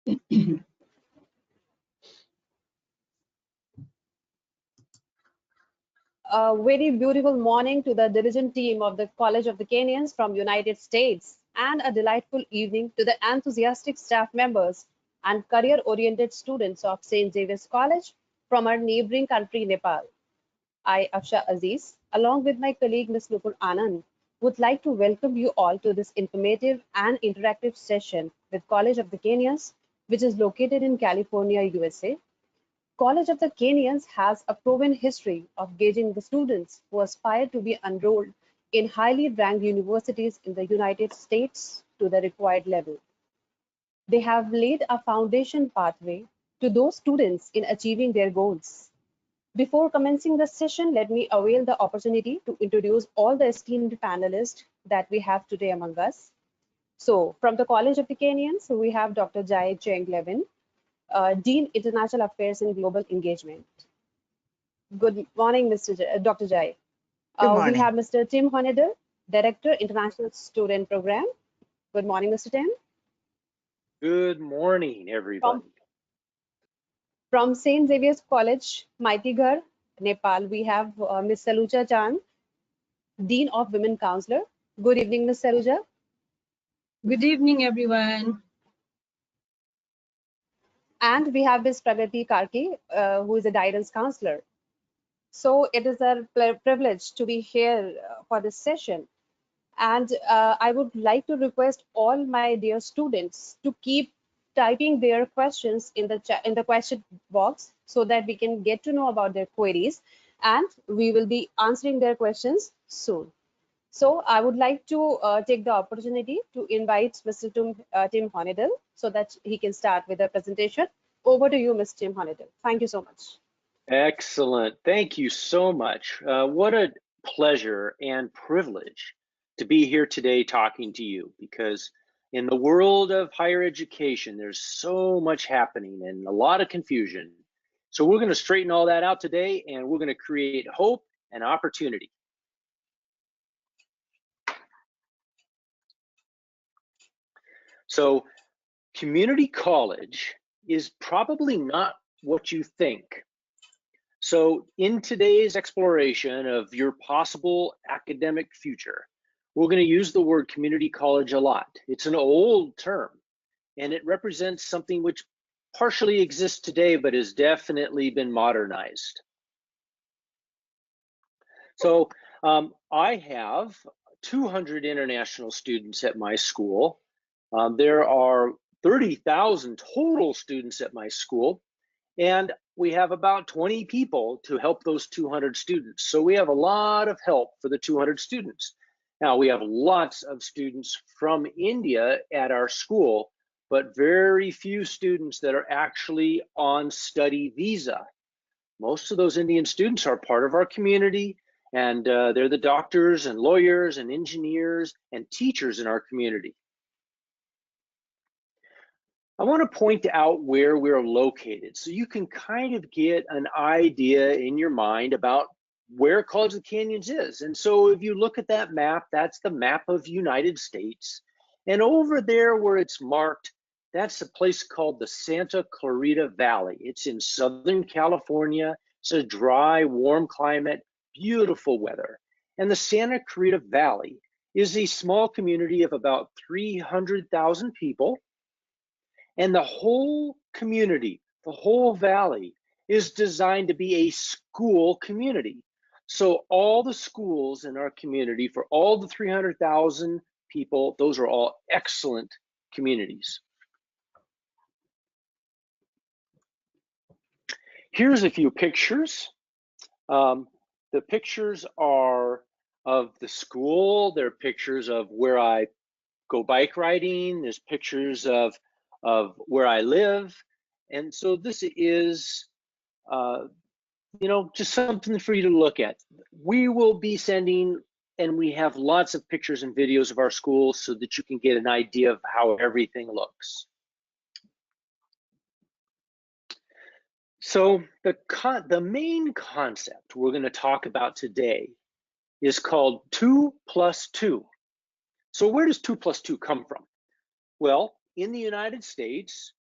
A very beautiful morning to the diligent team of the College of the Kenyans from United States, and a delightful evening to the enthusiastic staff members and career-oriented students of St. Xavier's College from our neighboring country, Nepal. I, Afsha Aziz, along with my colleague Ms. Nupur Anand, would like to welcome you all to this informative and interactive session with College of the Kenyans, which is located in California, USA. College of the Kenyans has a proven history of gauging the students who aspire to be enrolled in highly ranked universities in the United States to the required level. They have laid a foundation pathway to those students in achieving their goals. Before commencing the session, let me avail the opportunity to introduce all the esteemed panelists that we have today among us. So, from the College of the Kenyans, we have Dr. Jai Cheng Levin, Dean International Affairs and Global Engagement. Good morning, Dr. Jai. Good We morning. have Mr. Tim Honedel, Director, International Student Program. Good morning, Mr. Tim. Good morning, everybody. From St. Xavier's College, Maitighar, Nepal, we have Ms. Saluja Chand, Dean of Women Counselor. Good evening, Ms. Saluja. Good evening, everyone. And we have Ms. Pragati Karki, who is a guidance counselor. So it is a privilege to be here for this session. And I would like to request all my dear students to keep typing their questions in the question box so that we can get to know about their queries, and we will be answering their questions soon. So I would like to take the opportunity to invite Mr. Tim Honedel so that he can start with the presentation. Over to you, Mr. Tim Honedel. Thank you so much. Excellent. Thank you so much. What a pleasure and privilege to be here today talking to you, because in the world of higher education, there's so much happening and a lot of confusion. So we're going to straighten all that out today, and we're going to create hope and opportunity. So community college is probably not what you think. So in today's exploration of your possible academic future, we're going to use the word community college a lot. It's an old term, and it represents something which partially exists today, but has definitely been modernized. So I have 200 international students at my school. There are 30,000 total students at my school, and we have about 20 people to help those 200 students. So we have a lot of help for the 200 students. Now, we have lots of students from India at our school, but very few students that are actually on study visa. Most of those Indian students are part of our community, and they're the doctors and lawyers and engineers and teachers in our community. I want to point out where we're located so you can kind of get an idea in your mind about where College of the Kenyans is. And so if you look at that map, that's the map of the United States. And over there where it's marked, that's a place called the Santa Clarita Valley. It's in Southern California. It's a dry, warm climate, beautiful weather. And the Santa Clarita Valley is a small community of about 300,000 people. And the whole community, the whole valley, is designed to be a school community. So all the schools in our community, for all the 300,000 people, those are all excellent communities. Here's a few pictures. The pictures are of the school. They're pictures of where I go bike riding. There's pictures of where I live. And so this is, just something for you to look at. We will be sending, and we have lots of pictures and videos of our school so that you can get an idea of how everything looks. So the main concept we're going to talk about today is called 2 + 2. So where does 2 + 2 come from? Well, in the United States,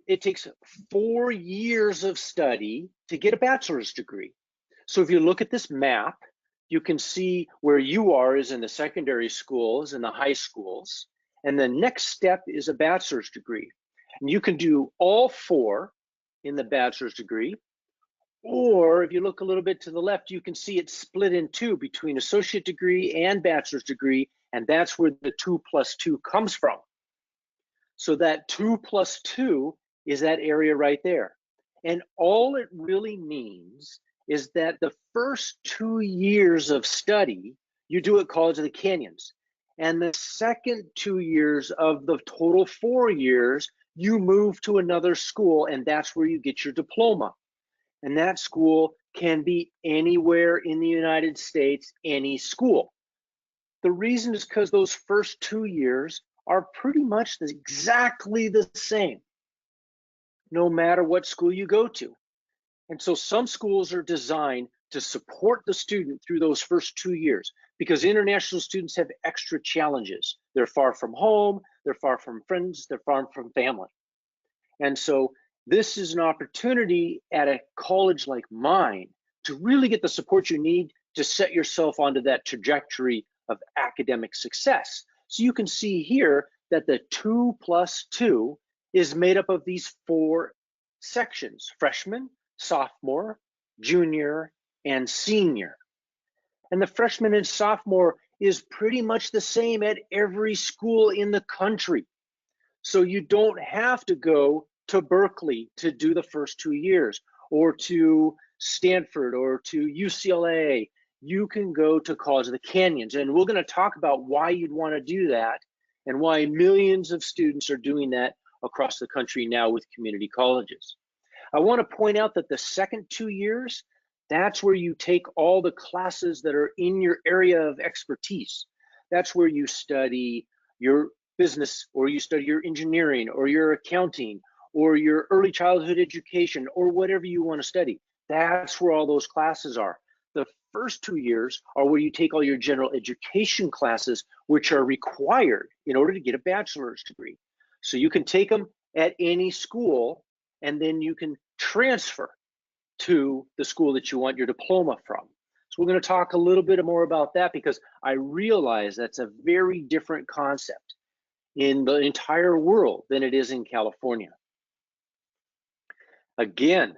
it takes 4 years of study to get a bachelor's degree. So if you look at this map, you can see where you are is in the secondary schools and the high schools. And the next step is a bachelor's degree. And you can do all 4 in the bachelor's degree. Or if you look a little bit to the left, you can see it's split in 2 between associate degree and bachelor's degree. And that's where the 2 + 2 comes from. So that 2 + 2 is that area right there. And all it really means is that the first 2 years of study, you do at College of the Canyons. And the second 2 years of the total 4 years, you move to another school, and that's where you get your diploma. And that school can be anywhere in the United States, any school. The reason is because those first 2 years are pretty much exactly the same, no matter what school you go to. And so some schools are designed to support the student through those first 2 years because international students have extra challenges. They're far from home, they're far from friends, they're far from family. And so this is an opportunity at a college like mine to really get the support you need to set yourself onto that trajectory of academic success. So you can see here that the 2 + 2 is made up of these 4 sections: freshman, sophomore, junior, and senior. And the freshman and sophomore is pretty much the same at every school in the country. So you don't have to go to Berkeley to do the first 2 years, or to Stanford, or to UCLA. You can go to College of the Canyons, and we're going to talk about why you'd want to do that and why millions of students are doing that across the country now with community colleges. I want to point out that the second 2 years, that's where you take all the classes that are in your area of expertise. That's where you study your business, or you study your engineering, or your accounting, or your early childhood education, or whatever you want to study. That's where all those classes are. The first 2 years are where you take all your general education classes, which are required in order to get a bachelor's degree. So you can take them at any school, and then you can transfer to the school that you want your diploma from. So we're going to talk a little bit more about that because I realize that's a very different concept in the entire world than it is in California. Again,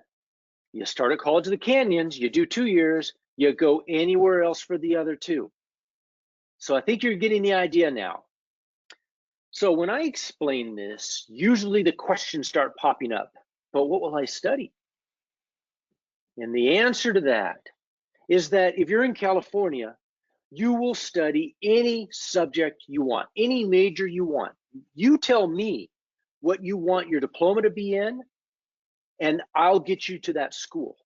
you start at College of the Canyons, you do 2 years, you go anywhere else for the other 2. So I think you're getting the idea now. So when I explain this, usually the questions start popping up. But what will I study? And the answer to that is that if you're in California, you will study any subject you want, any major you want. You tell me what you want your diploma to be in, and I'll get you to that school.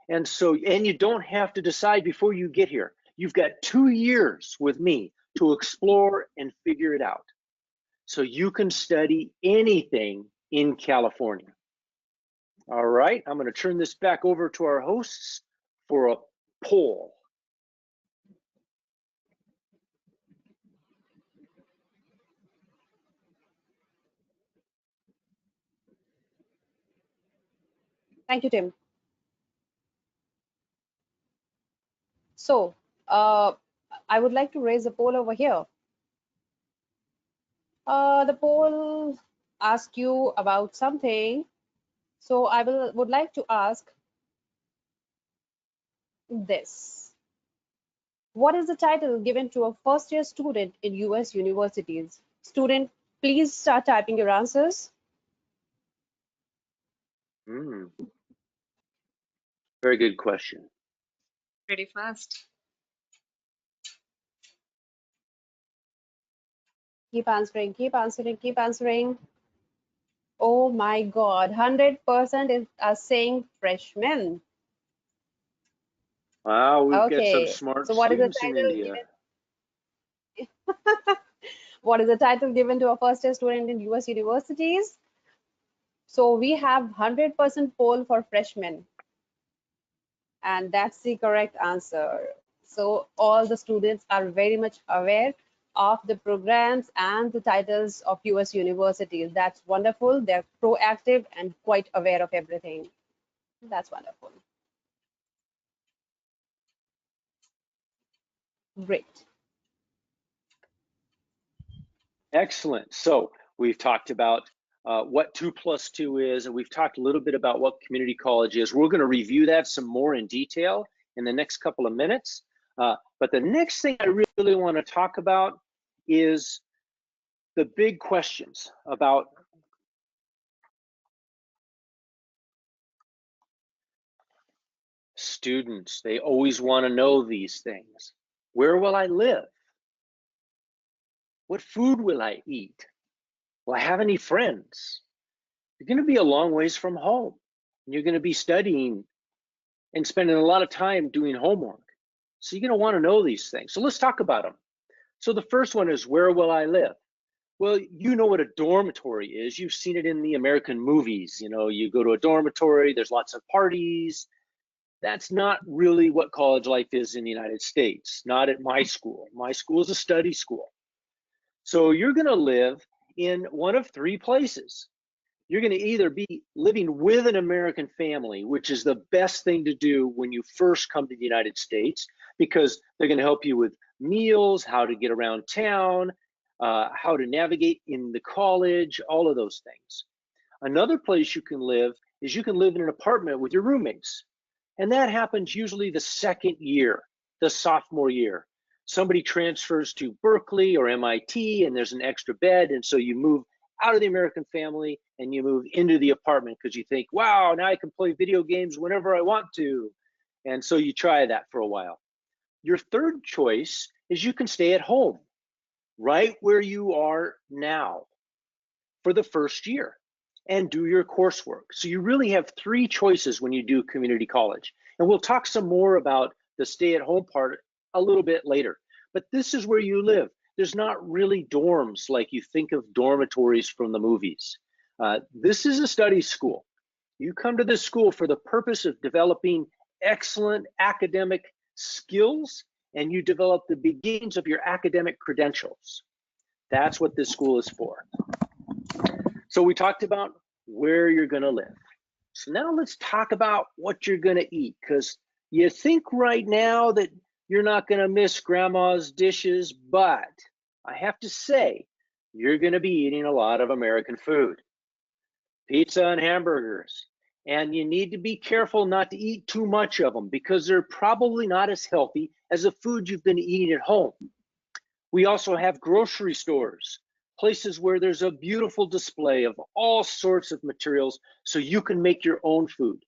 And you don't have to decide before you get here. You've got 2 years with me to explore and figure it out. So you can study anything in California. All right, I'm going to turn this back over to our hosts for a poll. Thank you, Tim. So I would like to raise a poll over here. The poll asks you about something. So I would like to ask this. What is the title given to a first-year student in US universities? Student, please start typing your answers. Very good question. Pretty fast. Keep answering, keep answering, keep answering. Oh my God, 100% are saying freshmen. Wow, we've got some Okay, smart so what is the students in title India. given? What is the title given to a first-year student in US universities? So we have 100% poll for freshmen. And that's the correct answer. So all the students are very much aware of the programs and the titles of US universities. That's wonderful. They're proactive and quite aware of everything. That's wonderful. Great. Excellent. So we've talked about what 2+2 is, and we've talked a little bit about what community college is. We're going to review that some more in detail in the next couple of minutes. But the next thing I really want to talk about is the big questions about students. They always want to know these things. Where will I live? What food will I eat? Will I have any friends? You're going to be a long ways from home. And you're going to be studying and spending a lot of time doing homework. So you're going to want to know these things. So let's talk about them. So the first one is, where will I live? Well, you know what a dormitory is. You've seen it in the American movies. You know, you go to a dormitory, there's lots of parties. That's not really what college life is in the United States, not at my school. My school is a study school. So you're going to live in one of three places. You're going to either be living with an American family, which is the best thing to do when you first come to the United States, because they're going to help you with meals, how to get around town, how to navigate in the college, all of those things. Another place you can live is you can live in an apartment with your roommates. And that happens usually the second year, the sophomore year. Somebody transfers to Berkeley or MIT and there's an extra bed. And so you move out of the American family and you move into the apartment because you think, wow, now I can play video games whenever I want to. And so you try that for a while. Your third choice is you can stay at home, right where you are now for the first year and do your coursework. So you really have three choices when you do community college. And we'll talk some more about the stay-at-home part a little bit later. But this is where you live. There's not really dorms like you think of dormitories from the movies. This is a study school. You come to this school for the purpose of developing excellent academic skills, and you develop the beginnings of your academic credentials. That's what this school is for. So we talked about where you're going to live. So now let's talk about what you're going to eat, because you think right now that you're not going to miss grandma's dishes, but I have to say, you're going to be eating a lot of American food, pizza and hamburgers, and you need to be careful not to eat too much of them because they're probably not as healthy as the food you've been eating at home. We also have grocery stores, places where there's a beautiful display of all sorts of materials so you can make your own food.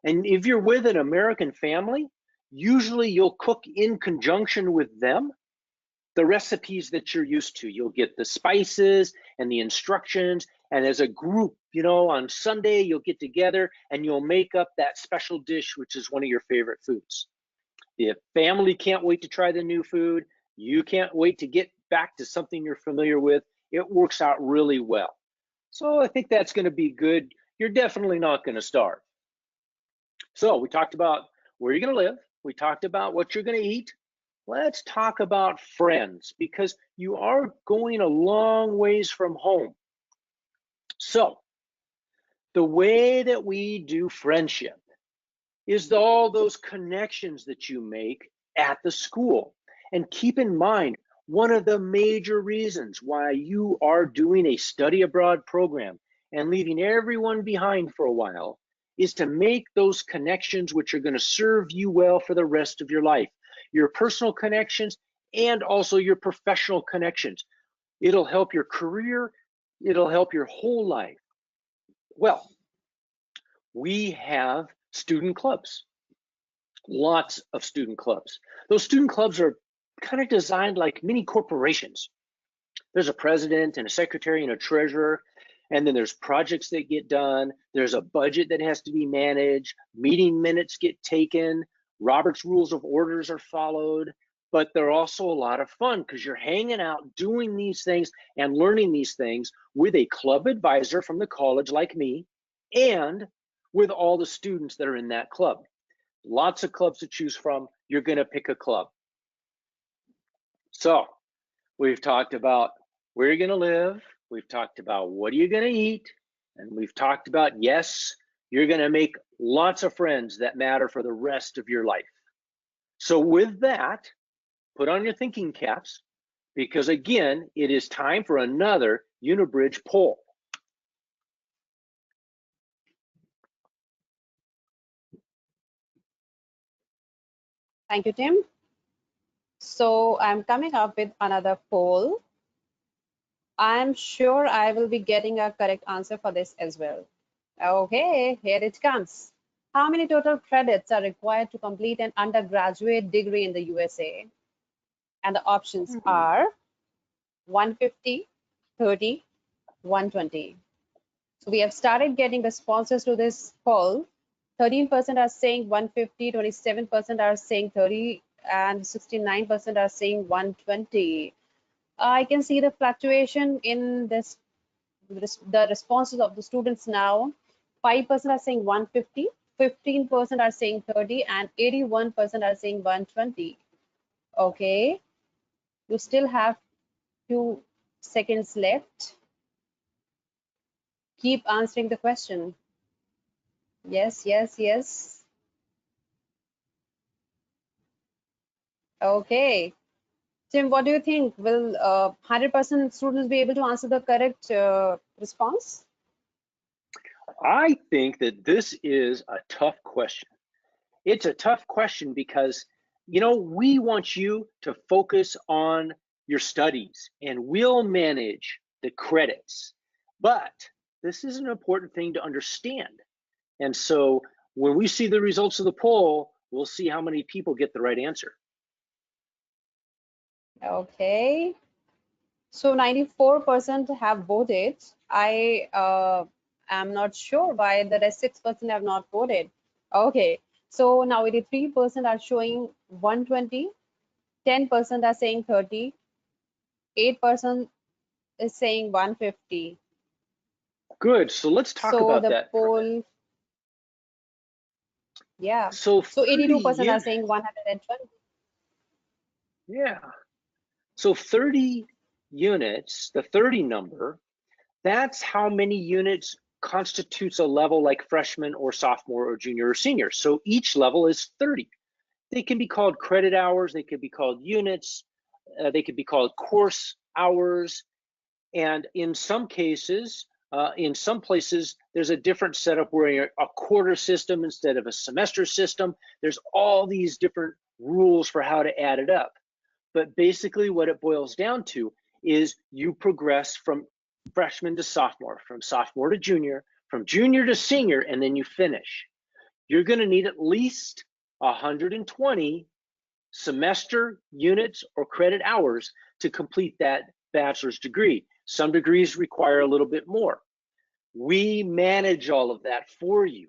And if you're with an American family, usually you'll cook in conjunction with them the recipes that you're used to. You'll get the spices and the instructions, and as a group, you know, on Sunday, you'll get together and you'll make up that special dish, which is one of your favorite foods. The family can't wait to try the new food. You can't wait to get back to something you're familiar with. It works out really well. So I think that's going to be good. You're definitely not going to starve. So we talked about where you're going to live. We talked about what you're going to eat. Let's talk about friends, because you are going a long ways from home. So the way that we do friendship is all those connections that you make at the school. And keep in mind, one of the major reasons why you are doing a study abroad program and leaving everyone behind for a while is to make those connections which are going to serve you well for the rest of your life. Your personal connections and also your professional connections. It'll help your career. It'll help your whole life. Well, we have student clubs, lots of student clubs. Those student clubs are kind of designed like mini corporations. There's a president and a secretary and a treasurer, and then there's projects that get done. There's a budget that has to be managed. Meeting minutes get taken. Robert's Rules of Orders are followed, but they're also a lot of fun because you're hanging out, doing these things and learning these things with a club advisor from the college like me, and with all the students that are in that club. Lots of clubs to choose from. You're going to pick a club. So We've talked about where you're going to live. We've talked about what are you going to eat. And we've talked about, yes, you're going to make lots of friends that matter for the rest of your life. So with that, put on your thinking caps, because again, it is time for another UniBrijj poll. Thank you, Tim. So I'm coming up with another poll. I'm sure I will be getting a correct answer for this as well. Okay, here it comes. How many total credits are required to complete an undergraduate degree in the USA? And the options are 150, 30, 120. So we have started getting responses to this poll. 13% are saying 150, 27% are saying 30, and 69% are saying 120. I can see the fluctuation in this, the responses of the students now. 5% are saying 150, 15% are saying 30, and 81% are saying 120. Okay, you still have 2 seconds left. Keep answering the question. Yes, yes, yes. Okay. Tim, what do you think? Will 100% students be able to answer the correct response? I think that this is a tough question. It's a tough question because, you know, we want you to focus on your studies and we'll manage the credits. But this is an important thing to understand. And so when we see the results of the poll, we'll see how many people get the right answer. Okay. So 94% have voted. I am not sure why the rest 6% have not voted. Okay. So now 83% are showing 120, 10% are saying 30, 8% is saying 150. Good. So let's talk So about the that for a minute. poll, yeah. So So 30 82% are saying 120. Yeah. So 30 units, the 30 number, that's how many units constitutes a level like freshman or sophomore or junior or senior. So each level is 30. They can be called credit hours, they could be called units, they could be called course hours. And in some cases, in some places, there's a different setup where you're a quarter system instead of a semester system. There's all these different rules for how to add it up. But basically what it boils down to is you progress from freshman to sophomore, from sophomore to junior, from junior to senior, and then you finish. You're going to need at least 120 semester units or credit hours to complete that bachelor's degree. Some degrees require a little bit more. We manage all of that for you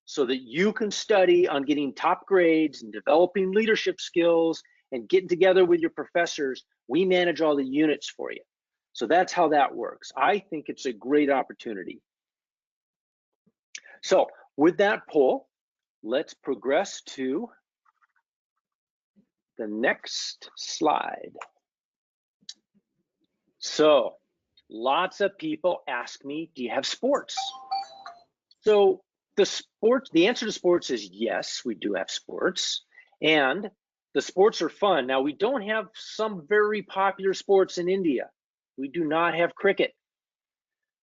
so that you can study on getting top grades and developing leadership skills and getting together with your professors. We manage all the units for you. So that's how that works. I think it's a great opportunity. So with that poll, let's progress to the next slide. So lots of people ask me, do you have sports? So the answer to sports is yes, we do have sports. And the sports are fun. Now, we don't have some very popular sports in India. We do not have cricket.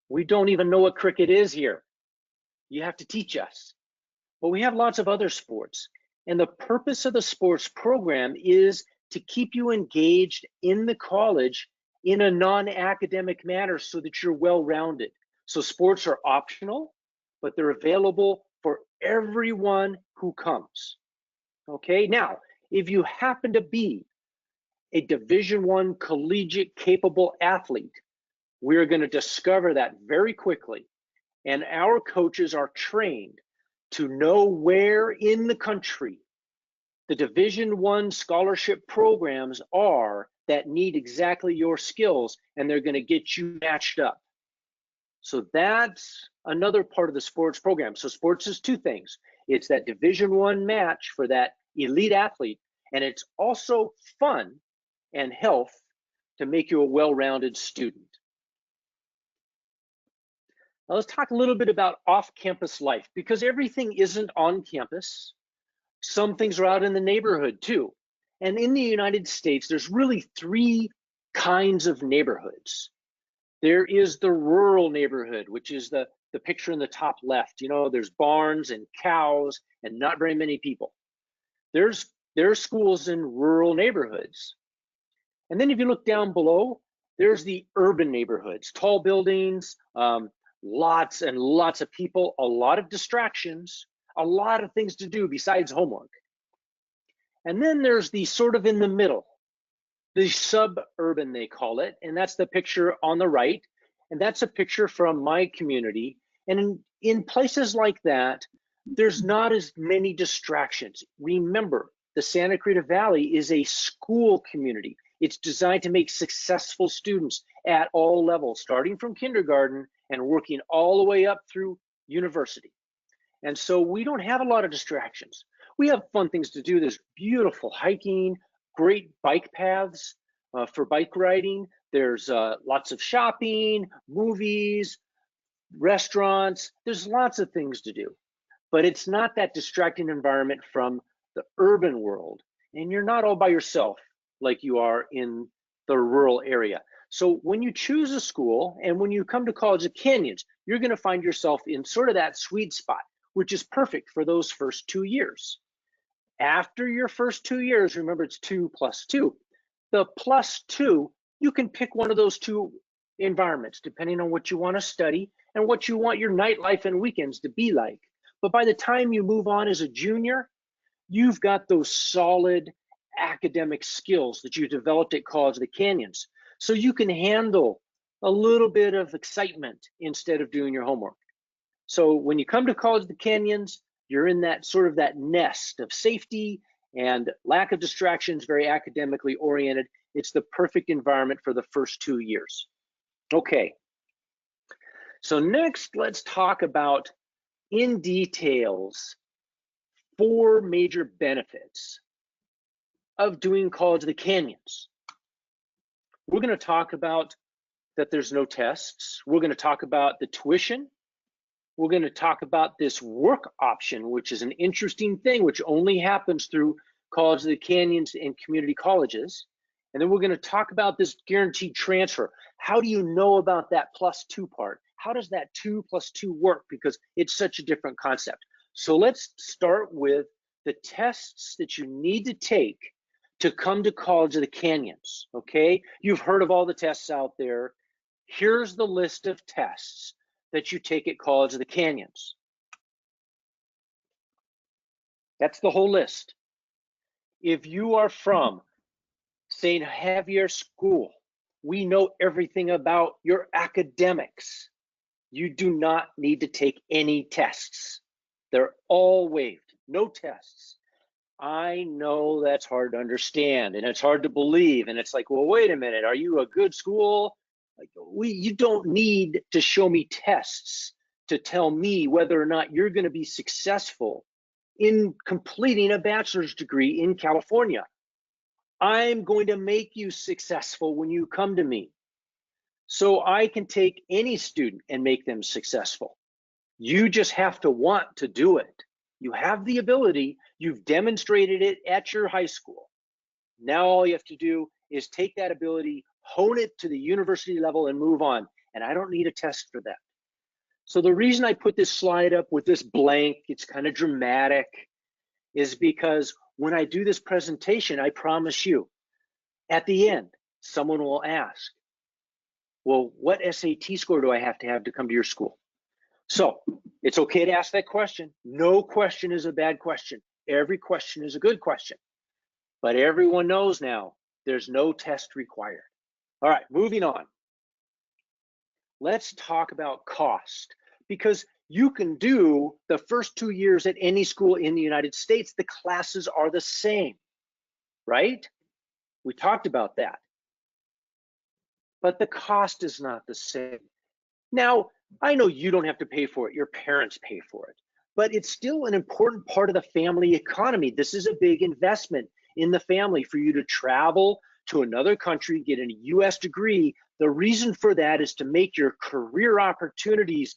We don't even know what cricket is here. You have to teach us. But we have lots of other sports. And the purpose of the sports program is to keep you engaged in the college in a non-academic manner so that you're well-rounded. So sports are optional, but they're available for everyone who comes. Okay, now, if you happen to be a Division I collegiate capable athlete, we're going to discover that very quickly. And our coaches are trained to know where in the country the Division I scholarship programs are that need exactly your skills, and they're going to get you matched up. So that's another part of the sports program. So sports is two things. It's that Division I match for that elite athlete, and it's also fun and health to make you a well-rounded student. Now let's talk a little bit about off-campus life, because everything isn't on campus. Some things are out in the neighborhood too. And in the United States, there's really three kinds of neighborhoods. There is the rural neighborhood, which is the picture in the top left. You know, there's barns and cows and not very many people. There are schools in rural neighborhoods. And then if you look down below, there's the urban neighborhoods, tall buildings, lots and lots of people, a lot of distractions, a lot of things to do besides homework. And then there's the sort of in the middle, the suburban, they call it, and that's the picture on the right. And that's a picture from my community. And in places like that, there's not as many distractions. Remember, the Santa Cruz Valley is a school community. It's designed to make successful students at all levels, starting from kindergarten and working all the way up through university. And so we don't have a lot of distractions. We have fun things to do. There's beautiful hiking, great bike paths for bike riding. There's lots of shopping, movies, restaurants. There's lots of things to do. But it's not that distracting environment from the urban world. And you're not all by yourself like you are in the rural area. So when you choose a school and when you come to College of Canyons, you're going to find yourself in sort of that sweet spot, which is perfect for those first 2 years. After your first 2 years, remember it's 2 plus 2. The plus 2, you can pick one of those two environments depending on what you want to study and what you want your nightlife and weekends to be like. But by the time you move on as a junior, you've got those solid academic skills that you developed at College of the Canyons. So you can handle a little bit of excitement instead of doing your homework. So when you come to College of the Canyons, you're in that sort of that nest of safety and lack of distractions, very academically oriented. It's the perfect environment for the first 2 years. Okay, so next let's talk about in details 4 major benefits of doing College of the Canyons. We're going to talk about that there's no tests. We're going to talk about the tuition. We're going to talk about this work option, which is an interesting thing, which only happens through College of the Canyons and community colleges. And then we're going to talk about this guaranteed transfer. How do you know about that +2 part? How does that 2 + 2 work? Because it's such a different concept. So let's start with the tests that you need to take to come to College of the Canyons, okay? You've heard of all the tests out there. Here's the list of tests that you take at College of the Canyons. That's the whole list. If you are from St. Xavier School, we know everything about your academics. You do not need to take any tests. They're all waived, no tests. I know that's hard to understand and it's hard to believe. And it's like, well, wait a minute, are you a good school? Like, you don't need to show me tests to tell me whether or not you're going to be successful in completing a bachelor's degree in California. I'm going to make you successful when you come to me. So I can take any student and make them successful. You just have to want to do it. You have the ability, you've demonstrated it at your high school. Now all you have to do is take that ability, hone it to the university level and move on. And I don't need a test for that. So the reason I put this slide up with this blank, it's kind of dramatic, is because when I do this presentation, I promise you, at the end, someone will ask, well, what SAT score do I have to come to your school? So it's okay to ask that question. No question is a bad question. Every question is a good question. But everyone knows now there's no test required. All right, moving on. Let's talk about cost, because you can do the first 2 years at any school in the United States. The classes are the same, right? We talked about that. But the cost is not the same. Now, I know you don't have to pay for it, your parents pay for it, but it's still an important part of the family economy. This is a big investment in the family for you to travel to another country, get a US degree, the reason for that is to make your career opportunities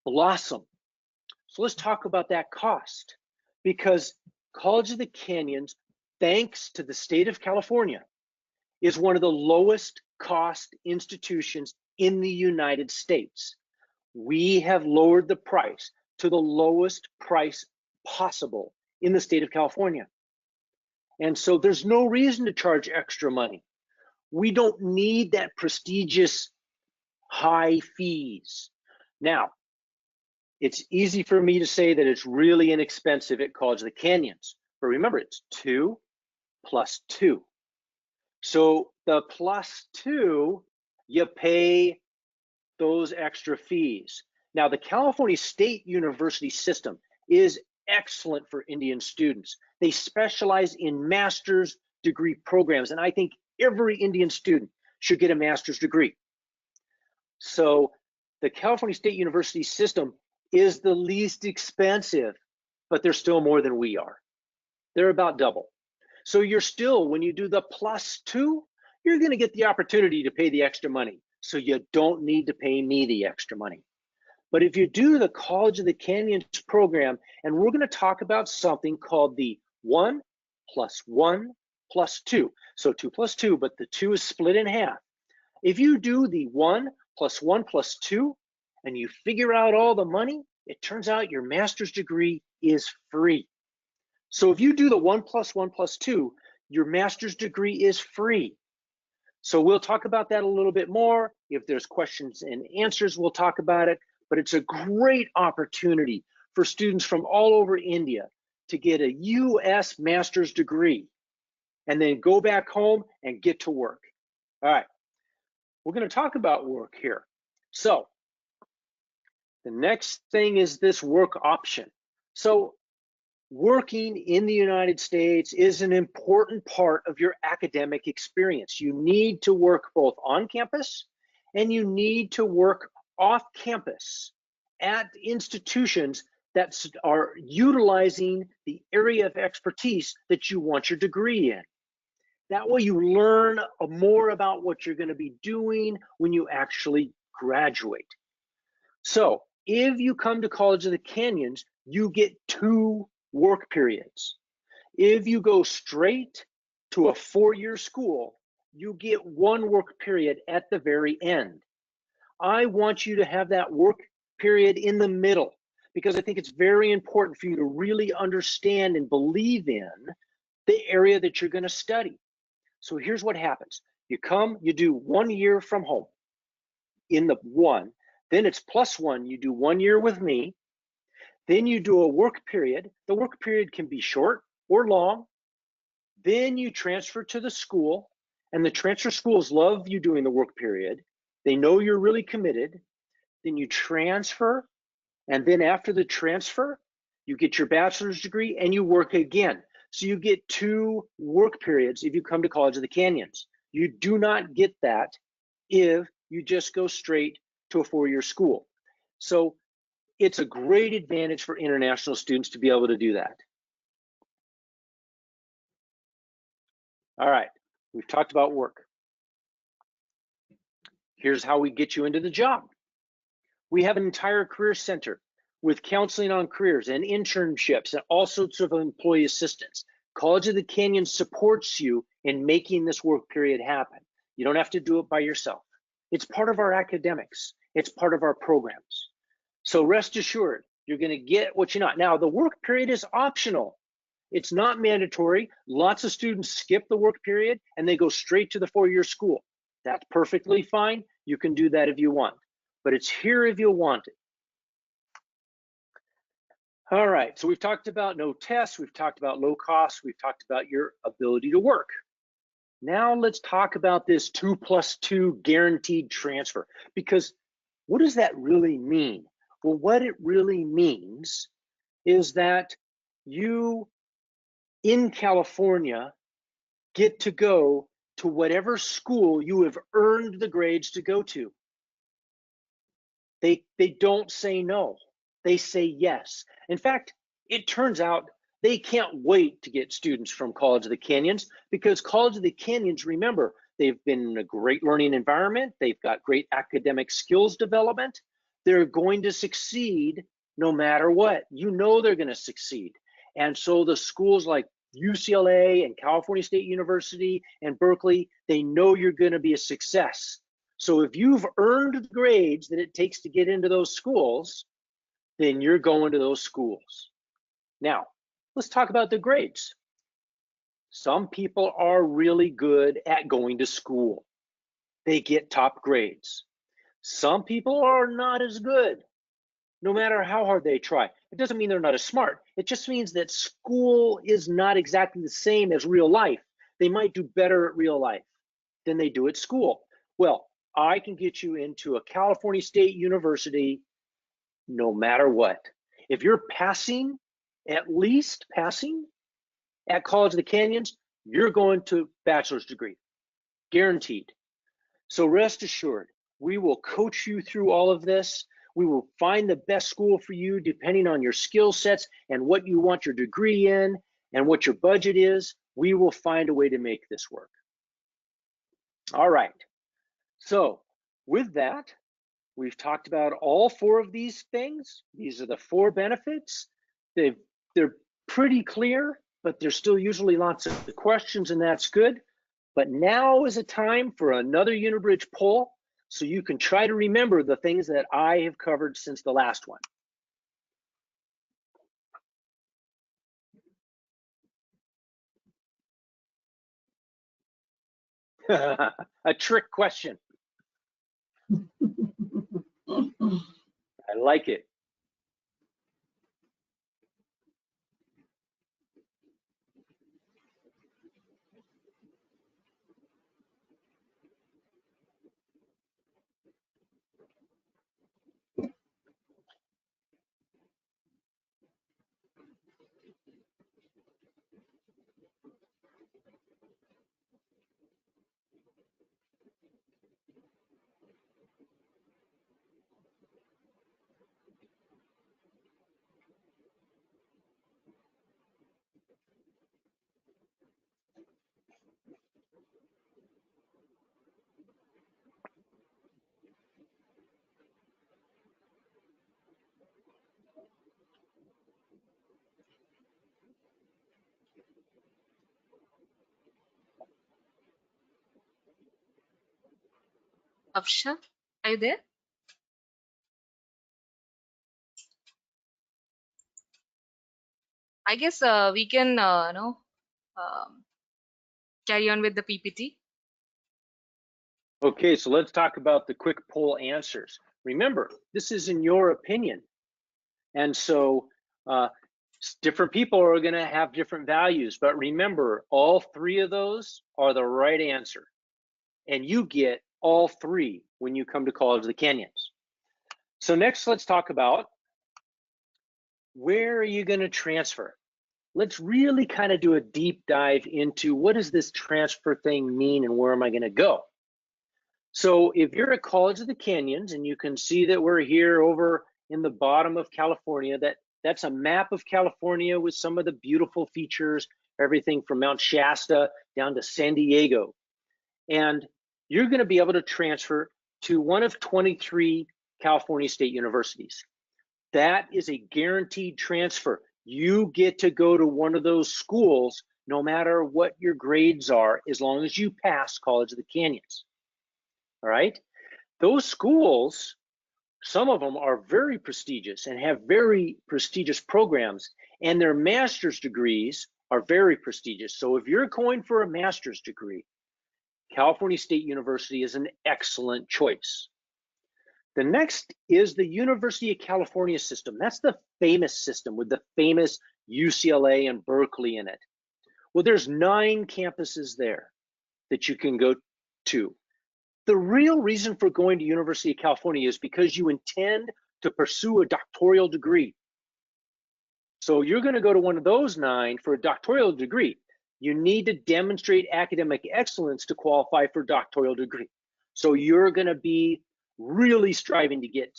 blossom. So let's talk about that cost, because College of the Canyons, thanks to the state of California, is one of the lowest cost institutions in the United States. We have lowered the price to the lowest price possible in the state of California. And so there's no reason to charge extra money. We don't need that prestigious high fees. Now, it's easy for me to say that it's really inexpensive at College of the Canyons, but remember, it's 2 plus 2. So the plus 2, you pay those extra fees. Now, the California State University system is excellent for Indian students. They specialize in master's degree programs, and I think every Indian student should get a master's degree. So the California State University system is the least expensive, but they're still more than we are. They're about double. So you're still, when you do the plus 2, you're going to get the opportunity to pay the extra money. So you don't need to pay me the extra money. But if you do the College of the Canyons program, and we're going to talk about something called the 1 plus 1 plus 2. So 2 plus 2, but the 2 is split in half. If you do the 1 plus 1 plus 2, and you figure out all the money, it turns out your master's degree is free. So if you do the 1 plus 1 plus 2, your master's degree is free. So we'll talk about that a little bit more. If there's questions and answers, we'll talk about it. But it's a great opportunity for students from all over India to get a US master's degree and then go back home and get to work. All right, we're going to talk about work here. So the next thing is this work option. So working in the United States is an important part of your academic experience. You need to work both on campus and you need to work off campus at institutions that are utilizing the area of expertise that you want your degree in. That way you learn more about what you're going to be doing when you actually graduate. So if you come to College of the Canyons, you get 2 work periods. If you go straight to a 4-year school, you get 1 work period at the very end. I want you to have that work period in the middle because I think it's very important for you to really understand and believe in the area that you're going to study. So here's what happens. You come, you do 1 year from home in the 1, then it's plus 1, you do 1 year with me, then you do a work period. The work period can be short or long. Then you transfer to the school, and the transfer schools love you doing the work period. They know you're really committed. Then you transfer, and then after the transfer, you get your bachelor's degree and you work again. So you get 2 work periods if you come to College of the Canyons. You do not get that if you just go straight to a 4-year school. So it's a great advantage for international students to be able to do that. All right, we've talked about work. Here's how we get you into the job. We have an entire career center with counseling on careers and internships and all sorts of employee assistance. College of the Canyons supports you in making this work period happen. You don't have to do it by yourself. It's part of our academics. It's part of our programs. So rest assured, you're going to get what you know. Now, the work period is optional. It's not mandatory. Lots of students skip the work period and they go straight to the 4-year school. That's perfectly fine. You can do that if you want, but it's here if you want it. All right, so we've talked about no tests, we've talked about low cost, we've talked about your ability to work. Now let's talk about this 2 plus 2 guaranteed transfer, because what does that really mean? Well, what it really means is that you in California get to go to whatever school you have earned the grades to go to. They don't say no, they say yes. In fact, it turns out They can't wait to get students from College of the Canyons, because College of the Canyons, remember, they've been in a great learning environment. They've got great academic skills development. They're going to succeed no matter what. You know they're going to succeed. And so the schools like UCLA and California State University and Berkeley, they know you're going to be a success. So if you've earned the grades that it takes to get into those schools, then you're going to those schools. Now, let's talk about the grades. Some people are really good at going to school. They get top grades. Some people are not as good, no matter how hard they try. It doesn't mean they're not as smart. It just means that school is not exactly the same as real life. They might do better at real life than they do at school. Well, I can get you into a California State University no matter what. If you're passing, at least passing at College of the Canyons, you're going to bachelor's degree, guaranteed. So rest assured, we will coach you through all of this. We will find the best school for you depending on your skill sets and what you want your degree in and what your budget is. We will find a way to make this work. All right. So with that, we've talked about all four of these things. These are the four benefits. They're pretty clear, but there's still usually lots of questions, and that's good. But now is a time for another UniBrijj poll, so you can try to remember the things that I have covered since the last one. A trick question. I like it. Afsha, are you there? I guess we can, um, carry on with the PPT. Okay, so let's talk about the quick poll answers. Remember, this is in your opinion. And so different people are going to have different values, but remember, all three of those are the right answer. And you get all three when you come to College of the Canyons. So next, let's talk about where are you going to transfer? Let's really kind of do a deep dive into what does this transfer thing mean and where am I going to go? So if you're at College of the Canyons, and you can see that we're here over in the bottom of California, that's a map of California with some of the beautiful features, everything from Mount Shasta down to San Diego. And you're going to be able to transfer to one of 23 California State Universities. That is a guaranteed transfer. You get to go to one of those schools no matter what your grades are, as long as you pass College of the Canyons. All right? Those schools, some of them are very prestigious and have very prestigious programs, and their master's degrees are very prestigious. So if you're going for a master's degree, California State University is an excellent choice. The next is the University of California system. That's the famous system with the famous UCLA and Berkeley in it. Well, there's 9 campuses there that you can go to. The real reason for going to University of California is because you intend to pursue a doctoral degree. So you're going to go to one of those 9 for a doctoral degree. You need to demonstrate academic excellence to qualify for a doctoral degree. So you're going to be really striving to get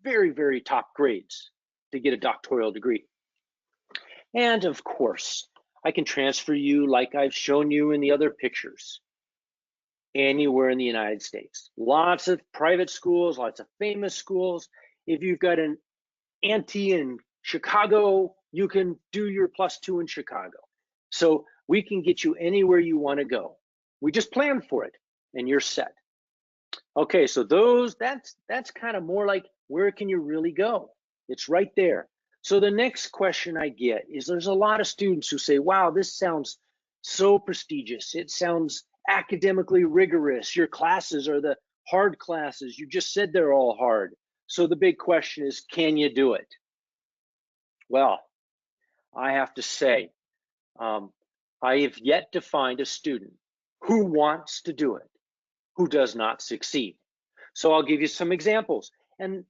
very, very top grades to get a doctoral degree. And of course, I can transfer you, like I've shown you in the other pictures, anywhere in the United States. Lots of private schools, lots of famous schools. If you've got an auntie in Chicago, you can do your +2 in Chicago. So we can get you anywhere you want to go. We just plan for it and you're set. Okay, so that's kind of more like, where can you really go? It's right there. So the next question I get is, there's a lot of students who say, wow, this sounds so prestigious. It sounds academically rigorous. Your classes are the hard classes. You just said they're all hard. So the big question is, can you do it? Well, I have to say, I have yet to find a student who wants to do it, who does not succeed. So I'll give you some examples. And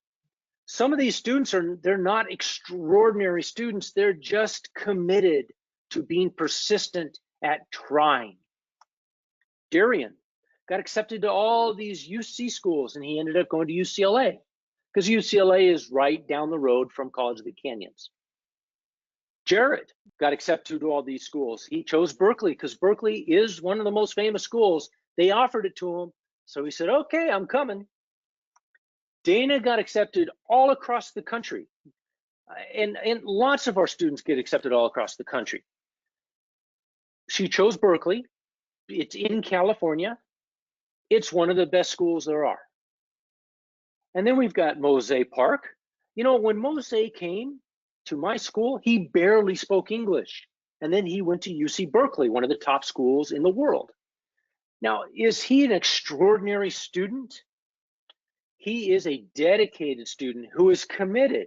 some of these students they're not extraordinary students. They're just committed to being persistent at trying. Darian got accepted to all these UC schools, and he ended up going to UCLA because UCLA is right down the road from College of the Canyons. Jared got accepted to all these schools. He chose Berkeley because Berkeley is one of the most famous schools. They offered it to him, so he said, okay, I'm coming. Dana got accepted all across the country, and lots of our students get accepted all across the country. She chose Berkeley. It's in California. It's one of the best schools there are. And then we've got Mose Park. You know, when Mose came to my school, he barely spoke English. And then he went to UC Berkeley, one of the top schools in the world. Now, is he an extraordinary student? He is a dedicated student who is committed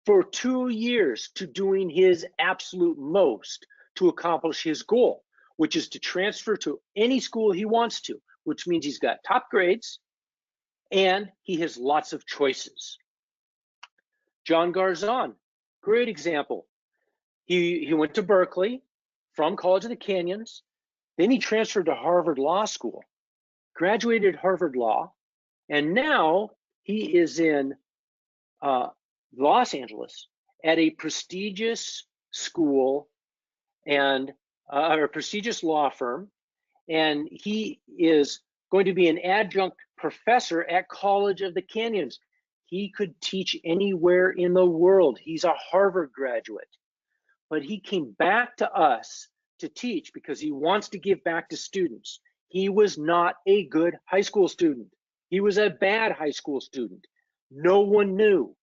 for 2 years to doing his absolute most to accomplish his goal, which is to transfer to any school he wants to, which means he's got top grades and he has lots of choices. John Garzon, great example. He went to Berkeley from College of the Canyons, then he transferred to Harvard Law School, graduated Harvard Law, and now he is in Los Angeles at a prestigious school and a prestigious law firm, and he is going to be an adjunct professor at College of the Canyons. He could teach anywhere in the world. He's a Harvard graduate, but he came back to us to teach because he wants to give back to students. He was not a good high school student. He was a bad high school student. No one knew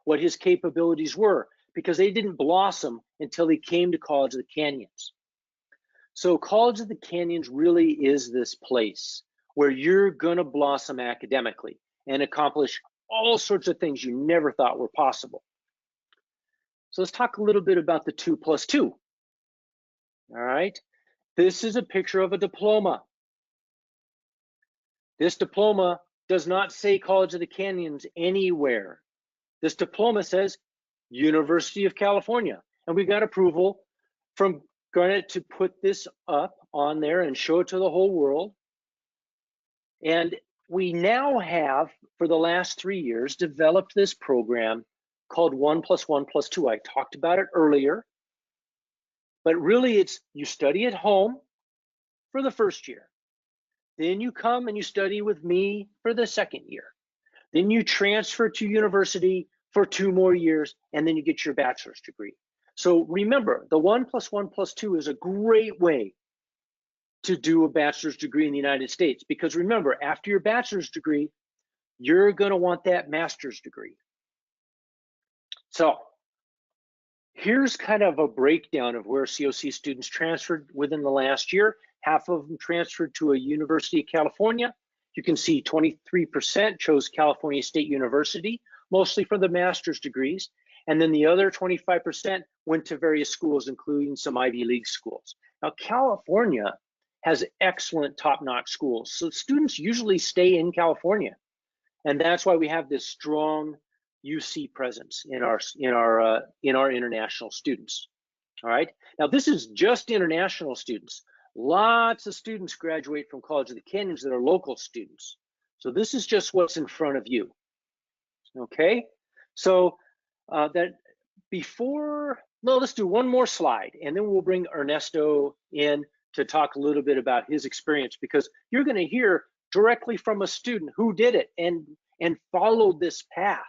what his capabilities were because they didn't blossom until he came to College of the Canyons. So College of the Canyons really is this place where you're gonna blossom academically and accomplish all sorts of things you never thought were possible. So let's talk a little bit about the 2+2. All right, this is a picture of a diploma. This diploma does not say College of the Canyons anywhere. This diploma says University of California, and we got approval from Garnet to put this up on there and show it to the whole world. And we now have, for the last 3 years, developed this program called 1+1+2. I talked about it earlier, but really it's you study at home for the first year. Then you come and you study with me for the second year. Then you transfer to university for 2 more years, and then you get your bachelor's degree. So remember, the 1+1+2 is a great way to do a bachelor's degree in the United States, because remember, after your bachelor's degree, you're gonna want that master's degree. So here's kind of a breakdown of where COC students transferred within the last year. Half of them transferred to a University of California. You can see 23% chose California State University, mostly for the master's degrees. And then the other 25% went to various schools, including some Ivy League schools. Now, California has excellent top-notch schools. So students usually stay in California. And that's why we have this strong UC presence in our international students. All right. Now, this is just international students. Lots of students graduate from College of the Canyons that are local students. So this is just what's in front of you. Okay. So that before No, let's do one more slide, and then we'll bring Ernesto in to talk a little bit about his experience, because you're going to hear directly from a student who did it and followed this path,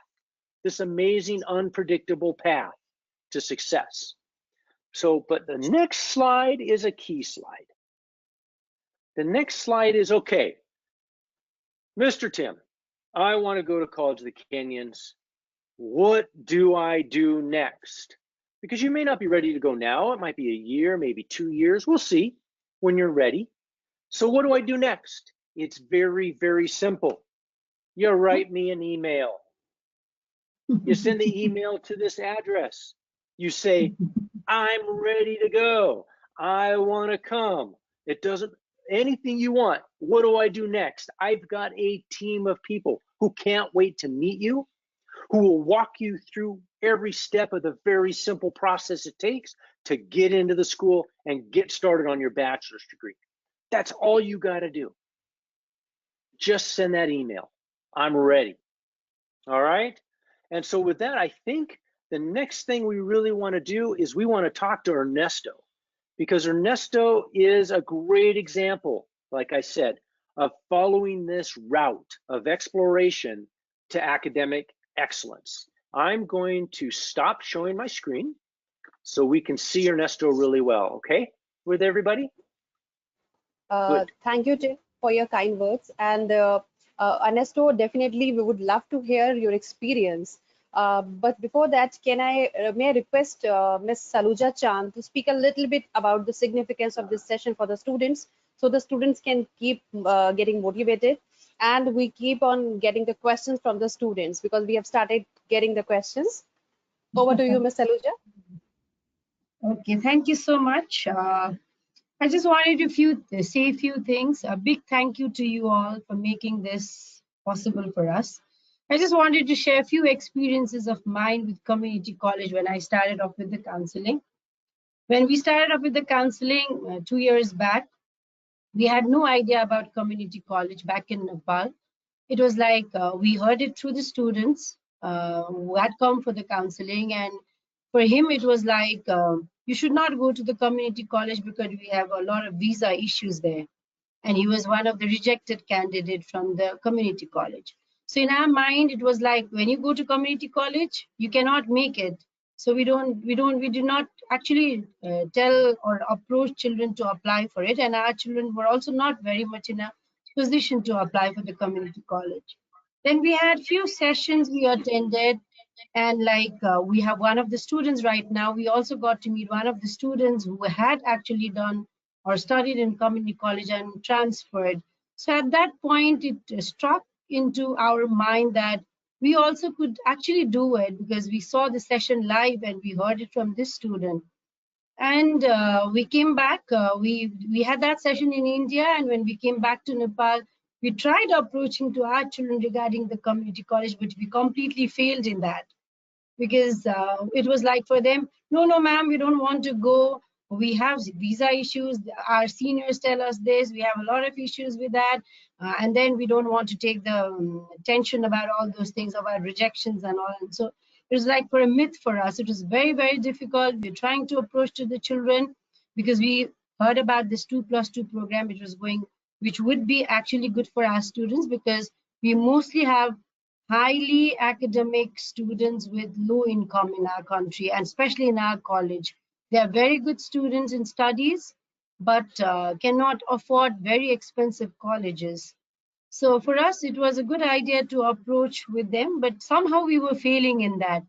this amazing, unpredictable path to success. So, but the next slide is a key slide. The next slide is, okay, Mr. Tim, I want to go to College of the Canyons. What do I do next? Because you may not be ready to go now. It might be a year, maybe 2 years. We'll see when you're ready. So what do I do next? It's very, very simple. You write me an email. You send the email to this address. You say, I'm ready to go. I want to come. It doesn't, anything you want. What do I do next? I've got a team of people who can't wait to meet you, who will walk you through every step of the very simple process it takes to get into the school and get started on your bachelor's degree. That's all you got to do. Just send that email. I'm ready. All right? And so with that, I think the next thing we really want to do is we want to talk to Ernesto, because Ernesto is a great example, like I said, of following this route of exploration to academic excellence. I'm going to stop showing my screen so we can see Ernesto really well, okay? With everybody? Good. Thank you, Tim, for your kind words. And Ernesto, definitely we would love to hear your experience. But before that, may I request Ms. Saluja Chand to speak a little bit about the significance of this session for the students, so the students can keep getting motivated, and we keep on getting the questions from the students, because we have started getting the questions. Over to you, Ms. Saluja. Okay, thank you so much. I just wanted to say a few things. A big thank you to you all for making this possible for us. I just wanted to share a few experiences of mine with community college when I started off with the counseling. When we started off with the counseling 2 years back, we had no idea about community college back in Nepal. It was like we heard it through the students who had come for the counseling, and for him it was like you should not go to the community college because we have a lot of visa issues there, and he was one of the rejected candidate from the community college. So in our mind it was like, when you go to community college you cannot make it, so we do not actually tell or approach children to apply for it, and our children were also not very much in a position to apply for the community college. Then we had few sessions we attended, and like we have one of the students right now, we also got to meet one of the students who had actually done or studied in community college and transferred. So at that point it struck into our mind that we also could actually do it, because we saw the session live and we heard it from this student. And we came back, we had that session in India, and when we came back to Nepal, we tried approaching to our children regarding the community college, but we completely failed in that, because it was like for them, no ma'am, we don't want to go, we have visa issues, our seniors tell us this, we have a lot of issues with that, and then we don't want to take the tension about all those things, about rejections and all. And so it was like for a myth for us. It was very, very difficult. We're trying to approach to the children, because we heard about this 2+2 program, which would be actually good for our students, because we mostly have highly academic students with low income in our country, and especially in our college. They are very good students in studies, but cannot afford very expensive colleges. So for us, it was a good idea to approach with them, but somehow we were failing in that,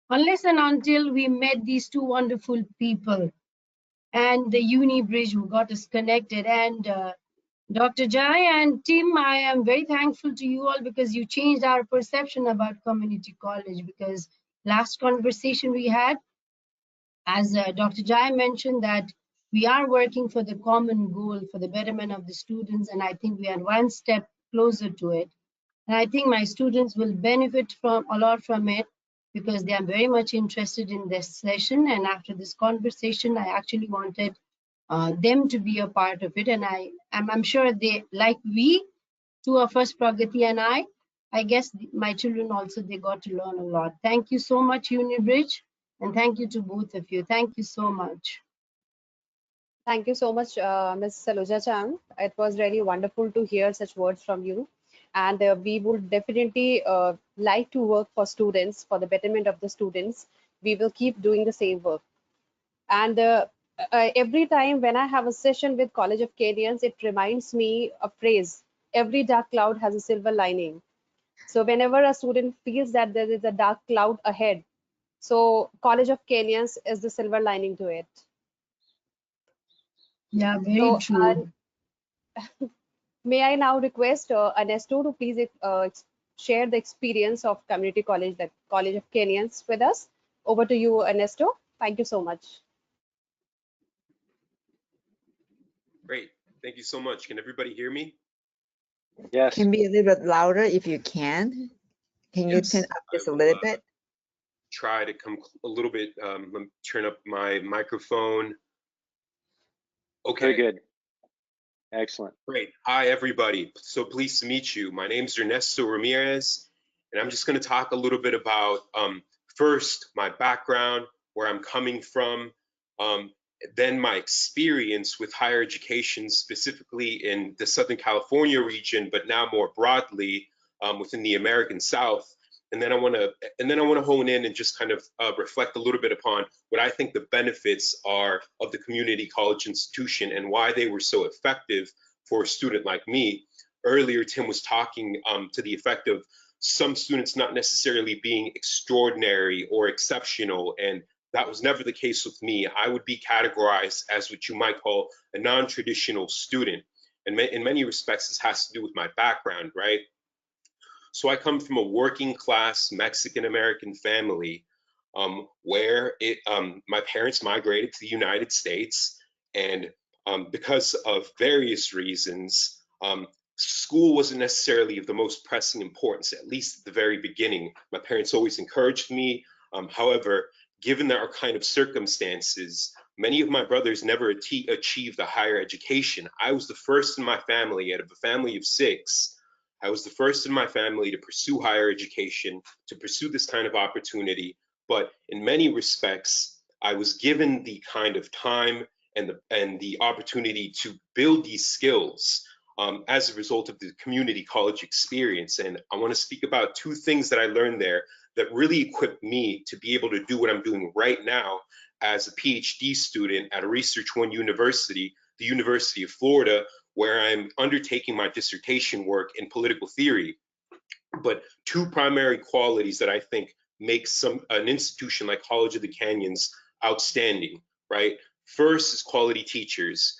unless and until we met these two wonderful people and the UniBrijj who got us connected. And Dr. Jai and Tim, I am very thankful to you all, because you changed our perception about community college. Because last conversation we had, as Dr. Jai mentioned, that we are working for the common goal, for the betterment of the students, and I think we are one step closer to it. And I think my students will benefit from a lot from it, because they are very much interested in this session. And after this conversation, I actually wanted them to be a part of it, and I'm sure they, like we, two of us, Pragati and I guess my children also, they got to learn a lot. Thank you so much, UniBrijj, And thank you to both of you. Thank you so much. Thank you so much, Ms. Saluja Chang. It was really wonderful to hear such words from you. And we would definitely like to work for students, for the betterment of the students. We will keep doing the same work. And every time when I have a session with College of Kenyans, it reminds me a phrase: every dark cloud has a silver lining. So whenever a student feels that there is a dark cloud ahead, so College of Kenyans is the silver lining to it. Yeah, very So true. may I now request Ernesto to please share the experience of community college, the College of Kenyans, with us. Over to you, Ernesto. Thank you so much. Great. Thank you so much. Can everybody hear me? Yes. Can be a little bit louder if you can. Can you turn Yes. up I just a will little bit? try to come a little bit. Let me turn up my microphone. Very Okay, good. Excellent. great. Hi, everybody. So pleased to meet you. My name is Ernesto Ramirez, and I'm just going to talk a little bit about first my background, where I'm coming from, um, then my experience with higher education, specifically in the Southern California region, but now more broadly within the American South. And then I want to hone in and just kind of reflect a little bit upon what I think the benefits are of the community college institution and why they were so effective for a student like me. Earlier, Tim was talking to the effect of some students not necessarily being extraordinary or exceptional, and that was never the case with me. I would be categorized as what you might call a non-traditional student. And in many respects, this has to do with my background, right? So I come from a working class Mexican American family where my parents migrated to the United States. And because of various reasons, school wasn't necessarily of the most pressing importance, at least at the very beginning. My parents always encouraged me. However, given our kind of circumstances, many of my brothers never achieved a higher education. I was the first in my family, out of a family of six. I was the first in my family to pursue higher education, to pursue this kind of opportunity. But in many respects, I was given the kind of time and the opportunity to build these skills as a result of the community college experience. And I want to speak about two things that I learned there that really equipped me to be able to do what I'm doing right now as a PhD student at a Research One university, the University of Florida, where I'm undertaking my dissertation work in political theory. But two primary qualities that I think make an institution like College of the Canyons outstanding, right? First is quality teachers.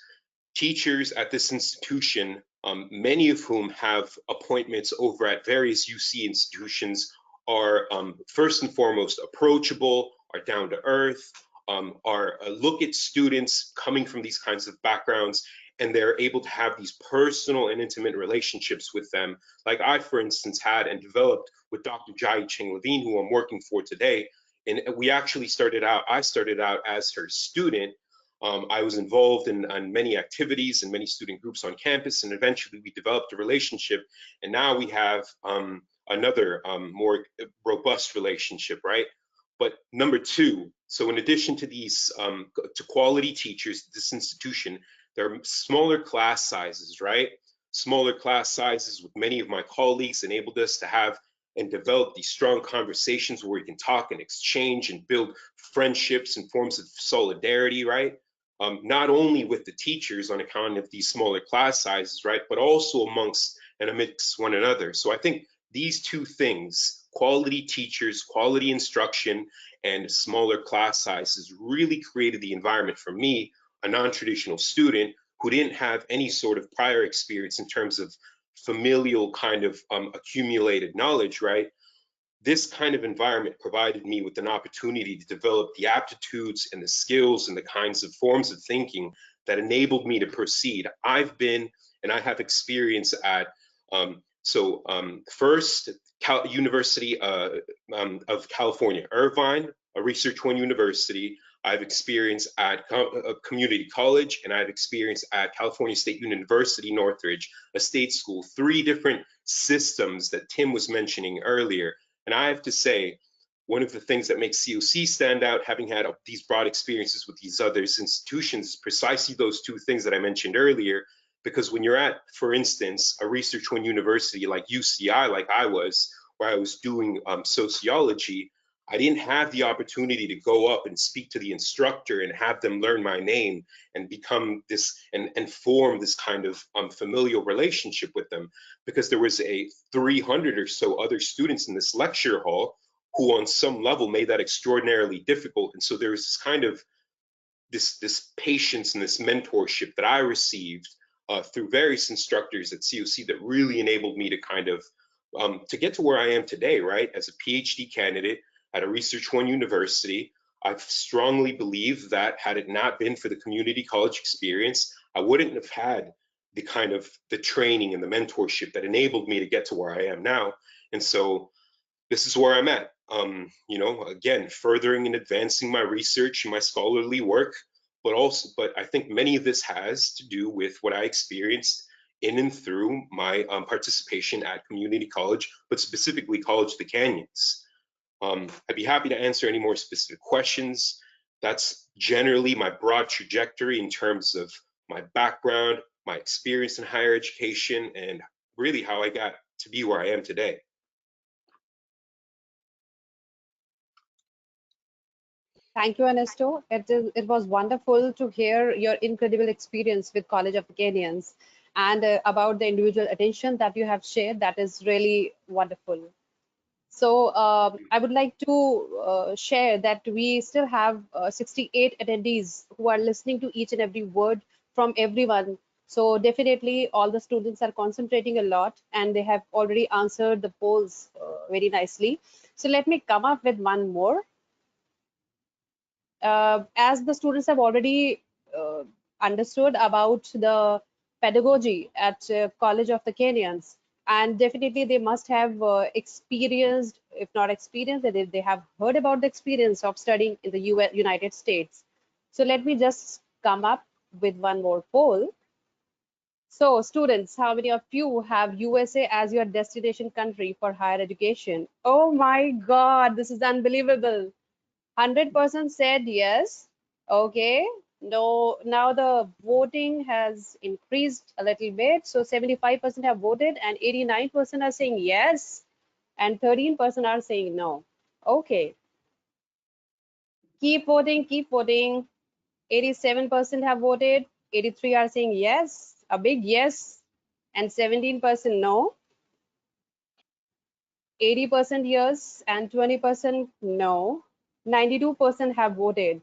Teachers at this institution, many of whom have appointments over at various UC institutions, are first and foremost approachable, are down to earth, are look at students coming from these kinds of backgrounds, and they're able to have these personal and intimate relationships with them, like I, for instance, had and developed with Dr. Jai Cheng Levine, who I'm working for today. And we actually I started out as her student. I was involved in many activities and many student groups on campus, and eventually we developed a relationship. And now we have another more robust relationship, right? But number two, so in addition to these to quality teachers, this institution, there are smaller class sizes, right? Smaller class sizes with many of my colleagues enabled us to have and develop these strong conversations where we can talk and exchange and build friendships and forms of solidarity, right? Not only with the teachers on account of these smaller class sizes, right, but also amongst and amidst one another. So I think these two things, quality teachers, quality instruction, and smaller class sizes, really created the environment for me, a non-traditional student who didn't have any sort of prior experience in terms of familial kind of accumulated knowledge, right? This kind of environment provided me with an opportunity to develop the aptitudes and the skills and the kinds of forms of thinking that enabled me to proceed. I've been and I have experience at first University of California, Irvine, a Research One university. I've experience at community college, and I've experience at California State University, Northridge, a state school, three different systems that Tim was mentioning earlier. And I have to say, one of the things that makes COC stand out, having had these broad experiences with these other institutions, is precisely those two things that I mentioned earlier. Because when you're at, for instance, a Research One university like UCI, like I was, where I was doing sociology, I didn't have the opportunity to go up and speak to the instructor and have them learn my name and become this and form this kind of familial relationship with them, because there was a 300 or so other students in this lecture hall who on some level made that extraordinarily difficult. And so there was this kind of this patience and this mentorship that I received through various instructors at COC that really enabled me to kind of to get to where I am today, right? As a PhD candidate at a Research One university, I strongly believe that had it not been for the community college experience, I wouldn't have had the kind of the training and the mentorship that enabled me to get to where I am now. And so this is where I'm at. You know, again, furthering and advancing my research and my scholarly work, but I think many of this has to do with what I experienced in and through my participation at community college, but specifically College of the Canyons. I'd be happy to answer any more specific questions. That's generally my broad trajectory in terms of my background, my experience in higher education, and really how I got to be where I am today. Thank you, Ernesto. It was wonderful to hear your incredible experience with College of the Kenyans and about the individual attention that you have shared. That is really wonderful. So I would like to share that we still have 68 attendees who are listening to each and every word from everyone. So definitely all the students are concentrating a lot and they have already answered the polls very nicely. So let me come up with one more. As the students have already understood about the pedagogy at College of the Kenyans, and definitely they must have experienced, if not experienced, they have heard about the experience of studying in the United States. So let me just come up with one more poll. So students, how many of you have USA as your destination country for higher education? Oh my God, this is unbelievable. 100% said yes. Okay. No, now the voting has increased a little bit. So 75% have voted and 89% are saying yes and 13% are saying no. Okay. Keep voting, keep voting. 87% have voted. 83 are saying yes, a big yes, and 17% no. 80% yes and 20% no. 92% have voted.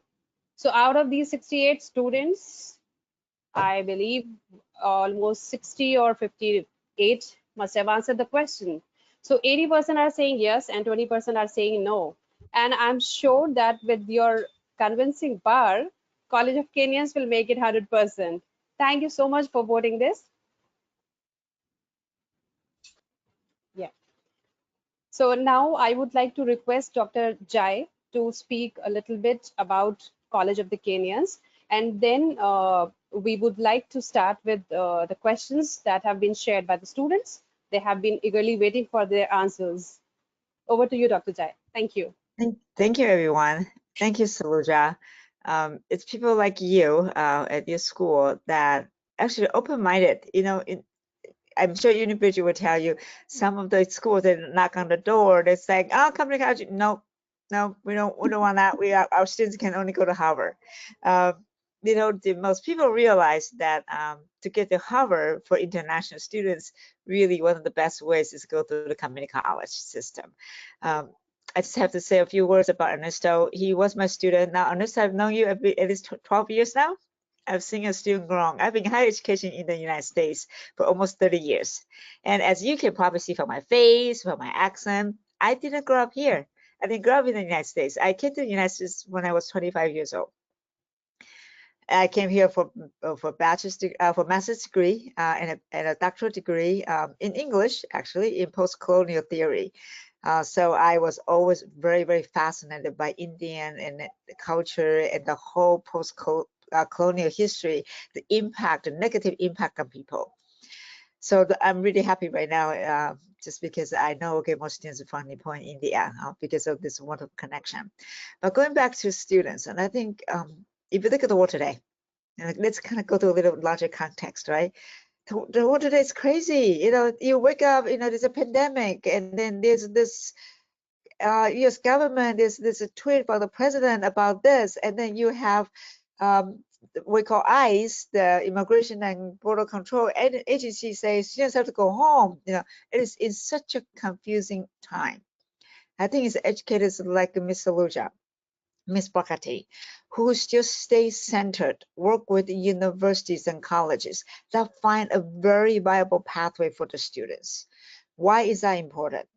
So out of these 68 students, I believe almost 60 or 58 must have answered the question. So 80% are saying yes and 20% are saying no. And I'm sure that with your convincing power, College of Kenyans will make it 100%. Thank you so much for voting this. Yeah. So now I would like to request Dr. Jai to speak a little bit about College of the Kenyans, and then we would like to start with the questions that have been shared by the students. They have been eagerly waiting for their answers. Over to you, Dr. Jai. Thank you. Thank you, everyone. Thank you, Saluja. It's people like you at your school that actually open-minded. You know, I'm sure UniBrijj will tell you some of the schools that knock on the door. They're saying, "Oh, come to college." No, no, we don't want that. Our students can only go to Harvard. You know, most people realize that to get to Harvard for international students, really one of the best ways is to go through the community college system. I just have to say a few words about Ernesto. He was my student. Now, Ernesto, I've known you at least 12 years now. I've seen a student grown. I've been in higher education in the United States for almost 30 years. And as you can probably see from my face, from my accent, I didn't grow up here. I didn't grow up in the United States. I came to the United States when I was 25 years old. I came here for master's degree and a doctoral degree in English, actually, in post-colonial theory. So I was always very, very fascinated by Indian and the culture and the whole post-colonial history, the impact, the negative impact on people. So I'm really happy right now, just because I know, okay, most students are from Nippon, India, because of this wonderful connection. But going back to students, and I think if you look at the world today, and let's kind of go to a little larger context, right? The world today is crazy. You know, you wake up, you know, there's a pandemic, and then there's this U.S. government, there's a tweet from the president about this, and then you have we call ICE, the Immigration and Border Control Agency, says students have to go home. You know, it is in such a confusing time. I think it's educators like Miss Saluja, Miss Bakati, who just stay centered, work with universities and colleges that find a very viable pathway for the students. Why is that important?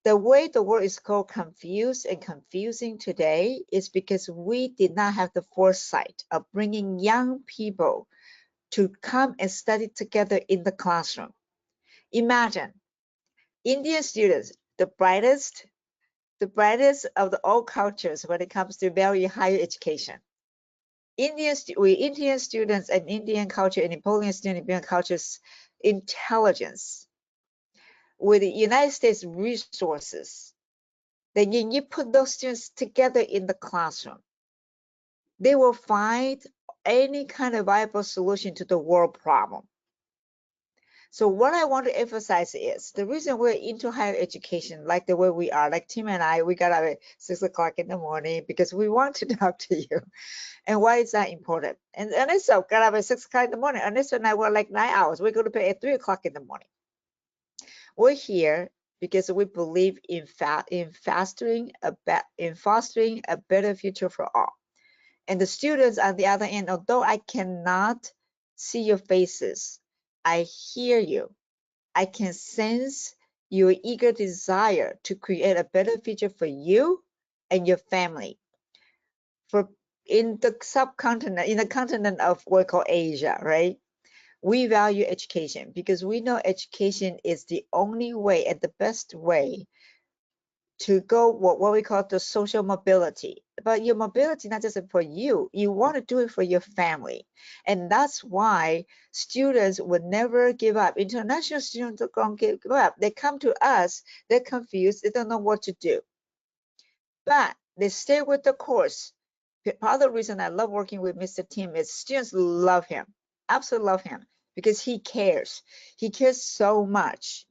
The way the world is called confused and confusing today is because we did not have the foresight of bringing young people to come and study together in the classroom. Imagine Indian students, the brightest of the all cultures when it comes to very higher education. Indian students and Indian culture and Napoleon student Indian culture's intelligence with the United States resources. Then you put those students together in the classroom, they will find any kind of viable solution to the world problem. So what I want to emphasize is the reason we're into higher education, like the way we are, like Tim and I, we got up at 6 o'clock in the morning because we want to talk to you. And why is that important? And Ernesto got up at 6 o'clock in the morning. Ernesto and I were like 9 hours. We're going to bed at 3 o'clock in the morning. We're here because we believe in fostering a better future for all. And the students on the other end, although I cannot see your faces, I hear you. I can sense your eager desire to create a better future for you and your family. For in the subcontinent, in the continent of what we call Asia, right? We value education because we know education is the only way and the best way to go what we call the social mobility. But your mobility not just for you, you want to do it for your family. And that's why students would never give up. International students don't give up. They come to us, they're confused, they don't know what to do. But they stay with the course. Part of the reason I love working with Mr. Tim is students love him, absolutely love him, because he cares. He cares so much.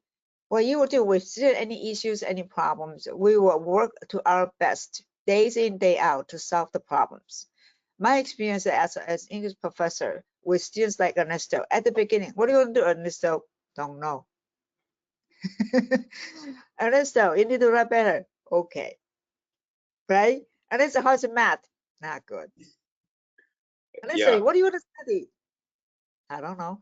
What you will do with any issues, any problems, we will work to our best, days in, day out, to solve the problems. My experience as English professor with students like Ernesto, at the beginning, what are you going to do, Ernesto? Don't know. Ernesto, you need to write better. Okay. Right? Ernesto, how's your math? Not good. Ernesto, Yeah, what do you want to study? I don't know.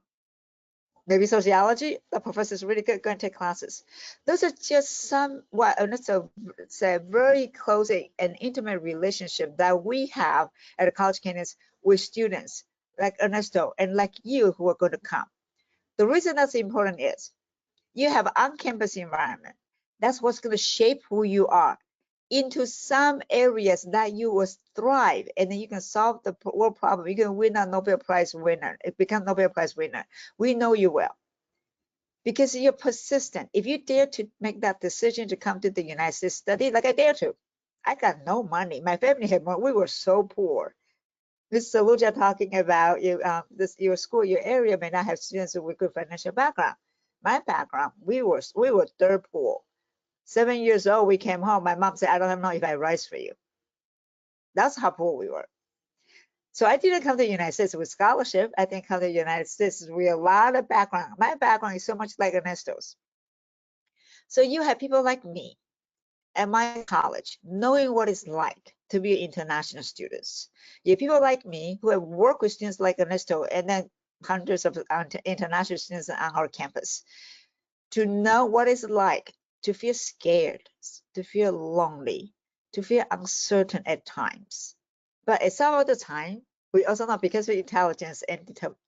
Maybe sociology, the professor is really good, going to take classes. Those are just some, it's a very close and intimate relationship that we have at the college campus with students like Ernesto and like you who are going to come. The reason that's important is you have on-campus environment. That's what's going to shape who you are into some areas that you will thrive, and then you can solve the world problem. You can win a Nobel Prize winner, become Nobel Prize winner. We know you will because you're persistent. If you dare to make that decision to come to the United States study, like I dare to, I got no money. My family had more. We were so poor. Ms. Saluja talking about your school, your area may not have students with good financial background. My background, we were dirt poor. 7 years old, we came home. My mom said, I don't know if I have rice for you. That's how poor we were. So I didn't come to the United States with scholarship. I didn't come to the United States with a lot of background. My background is so much like Ernesto's. So you have people like me at my college knowing what it's like to be international students. You have people like me who have worked with students like Ernesto and then hundreds of international students on our campus to know what it's like to feel scared, to feel lonely, to feel uncertain at times. But at some of the time, we also know because of intelligence and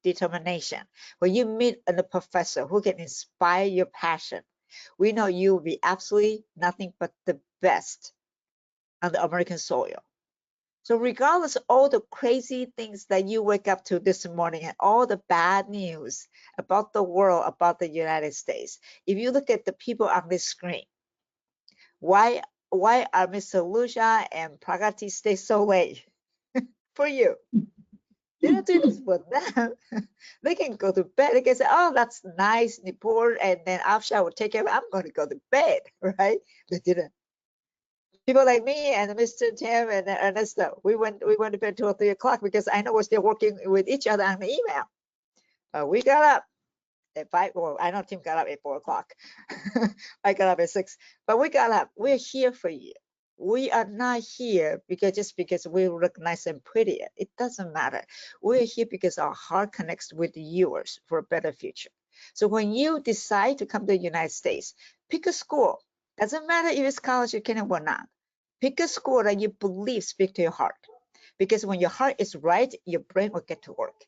determination, when you meet a professor who can inspire your passion, we know you will be absolutely nothing but the best on the American soil. So regardless of all the crazy things that you wake up to this morning and all the bad news about the world, about the United States, if you look at the people on this screen, why are Mr. Luja and Pragati stay so late? For you. They're not doing this for them. They can go to bed. They can say, oh, that's nice, Nipur, and then after I will take care of it, I'm going to go to bed, right? They didn't. People like me and Mr. Tim and Ernesto, we went to bed 2 or 3 o'clock because I know we're still working with each other on the email. We got up at 5, well, I know Tim got up at 4 o'clock. I got up at 6, but we got up. We're here for you. We are not here just because we look nice and pretty. It doesn't matter. We're here because our heart connects with yours for a better future. So when you decide to come to the United States, pick a school. Doesn't matter if it's college or Canada or not. Pick a school that you believe speak to your heart. Because when your heart is right, your brain will get to work.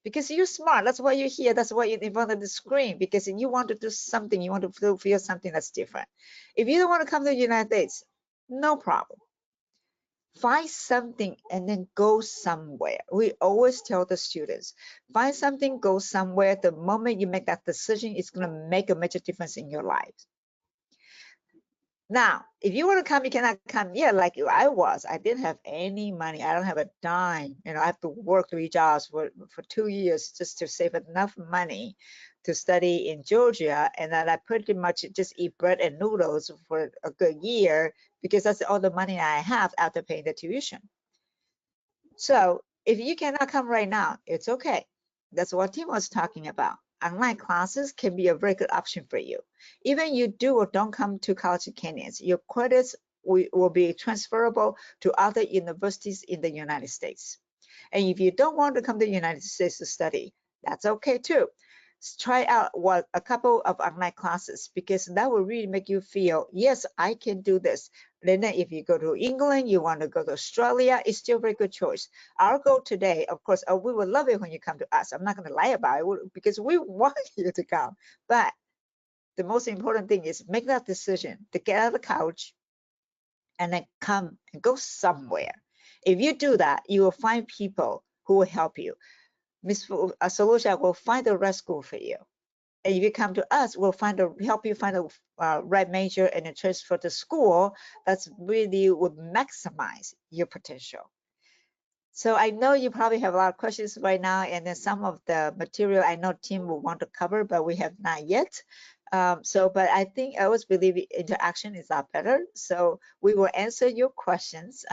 Because you're smart. That's why you're here. That's why you're in front of the screen. Because you want to do something. You want to feel something that's different. If you don't want to come to the United States, no problem. Find something and then go somewhere. We always tell the students, find something, go somewhere. The moment you make that decision, it's going to make a major difference in your life. Now, if you want to come, you cannot come here like I was. I didn't have any money. I don't have a dime. I have to work 3 jobs for 2 years just to save enough money to study in Georgia. And then I pretty much just eat bread and noodles for a good year because that's all the money I have after paying the tuition. So if you cannot come right now, it's okay. That's what Tim was talking about. Online classes can be a very good option for you. Even you do or don't come to College of Canyons, your credits will be transferable to other universities in the United States. And if you don't want to come to the United States to study, that's okay too. Try out a couple of online classes because that will really make you feel, yes, I can do this. Then if you go to England, you want to go to Australia, it's still a very good choice. Our goal today, of course, we would love it when you come to us. I'm not going to lie about it because we want you to come. But the most important thing is make that decision to get out of the couch and then come and go somewhere. If you do that, you will find people who will help you. Ms. Solution will find the right school for you. And if you come to us, we'll help you find the right major and a transfer to school that's really would maximize your potential. So I know you probably have a lot of questions right now, and then some of the material I know Tim will want to cover, but we have not yet. But I think I always believe interaction is a lot better. So we will answer your questions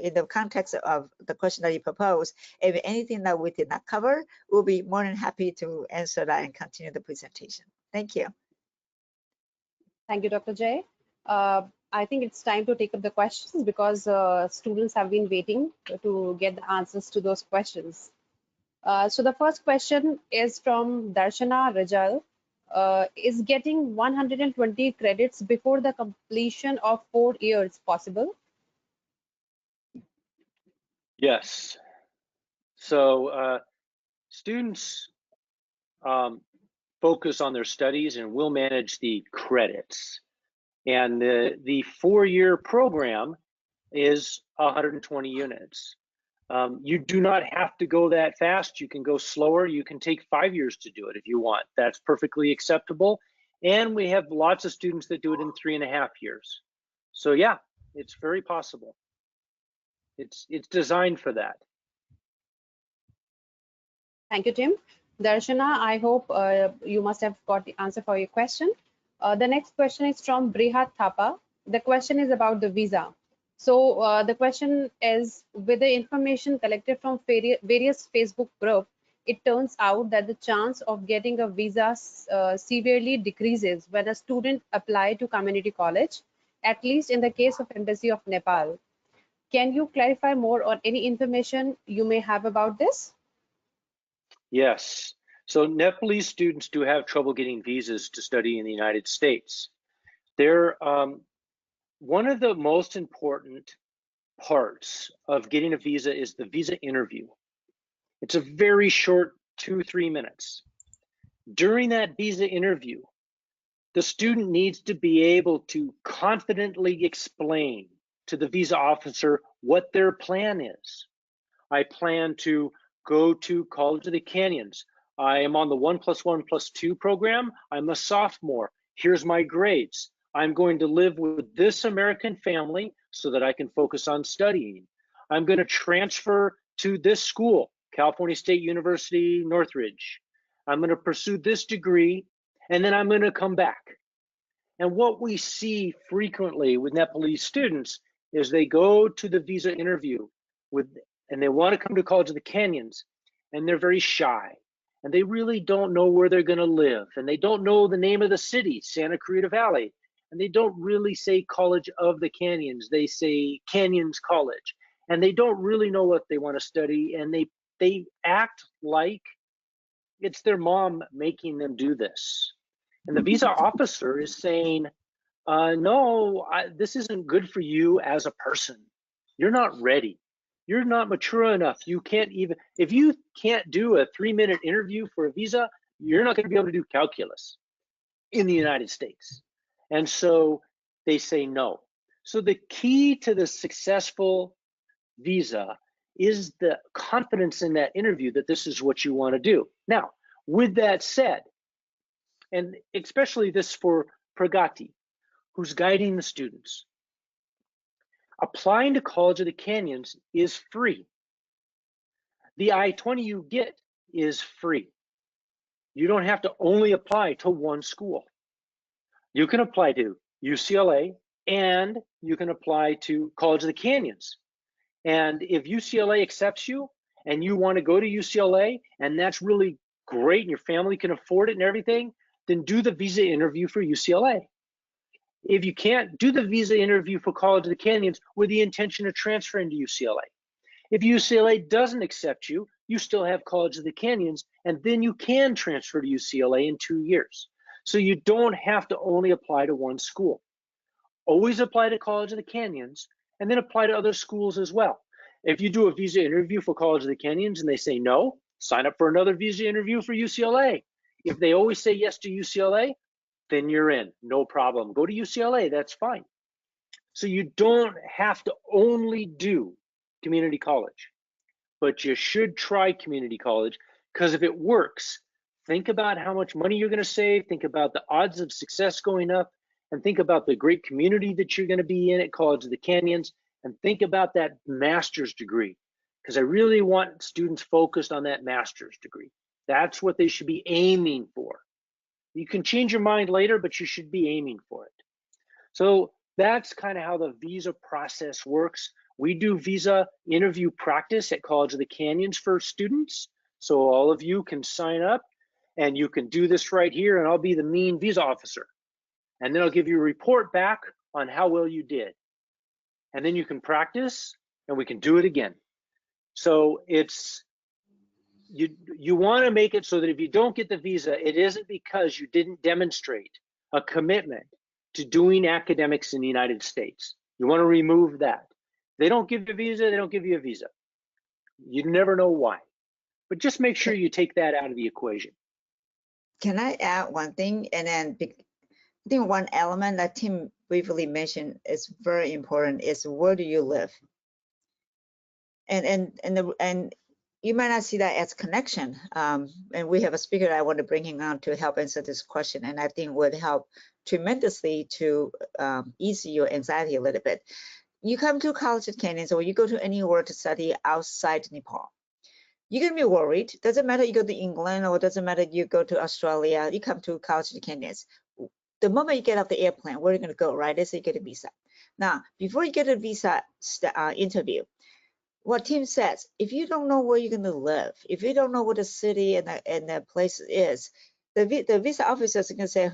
in the context of the question that you proposed. If anything that we did not cover, we'll be more than happy to answer that and continue the presentation. Thank you. Thank you, Dr. Jay. I think it's time to take up the questions because students have been waiting to get the answers to those questions. So the first question is from Darshana Rajal. Is getting 120 credits before the completion of 4 years possible? Yes. So students focus on their studies and will manage the credits. And the 4-year program is 120 units. You do not have to go that fast. You can go slower. You can take 5 years to do it if you want. That's perfectly acceptable. And we have lots of students that do it in 3.5 years. So yeah, it's very possible. It's designed for that. Thank you, Tim. Darshana, I hope you must have got the answer for your question. The next question is from Brihat Thapa. The question is about the visa. So the question is, with the information collected from various Facebook groups, it turns out that the chance of getting a visa severely decreases when a student applies to community college, at least in the case of Embassy of Nepal. Can you clarify more on any information you may have about this? Yes. So Nepalese students do have trouble getting visas to study in the United States. They're one of the most important parts of getting a visa is the visa interview. It's a very short 2-3 minutes. During that visa interview, the student needs to be able to confidently explain to the visa officer what their plan is. I plan to go to College of the Canyons. I am on the 1+1+2 program. I'm a sophomore. Here's my grades. I'm going to live with this American family so that I can focus on studying. I'm going to transfer to this school, California State University, Northridge. I'm going to pursue this degree, and then I'm going to come back. And what we see frequently with Nepalese students is they go to the visa interview and they want to come to College of the Canyons, and they're very shy. And they really don't know where they're going to live. And they don't know the name of the city, Santa Clarita Valley. And they don't really say College of the Canyons. They say Canyons College. And they don't really know what they want to study. And they act like it's their mom making them do this. And the visa officer is saying, no, this isn't good for you as a person. You're not ready. You're not mature enough. You can't even, if you can't do a 3-minute interview for a visa, you're not going to be able to do calculus in the United States. And so they say no. So the key to the successful visa is the confidence in that interview that this is what you want to do. Now, with that said, and especially this for Pragati, who's guiding the students, applying to College of the Canyons is free. The I-20 you get is free. You don't have to only apply to one school. You can apply to UCLA and you can apply to College of the Canyons. And if UCLA accepts you and you want to go to UCLA and that's really great and your family can afford it and everything, then do the visa interview for UCLA. If you can't, do the visa interview for College of the Canyons with the intention of transferring to UCLA. If UCLA doesn't accept you, you still have College of the Canyons, and then you can transfer to UCLA in 2 years. So you don't have to only apply to one school. Always apply to College of the Canyons, and then apply to other schools as well. If you do a visa interview for College of the Canyons and they say no, sign up for another visa interview for UCLA. If they always say yes to UCLA, then you're in, no problem. Go to UCLA, that's fine. So you don't have to only do community college, but you should try community college, because if it works, think about how much money you're going to save, think about the odds of success going up, and think about the great community that you're going to be in at College of the Canyons, and think about that master's degree, because I really want students focused on that master's degree. That's what they should be aiming for. You can change your mind later, but you should be aiming for it. So that's kind of how the visa process works. We do visa interview practice at College of the Canyons for students. So all of you can sign up and you can do this right here, and I'll be the mean visa officer. And then I'll give you a report back on how well you did. And then you can practice and we can do it again. So it's, you want to make it so that if you don't get the visa, it isn't because you didn't demonstrate a commitment to doing academics in the United States. You want to remove that. They don't give you a visa, they don't give you a visa. You never know why. But just make sure you take that out of the equation. Can I add one thing? And then I think one element that Tim briefly mentioned is very important is where do you live? And you might not see that as connection. And we have a speaker that I want to bring him on to help answer this question, and I think would help tremendously to ease your anxiety a little bit. You come to College of Canyons or you go to anywhere to study outside Nepal, you're going to be worried. Doesn't matter you go to England or doesn't matter you go to Australia, you come to College of Canyons. The moment you get off the airplane, where are you going to go, right? Let's say you get a visa. Now, before you get a visa interview, what Tim says, if you don't know where you're going to live, if you don't know what the city and the place is, the visa officer is going to say,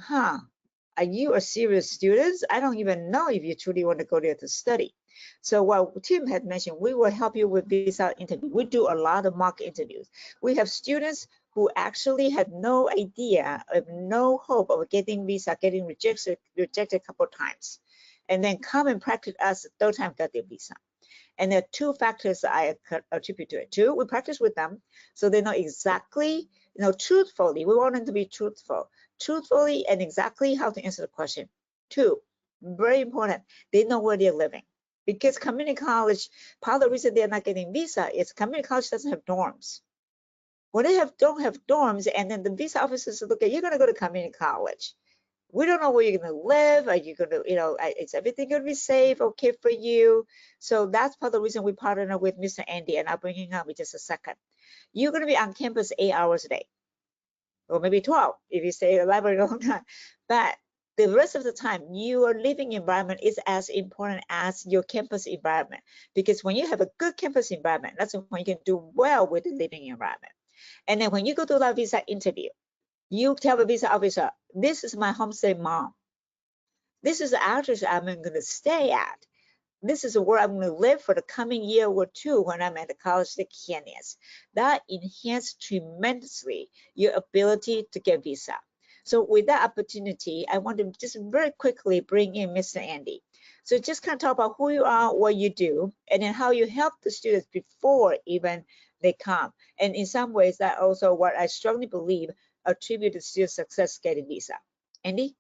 are you a serious student? I don't even know if you truly want to go there to study. So what Tim had mentioned, we will help you with visa interview. We do a lot of mock interviews. We have students who actually had no idea, of no hope of getting visa, getting rejected a couple of times, and then come and practice us the third time got their visa. And there are two factors that I attribute to it. Two, we practice with them so they know exactly, truthfully, we want them to be truthfully and exactly how to answer the question. Two, very important, they know where they're living. because community college, part of the reason they're not getting visa is community college doesn't have dorms. When they don't have dorms, and then the visa officers look at, you're going to go to community college. We don't know where you're going to live. Are you going to, is everything going to be safe, okay for you? So that's part of the reason we partner with Mr. Andy, and I'll bring him up in just a second. You're going to be on campus 8 hours a day, or maybe 12 if you stay at the library a long time. But the rest of the time, your living environment is as important as your campus environment, because when you have a good campus environment, that's when you can do well with the living environment. And then when you go to that visa interview, you tell the visa officer, this is my homestay mom. This is the address I'm going to stay at. This is where I'm going to live for the coming year or two when I'm at the College of the Canyons. That enhanced tremendously your ability to get visa. So with that opportunity, I want to just very quickly bring in Mr. Andy. So just kind of talk about who you are, what you do, and then how you help the students before even they come. And in some ways, that also what I strongly believe attribute to student success getting visa. Andy?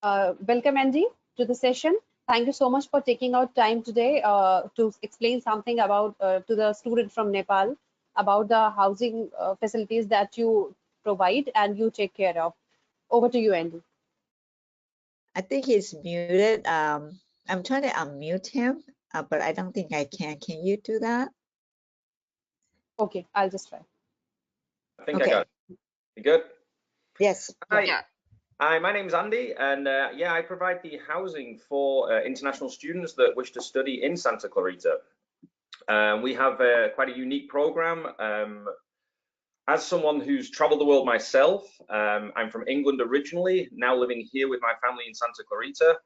Welcome, Andy, to the session. Thank you so much for taking out time today to explain something about to the student from Nepal about the housing facilities that you provide and you take care of. Over to you, Andy. I think he's muted. I'm trying to unmute him, but I don't think I can. Can you do that? Okay, I'll just try. I think Okay. I got it. You good? Yes. Hi. Yeah. Hi, my name's Andy, and yeah, I provide the housing for international students that wish to study in Santa Clarita. We have quite a unique program. As someone who's traveled the world myself, I'm from England originally, now living here with my family in Santa Clarita.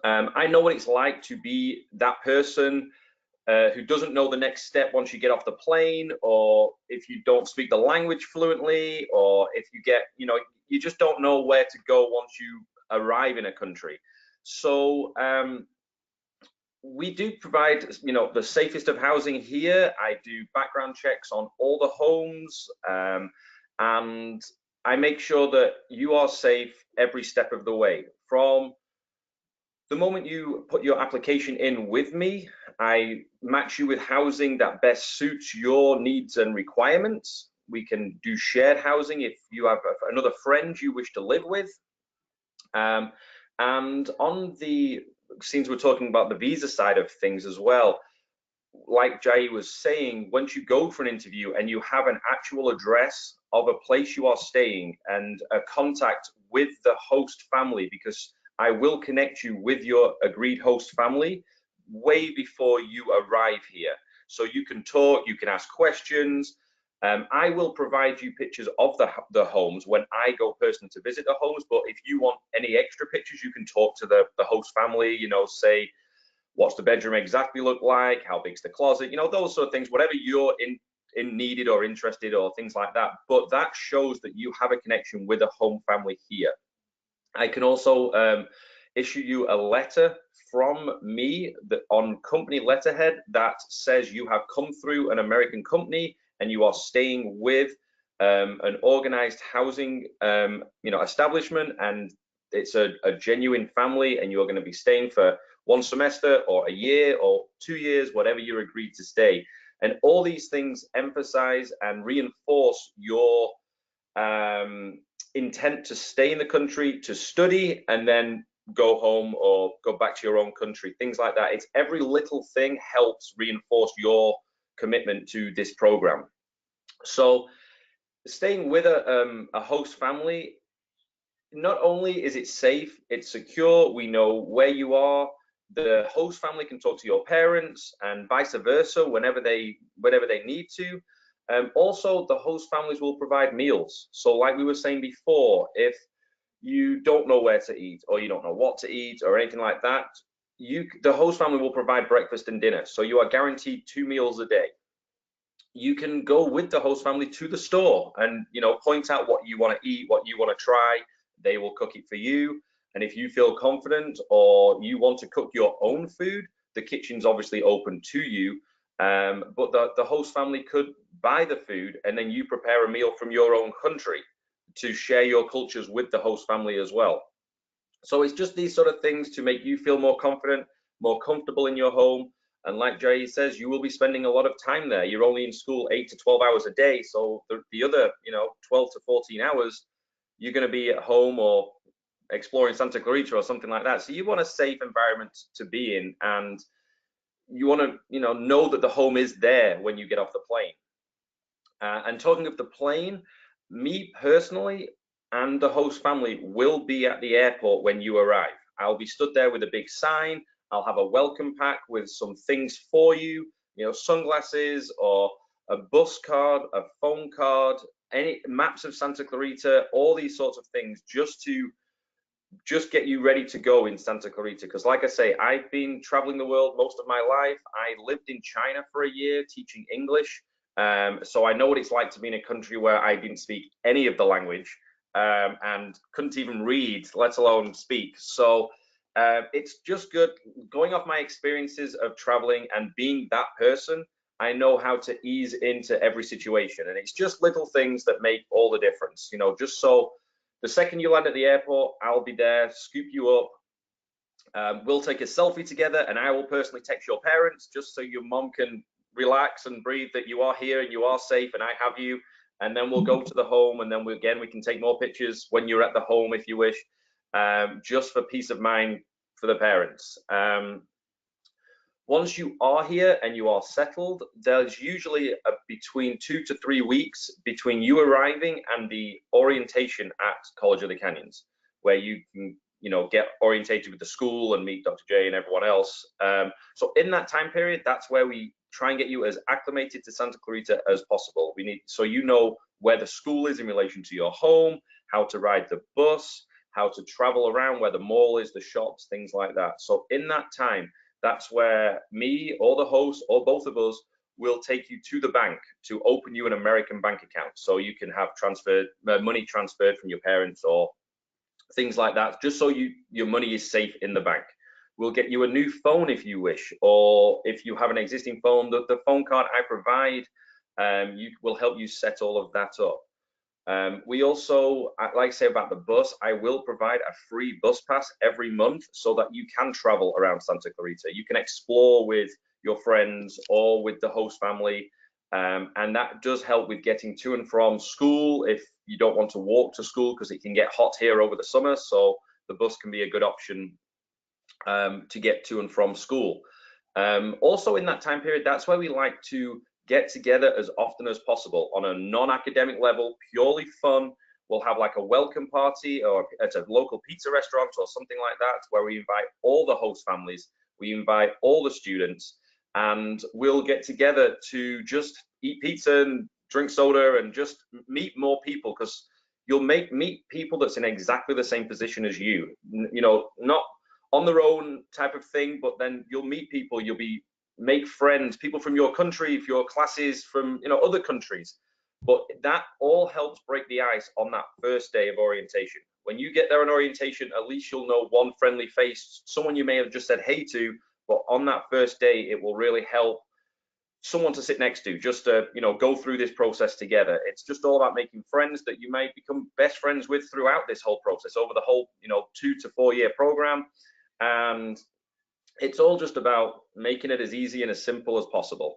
I know what it's like to be that person who doesn't know the next step once you get off the plane, or if you don't speak the language fluently, or if you get, you just don't know where to go once you arrive in a country. So we do provide, the safest of housing here. I do background checks on all the homes, and I make sure that you are safe every step of the way. From the moment you put your application in with me, I match you with housing that best suits your needs and requirements. We can do shared housing if you have another friend you wish to live with. And on the, since we're talking about the visa side of things as well, like Jai was saying, once you go for an interview and you have an actual address of a place you are staying and a contact with the host family, because I will connect you with your agreed host family way before you arrive here. So you can talk, you can ask questions. I will provide you pictures of the homes when I go personally to visit the homes, but if you want any extra pictures, you can talk to the host family, say, what's the bedroom exactly look like, how big's the closet, those sort of things, whatever you're in needed or interested or things like that. But that shows that you have a connection with a home family here. I can also issue you a letter from me on company letterhead that says you have come through an American company and you are staying with an organized housing establishment, and it's a genuine family, and you're going to be staying for 1 semester or a year or 2 years, whatever you're agreed to stay. And all these things emphasize and reinforce your intent to stay in the country, to study, and then go home or go back to your own country, things like that. It's every little thing helps reinforce your commitment to this program. So staying with a host family, not only is it safe, it's secure, we know where you are, the host family can talk to your parents and vice versa whenever they need to. Also, the host families will provide meals. So like we were saying before, if you don't know where to eat or you don't know what to eat or anything like that, the host family will provide breakfast and dinner. So you are guaranteed 2 meals a day. You can go with the host family to the store and point out what you want to eat, what you want to try. They will cook it for you. And if you feel confident or you want to cook your own food, the kitchen's obviously open to you. But the host family could buy the food and then you prepare a meal from your own country. to share your cultures with the host family as well. So it's just these sort of things to make you feel more confident, more comfortable in your home. And like Jay says, you will be spending a lot of time there. You're only in school 8 to 12 hours a day. So the other, 12 to 14 hours, you're going to be at home or exploring Santa Clarita or something like that. So you want a safe environment to be in, and you want to, know that the home is there when you get off the plane. And talking of the plane, me personally and the host family will be at the airport when you arrive. I'll be stood there with a big sign. I'll have a welcome pack with some things for you, sunglasses or a bus card, a phone card, any maps of Santa Clarita, all these sorts of things, just to get you ready to go in Santa Clarita. Because like I say, I've been traveling the world most of my life. I lived in China for a year teaching English. So I know what it's like to be in a country where I didn't speak any of the language and couldn't even read, let alone speak. So it's just good going off my experiences of traveling and being that person. I know how to ease into every situation, and it's just little things that make all the difference. Just so the second you land at the airport, I'll be there, scoop you up. We'll take a selfie together, and I will personally text your parents just so your mom can relax and breathe that you are here and you are safe and I have you. And then we'll go to the home, and then we can take more pictures when you're at the home if you wish, just for peace of mind for the parents. Once you are here and you are settled, there's usually between 2 to 3 weeks between you arriving and the orientation at College of the Canyons, where you can, get orientated with the school and meet Dr. J and everyone else. So in that time period, that's where we try and get you as acclimated to Santa Clarita as possible. So where the school is in relation to your home, how to ride the bus, how to travel around, where the mall is, the shops, things like that. So in that time, that's where me or the host or both of us will take you to the bank to open you an American bank account, so you can have money transferred from your parents or things like that, just so your money is safe in the bank. We'll get you a new phone if you wish, or if you have an existing phone, the phone card I provide will help you set all of that up. We also, like I say about the bus, I will provide a free bus pass every month so that you can travel around Santa Clarita. You can explore with your friends or with the host family. And that does help with getting to and from school if you don't want to walk to school, because it can get hot here over the summer. So the bus can be a good option to get to and from school. Also in that time period, that's where we like to get together as often as possible on a non-academic level, purely fun. We'll have like a welcome party or at a local pizza restaurant or something like that, where we invite all the host families, we invite all the students, and we'll get together to just eat pizza and drink soda and just meet more people, because you'll meet people that's in exactly the same position as you, not on their own type of thing, but then you'll meet people, make friends, people from your country, if your classes from other countries. But that all helps break the ice on that first day of orientation. When you get there on orientation, at least you'll know one friendly face, someone you may have just said hey to, but on that first day, it will really help someone to sit next to, just to go through this process together. It's just all about making friends that you may become best friends with throughout this whole process over the whole 2 to 4 year program. And it's all just about making it as easy and as simple as possible.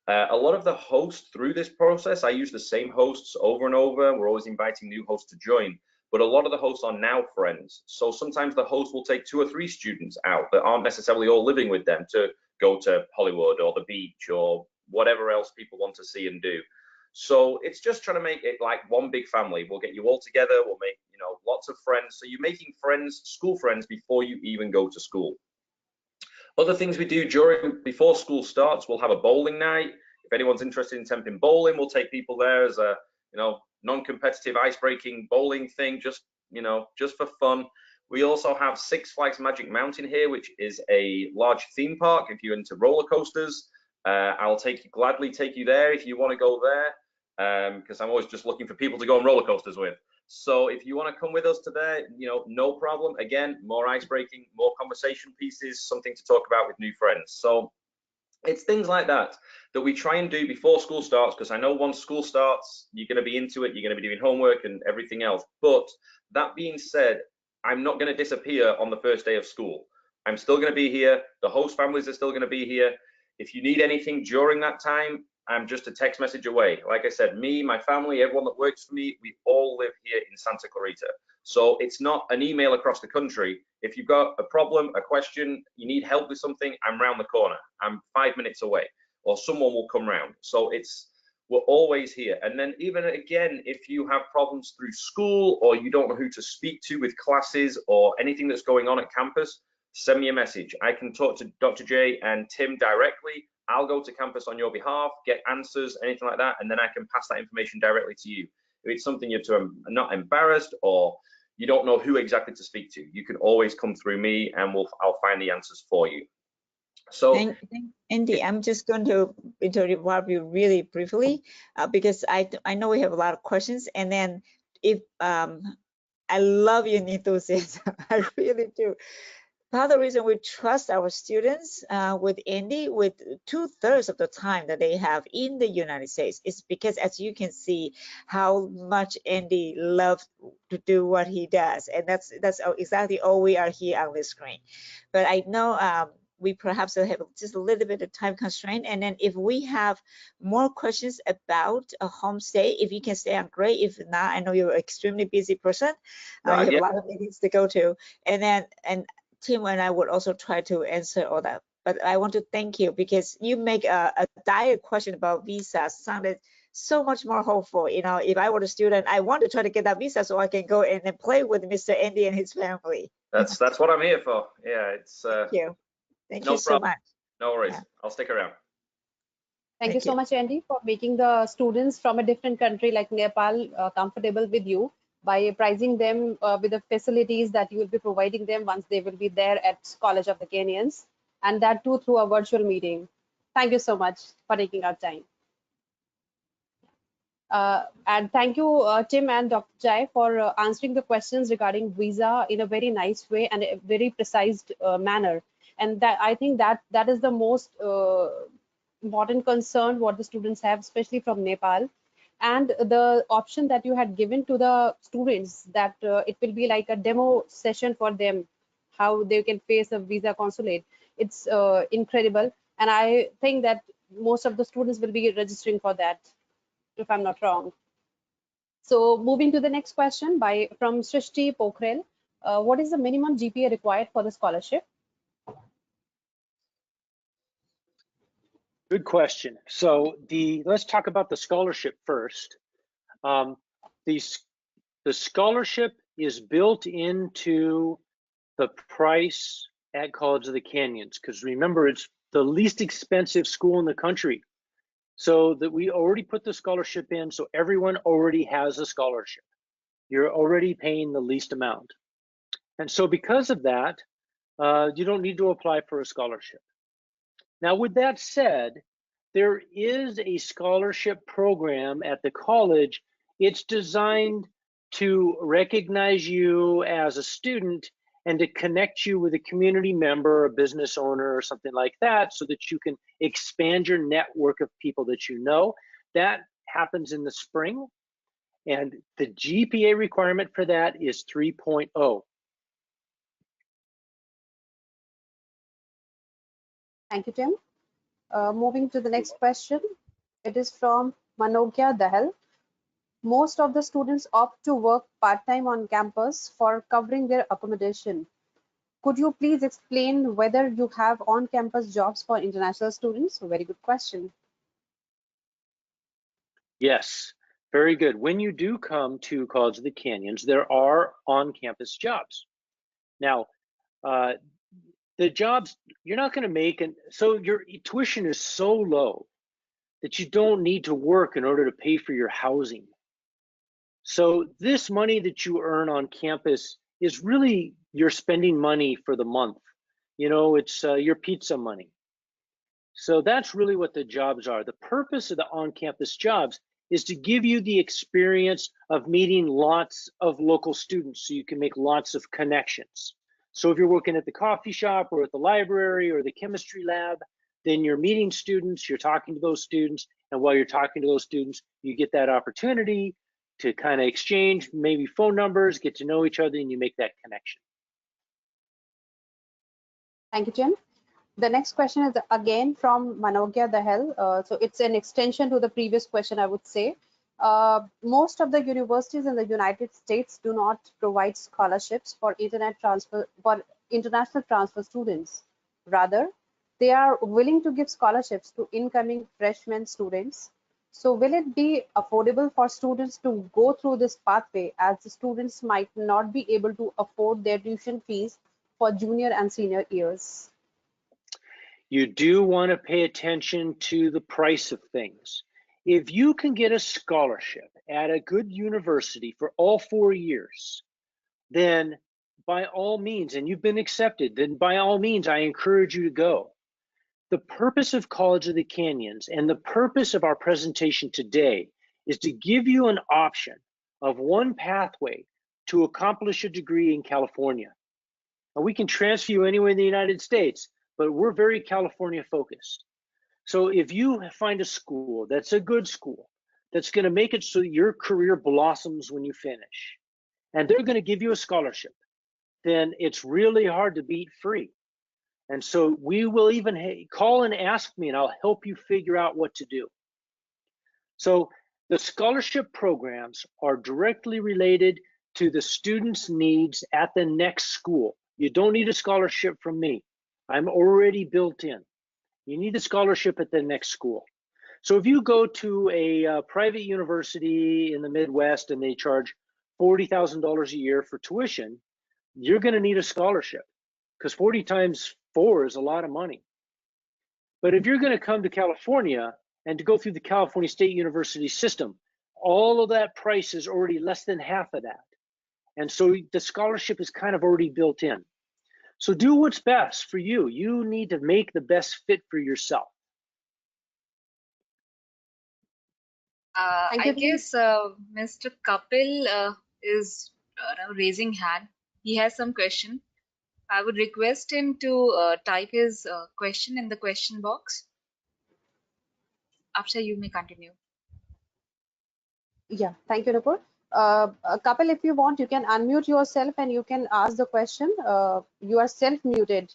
A lot of the hosts through this process, I use the same hosts over and over. We're always inviting new hosts to join, but a lot of the hosts are now friends. So sometimes the host will take 2 or 3 students out that aren't necessarily all living with them to go to Hollywood or the beach or whatever else people want to see and do. So it's just trying to make it like one big family. We'll get you all together. We'll make lots of friends. So you're making friends, school friends, before you even go to school. Other things we do before school starts, we'll have a bowling night. If anyone's interested in temping bowling, we'll take people there as a non-competitive ice-breaking bowling thing, just for fun. We also have Six Flags Magic Mountain here, which is a large theme park. If you're into roller coasters, I'll gladly take you there if you want to go there, because I'm always just looking for people to go on roller coasters with. So if you want to come with us today, no problem. Again, more ice breaking, more conversation pieces, something to talk about with new friends. So It's things like that that we try and do before school starts, because I know once school starts, you're going to be into it, you're going to be doing homework and everything else. But that being said, I'm not going to disappear on the first day of school. I'm still going to be here. The host families are still going to be here. If you need anything during that time, I'm just a text message away. Like I said, me, my family, everyone that works for me, we all live here in Santa Clarita. So it's not an email across the country. If you've got a problem, a question, you need help with something, I'm round the corner. I'm 5 minutes away, or someone will come round. So we're always here. And then even again, if you have problems through school, or you don't know who to speak to with classes or anything that's going on at campus, send me a message. I can talk to Dr. J and Tim directly. I'll go to campus on your behalf, get answers, anything like that, and then I can pass that information directly to you. If it's something you're not embarrassed, or you don't know who exactly to speak to, you can always come through me, and I'll find the answers for you. So, Andy, I'm just going to interrupt you really briefly because I know we have a lot of questions, and then if I love your enthusiasm, I really do. Part of the reason we trust our students with Andy, with 2/3 of the time that they have in the United States, is because, as you can see, how much Andy loves to do what he does, and that's exactly all we are here on the screen. But I know we perhaps have just a little bit of time constraint, and then if we have more questions about a homestay, if you can stay on, great. If not, I know you're an extremely busy person. You have a lot of meetings to go to, and Tim and I would also try to answer all that. But I want to thank you because you make a direct question about visas sounded so much more hopeful. You know, if I were a student, I want to try to get that visa so I can go in and play with Mr. Andy and his family. That's what I'm here for. Yeah, it's thank you. Thank no you so much. No worries. Yeah. I'll stick around. Thank you so much, Andy, for making the students from a different country like Nepal comfortable with you by pricing them with the facilities that you will be providing them once they will be there at College of the Kenyans, and that too through a virtual meeting. Thank you so much for taking our time. And thank you, Tim and Dr. Jai, for answering the questions regarding visa in a very nice way and a very precise manner. And that I think that is the most important concern what the students have, especially from Nepal. And the option that you had given to the students that it will be like a demo session for them, how they can face a visa consulate. It's incredible. And I think that most of the students will be registering for that, if I'm not wrong. So moving to the next question from Srishti Pokhrel. What is the minimum GPA required for the scholarship? Good question. So let's talk about the scholarship first. The scholarship is built into the price at College of the Canyons, because remember, it's the least expensive school in the country. So that we already put the scholarship in, so everyone already has a scholarship. You're already paying the least amount. And so because of that, you don't need to apply for a scholarship. Now, with that said, there is a scholarship program at the college. It's designed to recognize you as a student and to connect you with a community member, a business owner, or something like that, so that you can expand your network of people that you know. That happens in the spring, and the GPA requirement for that is 3.0. Thank you, Tim. Moving to the next question. It is from Manogya Dahal. Most of the students opt to work part-time on campus for covering their accommodation. Could you please explain whether you have on-campus jobs for international students? A very good question. Yes, very good. When you do come to College of the Canyons, there are on-campus jobs. Now, the jobs, you're not going to make, and so your tuition is so low that you don't need to work in order to pay for your housing. So this money that you earn on campus is really you're spending money for the month. You know, it's your pizza money. So that's really what the jobs are. The purpose of the on-campus jobs is to give you the experience of meeting lots of local students so you can make lots of connections. So if you're working at the coffee shop or at the library or the chemistry lab, then you're meeting students, you're talking to those students, and while you're talking to those students, you get that opportunity to kind of exchange maybe phone numbers, get to know each other, and you make that connection. Thank you, Jim. The next question is again from Manogya Dahel. So it's an extension to the previous question, I would say. Most of the universities in the United States do not provide scholarships for international transfer students. Rather, they are willing to give scholarships to incoming freshman students. So will it be affordable for students to go through this pathway, as the students might not be able to afford their tuition fees for junior and senior years? You do want to pay attention to the price of things. If you can get a scholarship at a good university for all 4 years, then by all means, and you've been accepted, then by all means, I encourage you to go. The purpose of College of the Canyons and the purpose of our presentation today is to give you an option of one pathway to accomplish a degree in California. Now, we can transfer you anywhere in the United States, but we're very California focused. So if you find a school that's a good school, that's going to make it so your career blossoms when you finish, and they're going to give you a scholarship, then it's really hard to beat free. And so we will even call and ask me, and I'll help you figure out what to do. So the scholarship programs are directly related to the student's needs at the next school. You don't need a scholarship from me. I'm already built in. You need a scholarship at the next school. So if you go to a private university in the Midwest and they charge $40,000 a year for tuition, you're going to need a scholarship, because 40 times 4 is a lot of money. But if you're going to come to California and to go through the California State University system, all of that price is already less than half of that. And so the scholarship is kind of already built in. So do what's best for you. You need to make the best fit for yourself. Thank I you. guess Mr. Kapil is raising hand. He has some question. I would request him to type his question in the question box. After you may continue. Yeah, thank you, Nupur. Kapil, if you want, you can unmute yourself and you can ask the question. You are self-muted.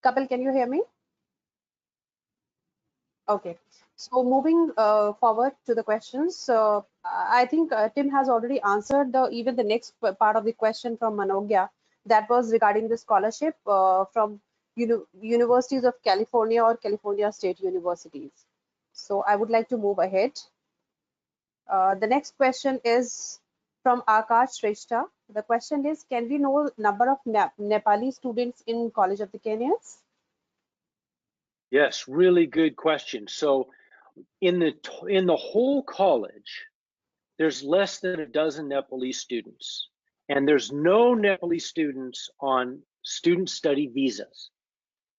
Kapil, can you hear me? Okay, so moving forward to the questions, I think Tim has already answered even the next part of the question from Manogya, that was regarding the scholarship from universities of California or California State Universities. So I would like to move ahead. The next question is from Akash Shrestha. The question is, can we know number of Nepali students in College of the Kenyans? Yes, really good question. So in the whole college, there's less than a dozen Nepalese students, and there's no Nepalese students on student study visas.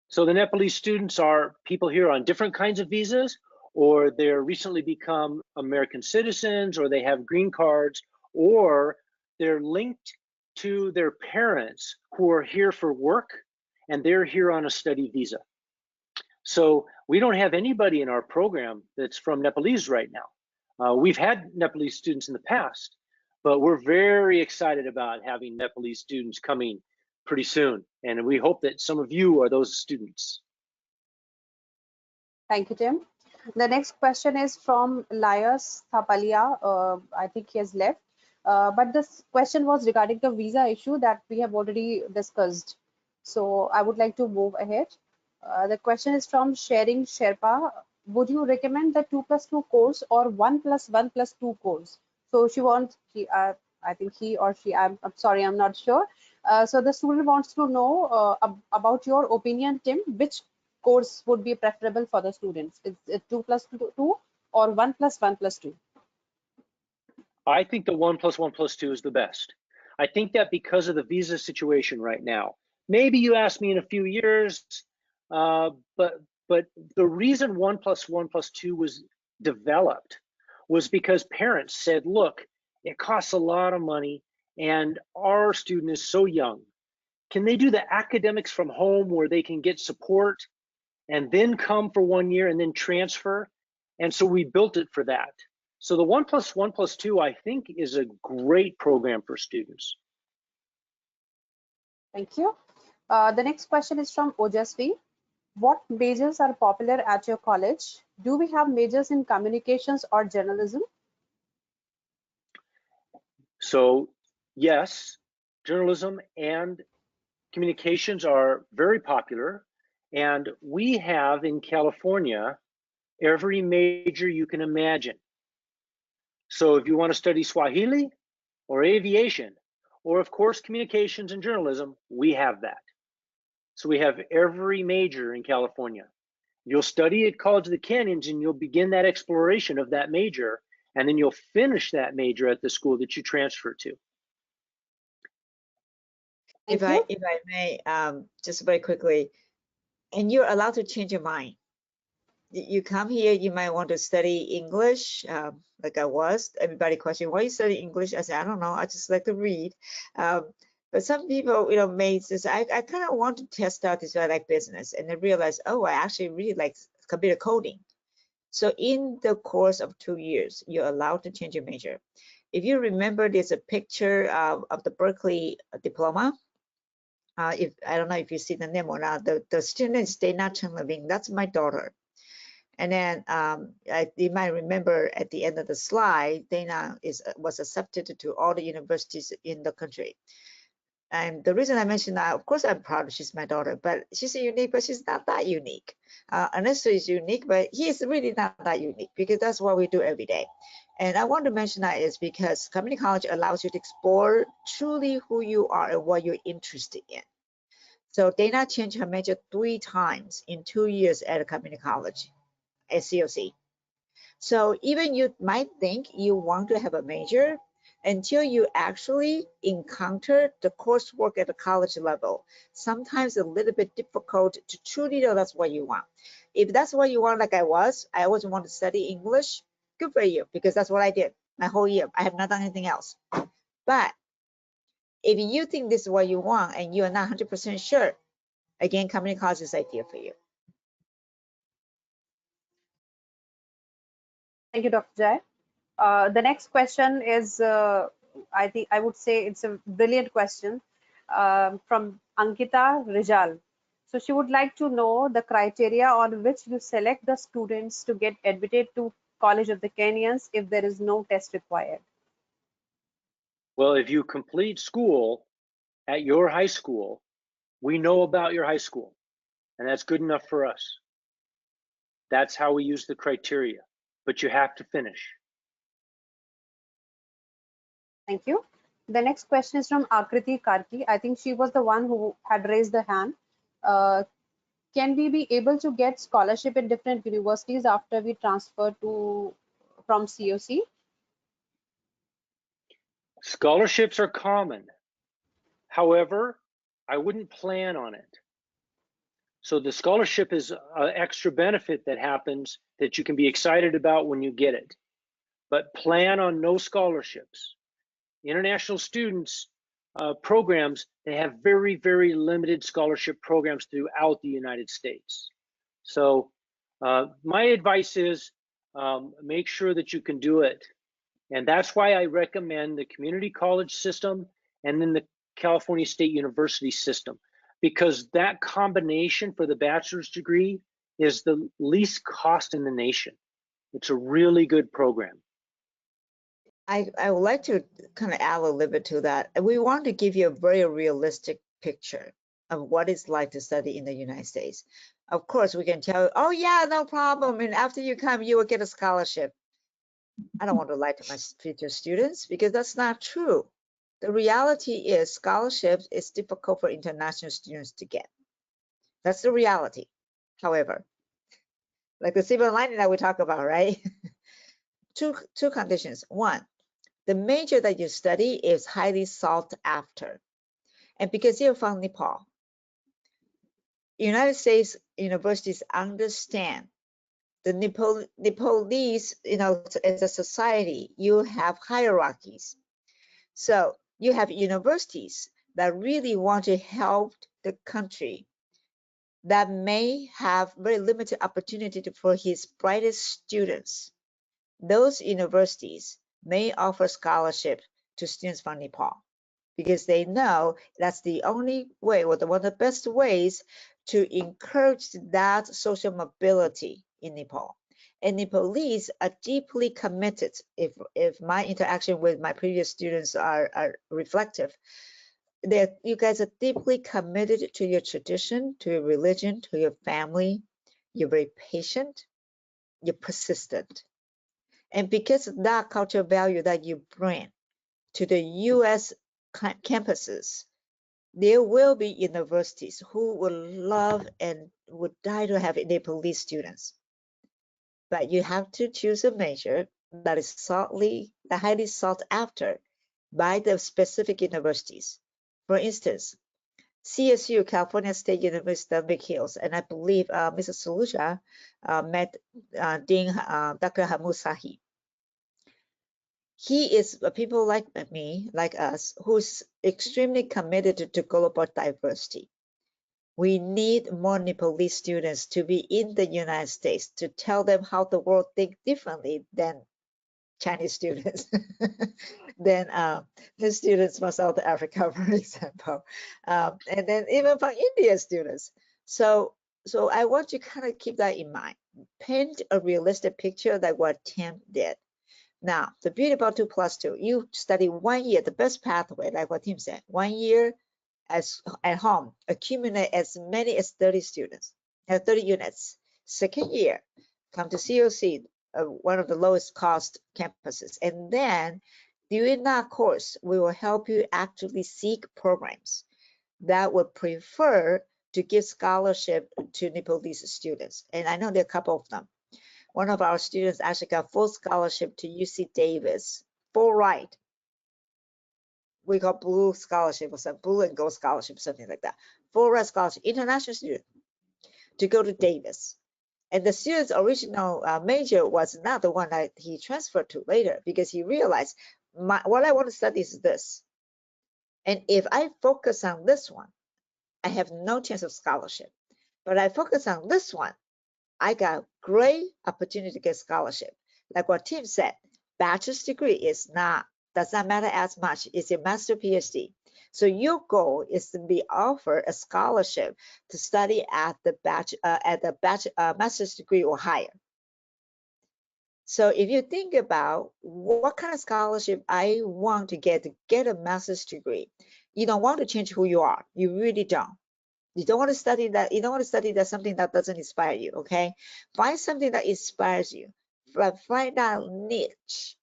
So the Nepalese students are people here on different kinds of visas, or they're recently become American citizens, or they have green cards, or they're linked to their parents who are here for work, and they're here on a study visa. So we don't have anybody in our program that's from Nepalese right now. We've had Nepalese students in the past, but we're very excited about having Nepalese students coming pretty soon. And we hope that some of you are those students. Thank you, Tim. The next question is from Laios Thapalia. I think he has left. But this question was regarding the visa issue that we have already discussed. So I would like to move ahead. The question is from Sharing Sherpa. Would you recommend the 2+2 course or 1+1+2 course? So she wants, I think he or she, I'm sorry, I'm not sure. So the student wants to know about your opinion, Tim, which course would be preferable for the students? Is it 2+2 or 1+1+2? I think the 1+1+2 is the best. I think that because of the visa situation right now, maybe you ask me in a few years, but the reason 1+1+2 was developed was because parents said, look, it costs a lot of money and our student is so young. Can they do the academics from home where they can get support and then come for 1 year and then transfer? And so we built it for that. So the 1+1+2, I think, is a great program for students. Thank you. The next question is from Ojasvi. What majors are popular at your college? Do we have majors in communications or journalism? So yes, journalism and communications are very popular. And we have in California every major you can imagine. So if you want to study Swahili or aviation, or of course communications and journalism, we have that. So we have every major in California. You'll study at College of the Canyons and you'll begin that exploration of that major, and then you'll finish that major at the school that you transfer to. If I may, just very quickly, and you're allowed to change your mind. You come here, you might want to study English, like I was. Everybody question, why you study English? I said, I don't know, I just like to read. But some people, may say, I kind of want to test out this, I like business, and then realize, oh, I actually really like computer coding. So in the course of 2 years, you're allowed to change your major. If you remember, there's a picture of the Berkeley diploma. If I don't know if you see the name or not, the student is Dana Chen Levine. That's my daughter. And then you might remember at the end of the slide, Dana was accepted to all the universities in the country. And the reason I mentioned that, of course, I'm proud she's my daughter, but she's unique, but she's not that unique. Ernesto is unique, but he is really not that unique because that's what we do every day. And I want to mention that is because community college allows you to explore truly who you are and what you're interested in. So Dana changed her major 3 times in 2 years at a community college at COC. So even you might think you want to have a major until you actually encounter the coursework at the college level. Sometimes a little bit difficult to truly know that's what you want. If that's what you want, like I always want to study English, good for you, because that's what I did my whole year. I have not done anything else. But if you think this is what you want and you are not 100% sure, again, community college is ideal for you. Thank you, Dr. Jai. The next question is, I think I would say it's a brilliant question from Ankita Rijal. So she would like to know the criteria on which you select the students to get admitted to College of the Kenyans if there is no test required. Well, if you complete school at your high school, we know about your high school, and that's good enough for us. That's how we use the criteria, but you have to finish. Thank you. The next question is from Akriti Karki. I think she was the one who had raised the hand. Can we be able to get scholarship in different universities after we transfer from COC? Scholarships are common. However, I wouldn't plan on it. So the scholarship is an extra benefit that happens that you can be excited about when you get it. But plan on no scholarships. International students programs, they have very, very limited scholarship programs throughout the United States. So my advice is make sure that you can do it. And that's why I recommend the community college system and then the California State University system, because that combination for the bachelor's degree is the least cost in the nation. It's a really good program. I would like to kind of add a little bit to that. We want to give you a very realistic picture of what it's like to study in the United States. Of course, we can tell you, oh yeah, no problem, and after you come, you will get a scholarship. I don't want to lie to my future students because that's not true. The reality is scholarships is difficult for international students to get. That's the reality. However, like the silver lining that we talk about, right? Two conditions. One, the major that you study is highly sought after. And because you're from Nepal, United States universities understand the Nepalese, as a society, you have hierarchies. So you have universities that really want to help the country that may have very limited opportunity for his brightest students, those universities may offer scholarship to students from Nepal because they know that's the only way or one of the best ways to encourage that social mobility in Nepal. And Nepalese are deeply committed, if my interaction with my previous students are reflective, you guys are deeply committed to your tradition, to your religion, to your family. You're very patient, you're persistent. And because of that cultural value that you bring to the US campuses, there will be universities who would love and would die to have Nepalese students. But you have to choose a major that is highly sought after by the specific universities. For instance, CSU, California State University, Big Hills, and I believe Mrs. Saluja met Dean Dr. Hamusahi. He is people like me, like us, who's extremely committed to global diversity. We need more Nepalese students to be in the United States to tell them how the world thinks differently than Chinese students, than the students from South Africa, for example, and then even from India students. So I want you to kind of keep that in mind. Paint a realistic picture like what Tim did. Now, the beauty about 2+2, you study 1 year, the best pathway, like what Tim said, 1 year at home, accumulate as many as 30 students, 30 units. Second year, come to COC, one of the lowest cost campuses. And then during that course, we will help you actually seek programs that would prefer to give scholarship to Nepalese students. And I know there are a couple of them. One of our students actually got full scholarship to UC Davis, full ride. We call blue scholarship or some blue and gold scholarship, something like that. Full ride scholarship, international student to go to Davis. And the student's original major was not the one that he transferred to later because he realized what I want to study is this. And if I focus on this one, I have no chance of scholarship. But I focus on this one, I got great opportunity to get scholarship. Like what Tim said, bachelor's degree does not matter as much. It's a master PhD. So your goal is to be offered a scholarship to study at the master's degree or higher. So if you think about what kind of scholarship I want to get a master's degree, you don't want to change who you are. You really don't. You don't want to study that. You don't want to study that something that doesn't inspire you. Okay, find something that inspires you. Find that niche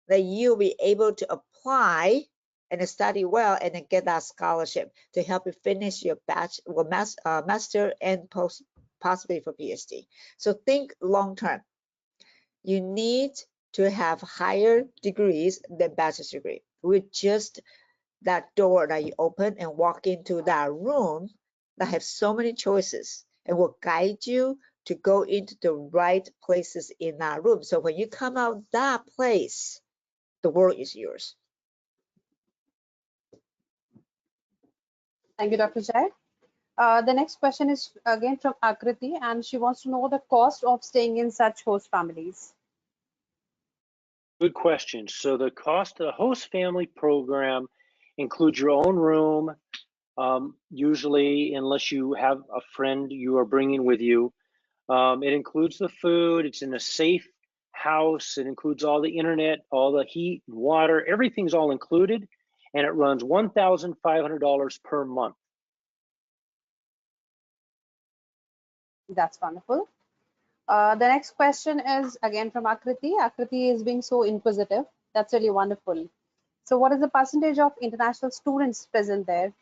that you'll be able to apply and study well, and then get that scholarship to help you finish your master and possibly for PhD. So think long term. You need to have higher degrees than bachelor's degree. With just that door that you open and walk into that room that have so many choices and will guide you to go into the right places in that room. So when you come out that place, the world is yours. Thank you, Dr. Jai. The next question is again from Akriti, and she wants to know the cost of staying in such host families. Good question. So the cost of the host family program includes your own room, usually unless you have a friend you are bringing with you. It includes the food, it's in a safe house, it includes all the internet, all the heat, water, everything's all included, and it runs $1,500 per month. That's wonderful. The next question is again from Akriti. Akriti is being so inquisitive. That's really wonderful. So what is the percentage of international students present there?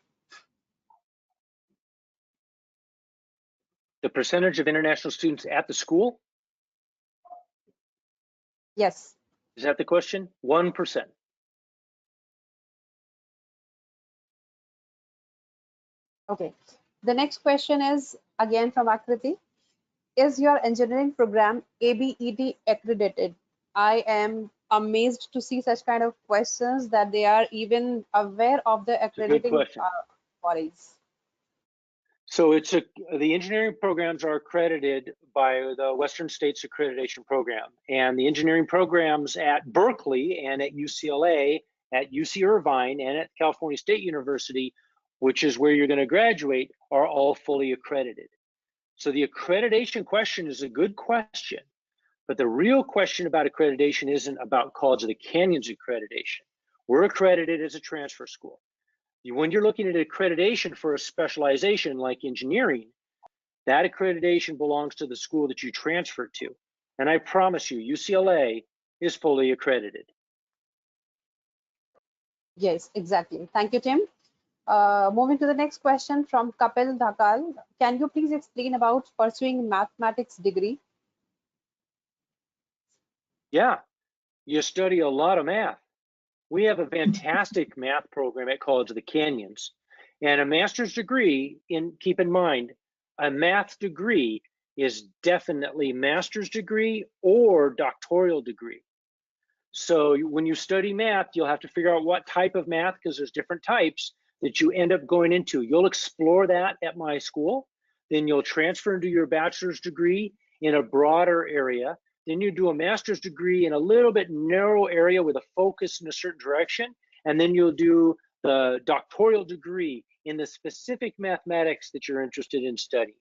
The percentage of international students at the school? Yes. Is that the question? 1%. Okay. The next question is again from Akriti. Is your engineering program ABET accredited? I am amazed to see such kind of questions that they are even aware of the It's a good accrediting question. bodies. So the engineering programs are accredited by the Western States Accreditation Program, and the engineering programs at Berkeley and at UCLA, at UC Irvine, and at California State University, which is where you're going to graduate, are all fully accredited. So the accreditation question is a good question, but the real question about accreditation isn't about College of the Canyons accreditation. We're accredited as a transfer school. When you're looking at accreditation for a specialization like engineering, that accreditation belongs to the school that you transfer to. And I promise you, UCLA is fully accredited. Yes, exactly. Thank you, Tim. Moving to the next question from Kapil Dhakal. Can you please explain about pursuing mathematics degree? Yeah, you study a lot of math. We have a fantastic math program at College of the Canyons, and a master's degree, keep in mind, a math degree is definitely master's degree or doctoral degree. So when you study math, you'll have to figure out what type of math, because there's different types that you end up going into. You'll explore that at my school, then you'll transfer into your bachelor's degree in a broader area. Then you do a master's degree in a little bit narrow area with a focus in a certain direction. And then you'll do the doctoral degree in the specific mathematics that you're interested in studying.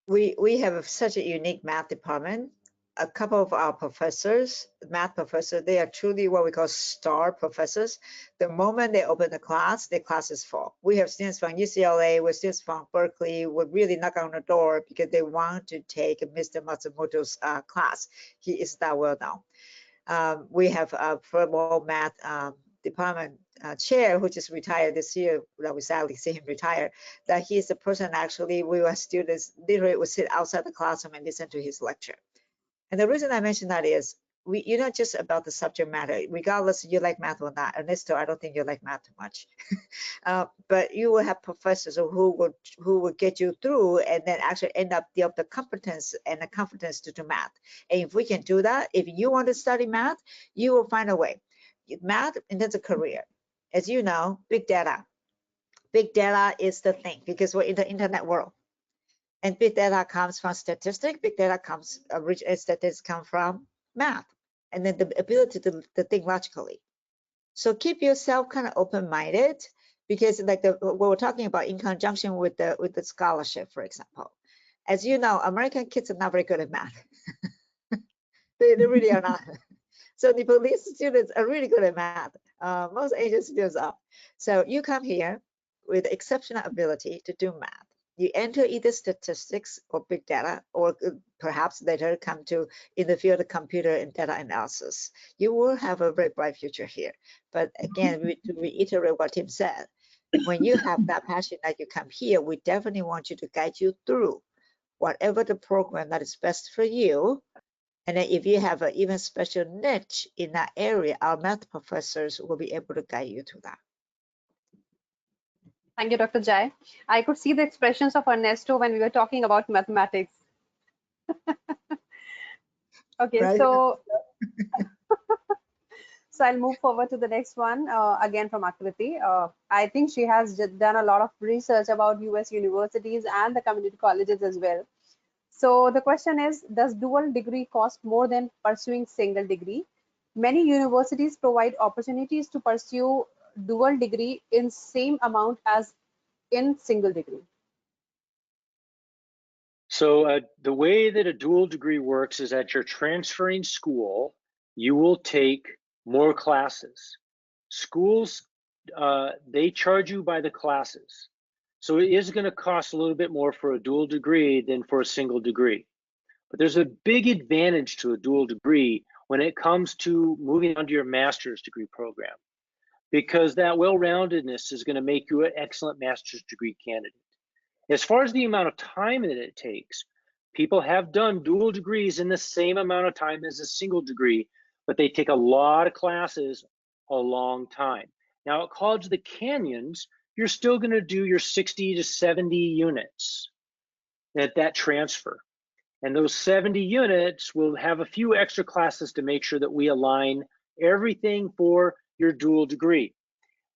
We have such a unique math department. A couple of our professors, math professors, they are truly what we call star professors. The moment they open the class is full. We have students from UCLA, with students from Berkeley, would really knock on the door because they want to take Mr. Matsumoto's class. He is that well known. We have a formal math department chair who just retired this year, that we sadly see him retire, that he's the person actually, we were students literally would sit outside the classroom and listen to his lecture. And the reason I mention that is, you're not just about the subject matter, regardless if you like math or not. Ernesto, I don't think you like math too much. But you will have professors who would get you through and then actually end up develop the competence and the confidence to do math. And if we can do that, if you want to study math, you will find a way. Math, and that's a career. As you know, big data. Big data is the thing because we're in the internet world. And big data comes from statistics. Big data comes, statistics come from math. And then the ability to think logically. So keep yourself kind of open-minded, because like what we're talking about in conjunction with the scholarship, for example. As you know, American kids are not very good at math. They really are not. So the police students are really good at math. Most Asian students are. So you come here with exceptional ability to do math. You enter either statistics or big data, or perhaps later come to in the field of computer and data analysis. You will have a very bright future here. But again, to reiterate what Tim said, when you have that passion that you come here, we definitely want you to guide you through whatever the program that is best for you. And then if you have an even special niche in that area, our math professors will be able to guide you to that. Thank you, Dr. Jai. I could see the expressions of Ernesto when we were talking about mathematics. Okay, Right? so I'll move forward to the next one, again from Akriti. I think she has done a lot of research about US universities and the community colleges as well. So the question is, does dual degree cost more than pursuing single degree? Many universities provide opportunities to pursue dual degree in same amount as in single degree. So the way that a dual degree works is that you're transferring school, you will take more classes. Schools, they charge you by the classes. So it is going to cost a little bit more for a dual degree than for a single degree. But there's a big advantage to a dual degree when it comes to moving on to your master's degree program, because that well-roundedness is going to make you an excellent master's degree candidate. As far as the amount of time that it takes, people have done dual degrees in the same amount of time as a single degree, but they take a lot of classes a long time. Now at College of the Canyons, you're still going to do your 60 to 70 units at that transfer. And those 70 units will have a few extra classes to make sure that we align everything for your dual degree.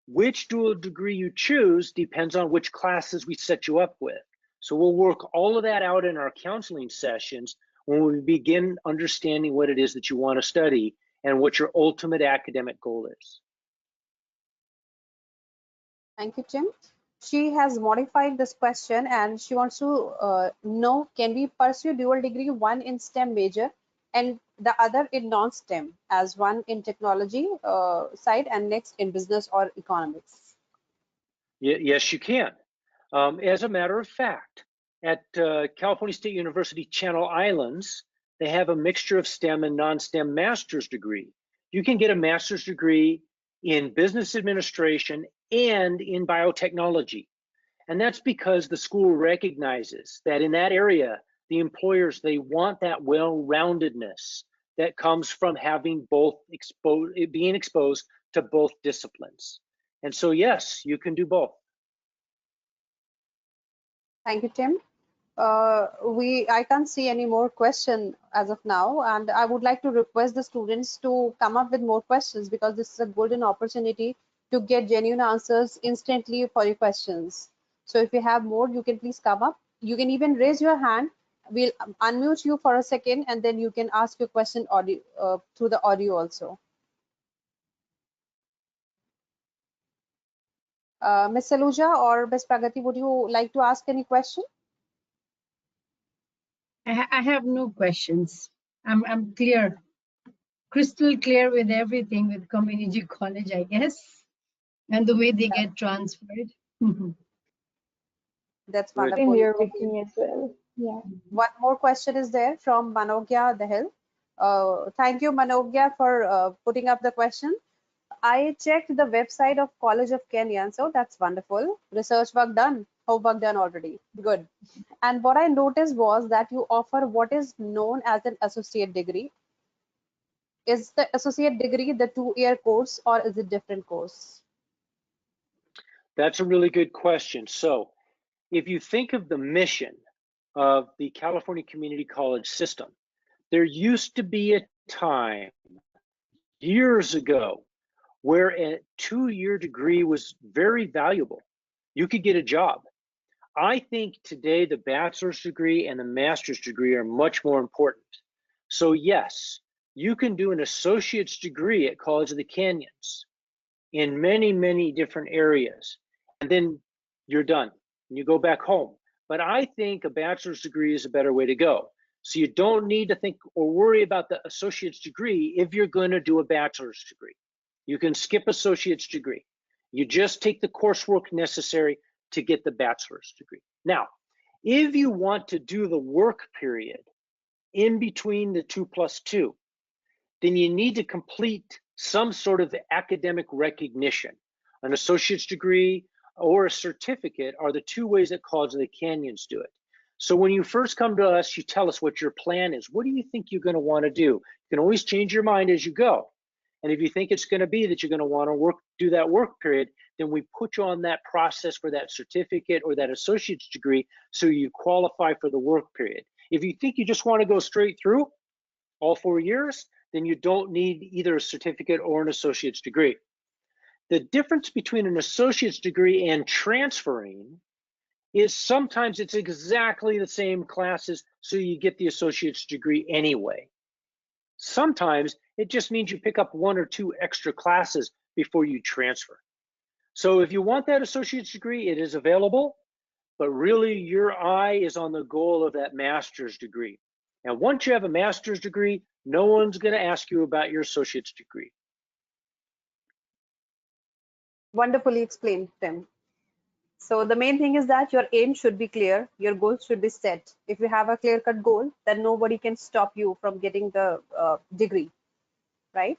Which dual degree you choose depends on which classes we set you up with. So we'll work all of that out in our counseling sessions when we begin understanding what it is that you want to study and what your ultimate academic goal is. Thank you, Tim. She has modified this question and she wants to know, can we pursue dual degree, one in STEM major and the other in non-STEM, as one in technology side and next in business or economics? Yes, you can. As a matter of fact, at California State University Channel Islands, they have a mixture of STEM and non-STEM master's degree. You can get a master's degree in business administration and in biotechnology. And that's because the school recognizes that in that area, the employers, they want that well-roundedness that comes from having both being exposed to both disciplines. And so, yes, you can do both. Thank you, Tim. I can't see any more question as of now, and I would like to request the students to come up with more questions because this is a golden opportunity to get genuine answers instantly for your questions. So if you have more, you can please come up. You can even raise your hand. We'll unmute you for a second and then you can ask your question audio, through the audio also. Ms. Saluja or Ms. Pragati, would you like to ask any question? I have no questions. I'm clear, crystal clear with everything with community college, I guess, and the way they get transferred. That's Good. wonderful. Same here Okay. with me as well. Yeah. One more question is there from Manogya Dahil. Thank you, Manogya, for putting up the question. I checked the website of College of Kenya, so that's wonderful. Research work done, homework done already. Good. And what I noticed was that you offer what is known as an associate degree. Is the associate degree the 2-year course or is it different course? That's a really good question. So if you think of the mission of the California Community College system, there used to be a time years ago where a 2-year degree was very valuable. You could get a job. I think today the bachelor's degree and the master's degree are much more important. So yes, you can do an associate's degree at College of the Canyons in many, many different areas, and then you're done and you go back home. But I think a bachelor's degree is a better way to go. So you don't need to think or worry about the associate's degree if you're going to do a bachelor's degree. You can skip associate's degree. You just take the coursework necessary to get the bachelor's degree. Now, if you want to do the work period in between the 2+2, then you need to complete some sort of academic recognition. An associate's degree or a certificate are the two ways that College of the Canyons do it. So when you first come to us, you tell us what your plan is. What do you think you're going to want to do? You can always change your mind as you go. And if you think it's going to be that you're going to want to do that work period, then we put you on that process for that certificate or that associate's degree so you qualify for the work period. If you think you just want to go straight through all 4 years, then you don't need either a certificate or an associate's degree. The difference between an associate's degree and transferring is sometimes it's exactly the same classes, so you get the associate's degree anyway. Sometimes it just means you pick up 1 or 2 extra classes before you transfer. So if you want that associate's degree, it is available, but really your eye is on the goal of that master's degree. And once you have a master's degree, no one's going to ask you about your associate's degree. Wonderfully explained, Tim. So the main thing is that your aim should be clear, your goals should be set. If you have a clear-cut goal, then nobody can stop you from getting the degree, right?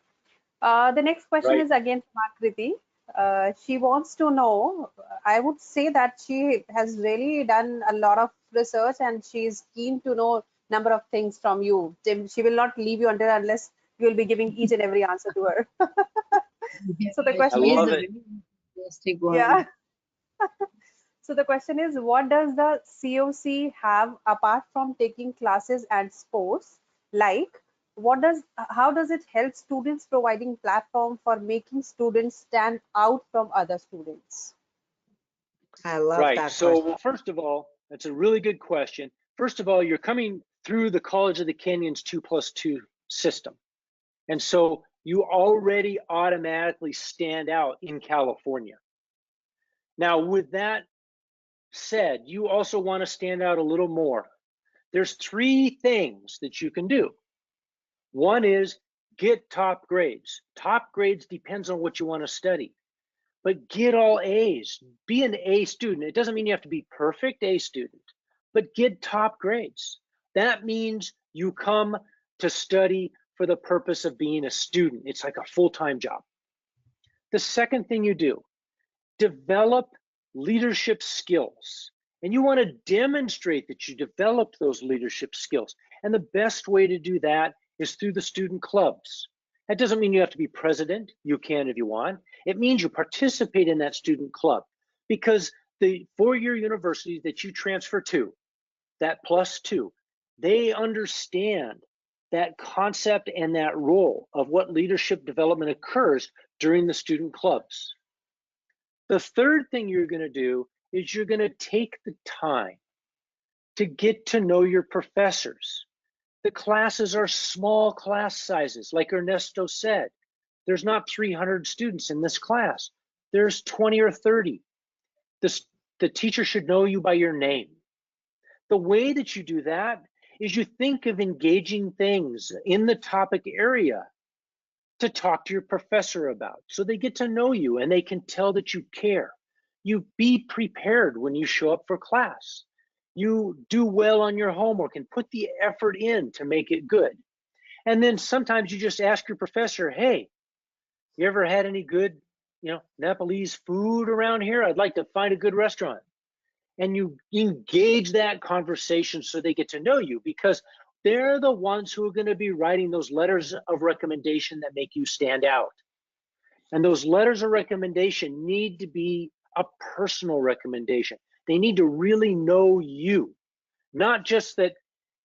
The next question is again from Akriti. She wants to know, I would say that she has really done a lot of research and she's keen to know number of things from you. Tim, she will not leave you unless you will be giving each and every answer to her. So the question I love is, it. yeah. So the question is, what does the COC have apart from taking classes and sports? Like, how does it help students, providing platform for making students stand out from other students? I love Right. that question. So first of all, that's a really good question. First of all, you're coming through the College of the Canyons 2+2 system. And so you already automatically stand out in California. Now, with that said, you also want to stand out a little more. There's 3 things that you can do. One is get top grades. Top grades depends on what you want to study, but get all A's. Be an A student. It doesn't mean you have to be perfect A student, but get top grades. That means you come to study for the purpose of being a student. It's like a full-time job. The second thing you do, develop leadership skills. And you want to demonstrate that you developed those leadership skills. And the best way to do that is through the student clubs. That doesn't mean you have to be president. You can if you want. It means you participate in that student club, because the 4-year universities that you transfer to, that +2, they understand that concept and that role of what leadership development occurs during the student clubs. The third thing you're going to do is you're going to take the time to get to know your professors. The classes are small class sizes. Like Ernesto said, there's not 300 students in this class. There's 20 or 30. The teacher should know you by your name. The way that you do that is you think of engaging things in the topic area to talk to your professor about, so they get to know you and they can tell that you care. You be prepared when you show up for class. You do well on your homework and put the effort in to make it good. And then sometimes you just ask your professor, hey, you ever had any good, Nepalese food around here? I'd like to find a good restaurant. And you engage that conversation so they get to know you, because they're the ones who are going to be writing those letters of recommendation that make you stand out. And those letters of recommendation need to be a personal recommendation. They need to really know you, not just that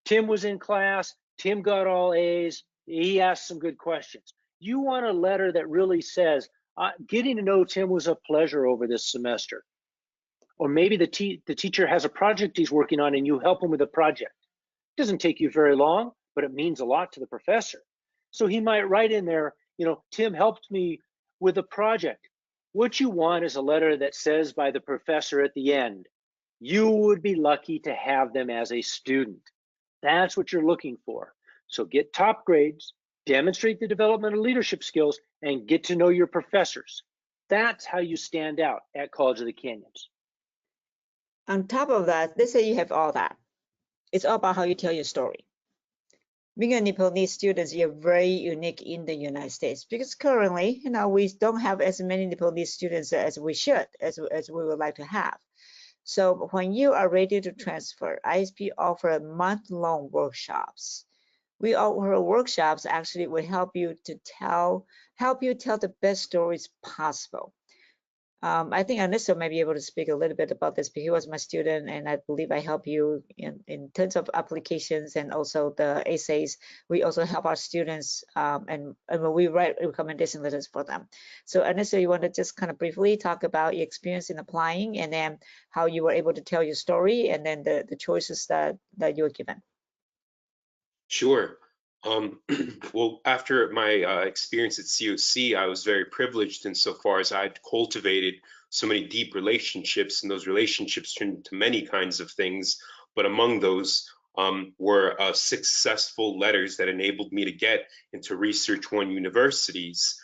Tim was in class, Tim got all A's, he asked some good questions. You want a letter that really says, getting to know Tim was a pleasure over this semester. Or maybe the teacher has a project he's working on and you help him with a project. It doesn't take you very long, but it means a lot to the professor. So he might write in there, Tim helped me with a project. What you want is a letter that says by the professor at the end, you would be lucky to have them as a student. That's what you're looking for. So get top grades, demonstrate the development of leadership skills, and get to know your professors. That's how you stand out at College of the Canyons. On top of that, let's say you have all that. It's all about how you tell your story. Being a Nepalese student, you're very unique in the United States, because currently, we don't have as many Nepalese students as we should, as we would like to have. So when you are ready to transfer, ISP offer month-long workshops. We offer workshops actually will help you tell the best stories possible. I think Ernesto may be able to speak a little bit about this, because he was my student, and I believe I help you in terms of applications and also the essays. We also help our students, and we write recommendation letters for them. So Ernesto, you want to just kind of briefly talk about your experience in applying, and then how you were able to tell your story, and then the choices that you were given. Sure. Well, after my experience at COC, I was very privileged insofar as I'd cultivated so many deep relationships, and those relationships turned into many kinds of things. But among those were successful letters that enabled me to get into Research One universities.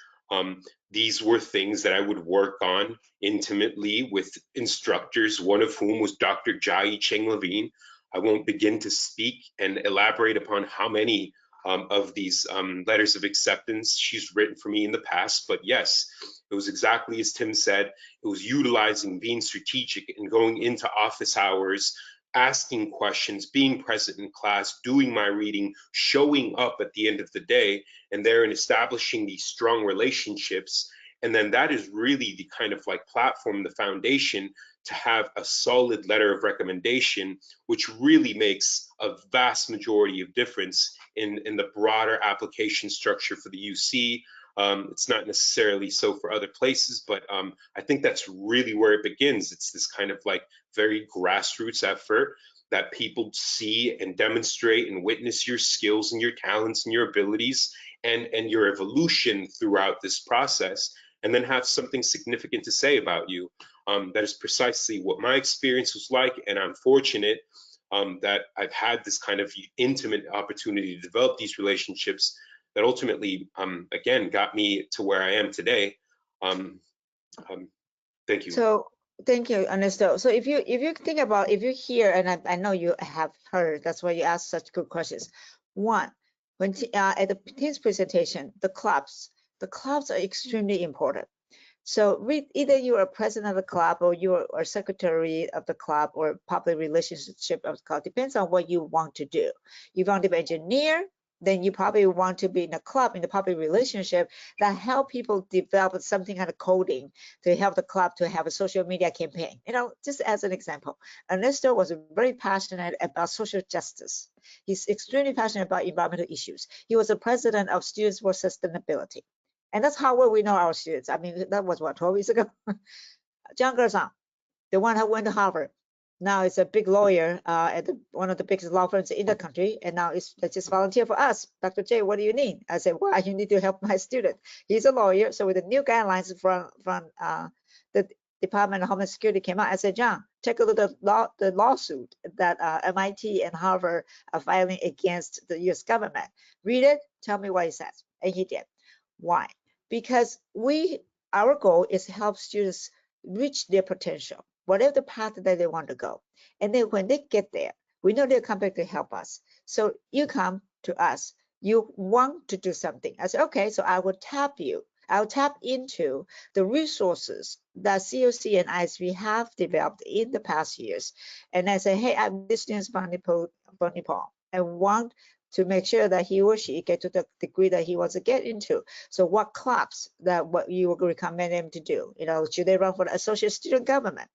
These were things that I would work on intimately with instructors, one of whom was Dr. Jai Cheng Levine. I won't begin to speak and elaborate upon how many of these letters of acceptance she's written for me in the past. But yes, it was exactly as Tim said. It was utilizing, being strategic, and going into office hours, asking questions, being present in class, doing my reading, showing up at the end of the day, and therein establishing these strong relationships. And then that is really the kind of like platform, the foundation to have a solid letter of recommendation, which really makes a vast majority of difference in the broader application structure for the UC. It's not necessarily so for other places, but I think that's really where it begins. It's this kind of like very grassroots effort that people see and demonstrate and witness your skills and your talents and your abilities and your evolution throughout this process, and then have something significant to say about you. That is precisely what my experience was like, and I'm fortunate that I've had this kind of intimate opportunity to develop these relationships that ultimately, again, got me to where I am today. Thank you. So thank you, Ernesto. So if you think about, if you hear, and I know you have heard, that's why you ask such good questions. One, when at the team's presentation, the clubs are extremely important. So either you are president of the club, or you are secretary of the club, or public relationship of the club, depends on what you want to do. You want to be an engineer, then you probably want to be in a club, in the public relationship, that help people develop something kind of coding to help the club to have a social media campaign. You know, just as an example, Ernesto was very passionate about social justice. He's extremely passionate about environmental issues. He was the president of Students for Sustainability. And that's how well we know our students. I mean, that was what, 12 years ago? John Gerson, the one who went to Harvard, now is a big lawyer at one of the biggest law firms in the country, and now is just volunteer for us. Dr. J, what do you need? I said, well, you need to help my student. He's a lawyer, so with the new guidelines from the Department of Homeland Security came out, I said, John, take a look at the lawsuit that MIT and Harvard are filing against the U.S. government. Read it, tell me what it says. And he did. Why? Because our goal is to help students reach their potential, whatever the path that they want to go. And then when they get there, we know they'll come back to help us. So you come to us, you want to do something. I said, okay, so I will tap you. I'll tap into the resources that COC and ISV have developed in the past years. And I say, hey, I'm this student from Nepal. I want to make sure that he or she get to the degree that he wants to get into. So what clubs that what you would recommend him to do? You know, should they run for the associate student government?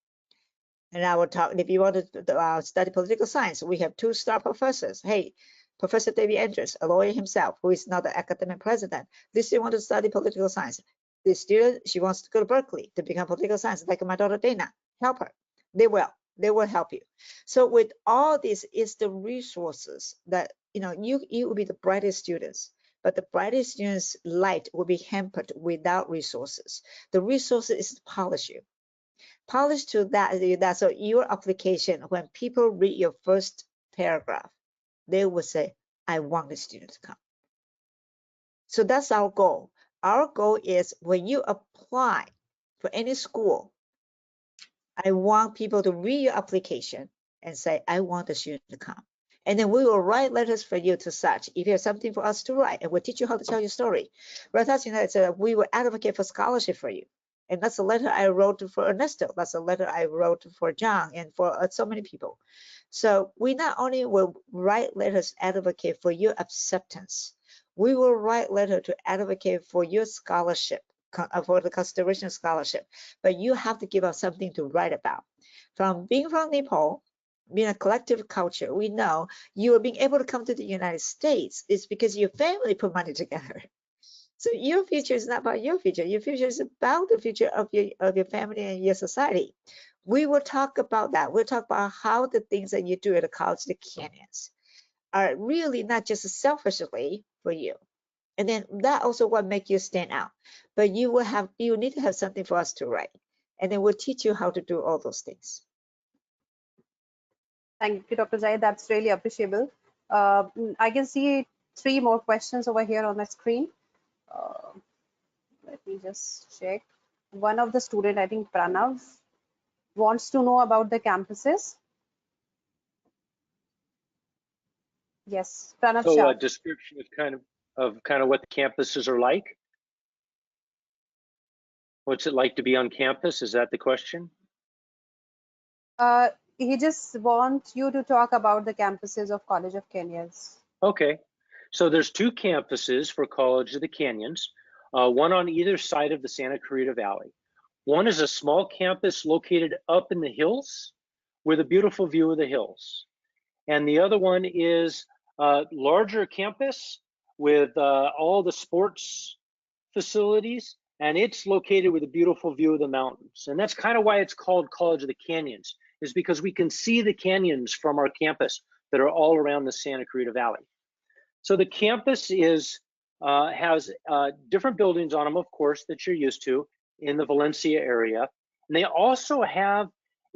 And I will talk, if you want to study political science, we have 2 star professors. Hey, Professor David Andrews, a lawyer himself, who is not the academic president. This student wants to study political science. This student, she wants to go to Berkeley to become political science, like my daughter Dana. Help her. They will help you. So with all this is the resources that, you know, you will be the brightest students, but the brightest students' light will be hampered without resources. The resources is to polish you. Polish to that, so your application, when people read your first paragraph, they will say, I want the student to come. So that's our goal. Our goal is when you apply for any school, I want people to read your application and say, I want the student to come. And then we will write letters for you to such. If you have something for us to write, and we'll teach you how to tell your story. We're touching that, we will advocate for scholarship for you. And that's a letter I wrote for Ernesto. That's a letter I wrote for John and for so many people. So we not only will write letters advocate for your acceptance, we will write letter to advocate for your scholarship, for the consideration of scholarship. But you have to give us something to write about. From being from Nepal, being a collective culture, we know you are being able to come to the United States is because your family put money together. So your future is not about your future. Your future is about the future of your family and your society. We will talk about that. We'll talk about how the things that you do at the College of the Canyons are really not just selfishly for you. And then that also what makes you stand out. But you need to have something for us to write. And then we'll teach you how to do all those things. Thank you, Dr. Zahid. That's really appreciable. I can see 3 more questions over here on my screen. Let me just check. One of the student, I think Pranav, wants to know about the campuses. Yes, Pranav So Shah. a description of kind of what the campuses are like. What's it like to be on campus? Is that the question? He just wants you to talk about the campuses of College of Canyons. Okay, so there's 2 campuses for College of the Canyons. one on either side of the Santa Clarita Valley. One is a small campus located up in the hills with a beautiful view of the hills. And the other one is a larger campus with all the sports facilities, and it's located with a beautiful view of the mountains. And that's kind of why it's called College of the Canyons, is because we can see the canyons from our campus that are all around the Santa Clarita Valley. So the campus has different buildings on them, of course, that you're used to in the Valencia area. And they also have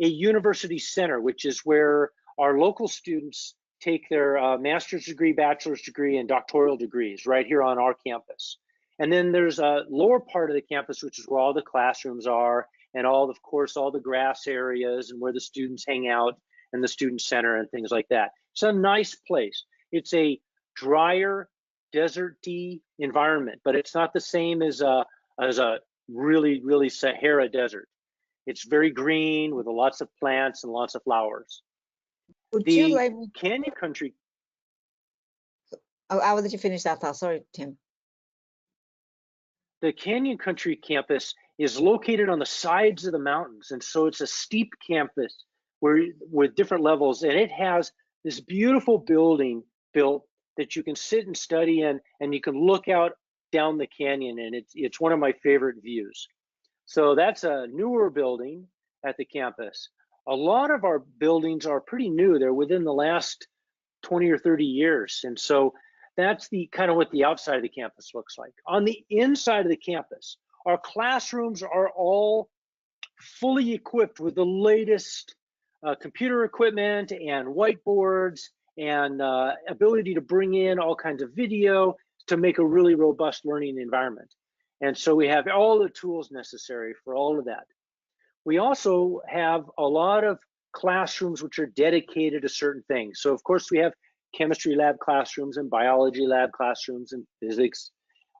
a university center, which is where our local students take their master's degree, bachelor's degree, and doctoral degrees right here on our campus. And then there's a lower part of the campus, which is where all the classrooms are, and all, of course, all the grass areas and where the students hang out, and the student center and things like that. It's a nice place. It's a drier, desert-y environment, but it's not the same as a really Sahara desert. It's very green with lots of plants and lots of flowers. Would you like? Canyon Country. Oh, I will let you finish that thought. Sorry, Tim. The Canyon Country campus is located on the sides of the mountains, and so it's a steep campus with different levels, and it has this beautiful building built that you can sit and study in, and you can look out down the canyon, and it's one of my favorite views. So that's a newer building at the campus. A lot of our buildings are pretty new. They're within the last 20 or 30 years, and so that's the kind of what the outside of the campus looks like. On the inside of the campus, our classrooms are all fully equipped with the latest computer equipment and whiteboards and ability to bring in all kinds of video to make a really robust learning environment. And so we have all the tools necessary for all of that. We also have a lot of classrooms which are dedicated to certain things. So of course we have chemistry lab classrooms and biology lab classrooms and physics.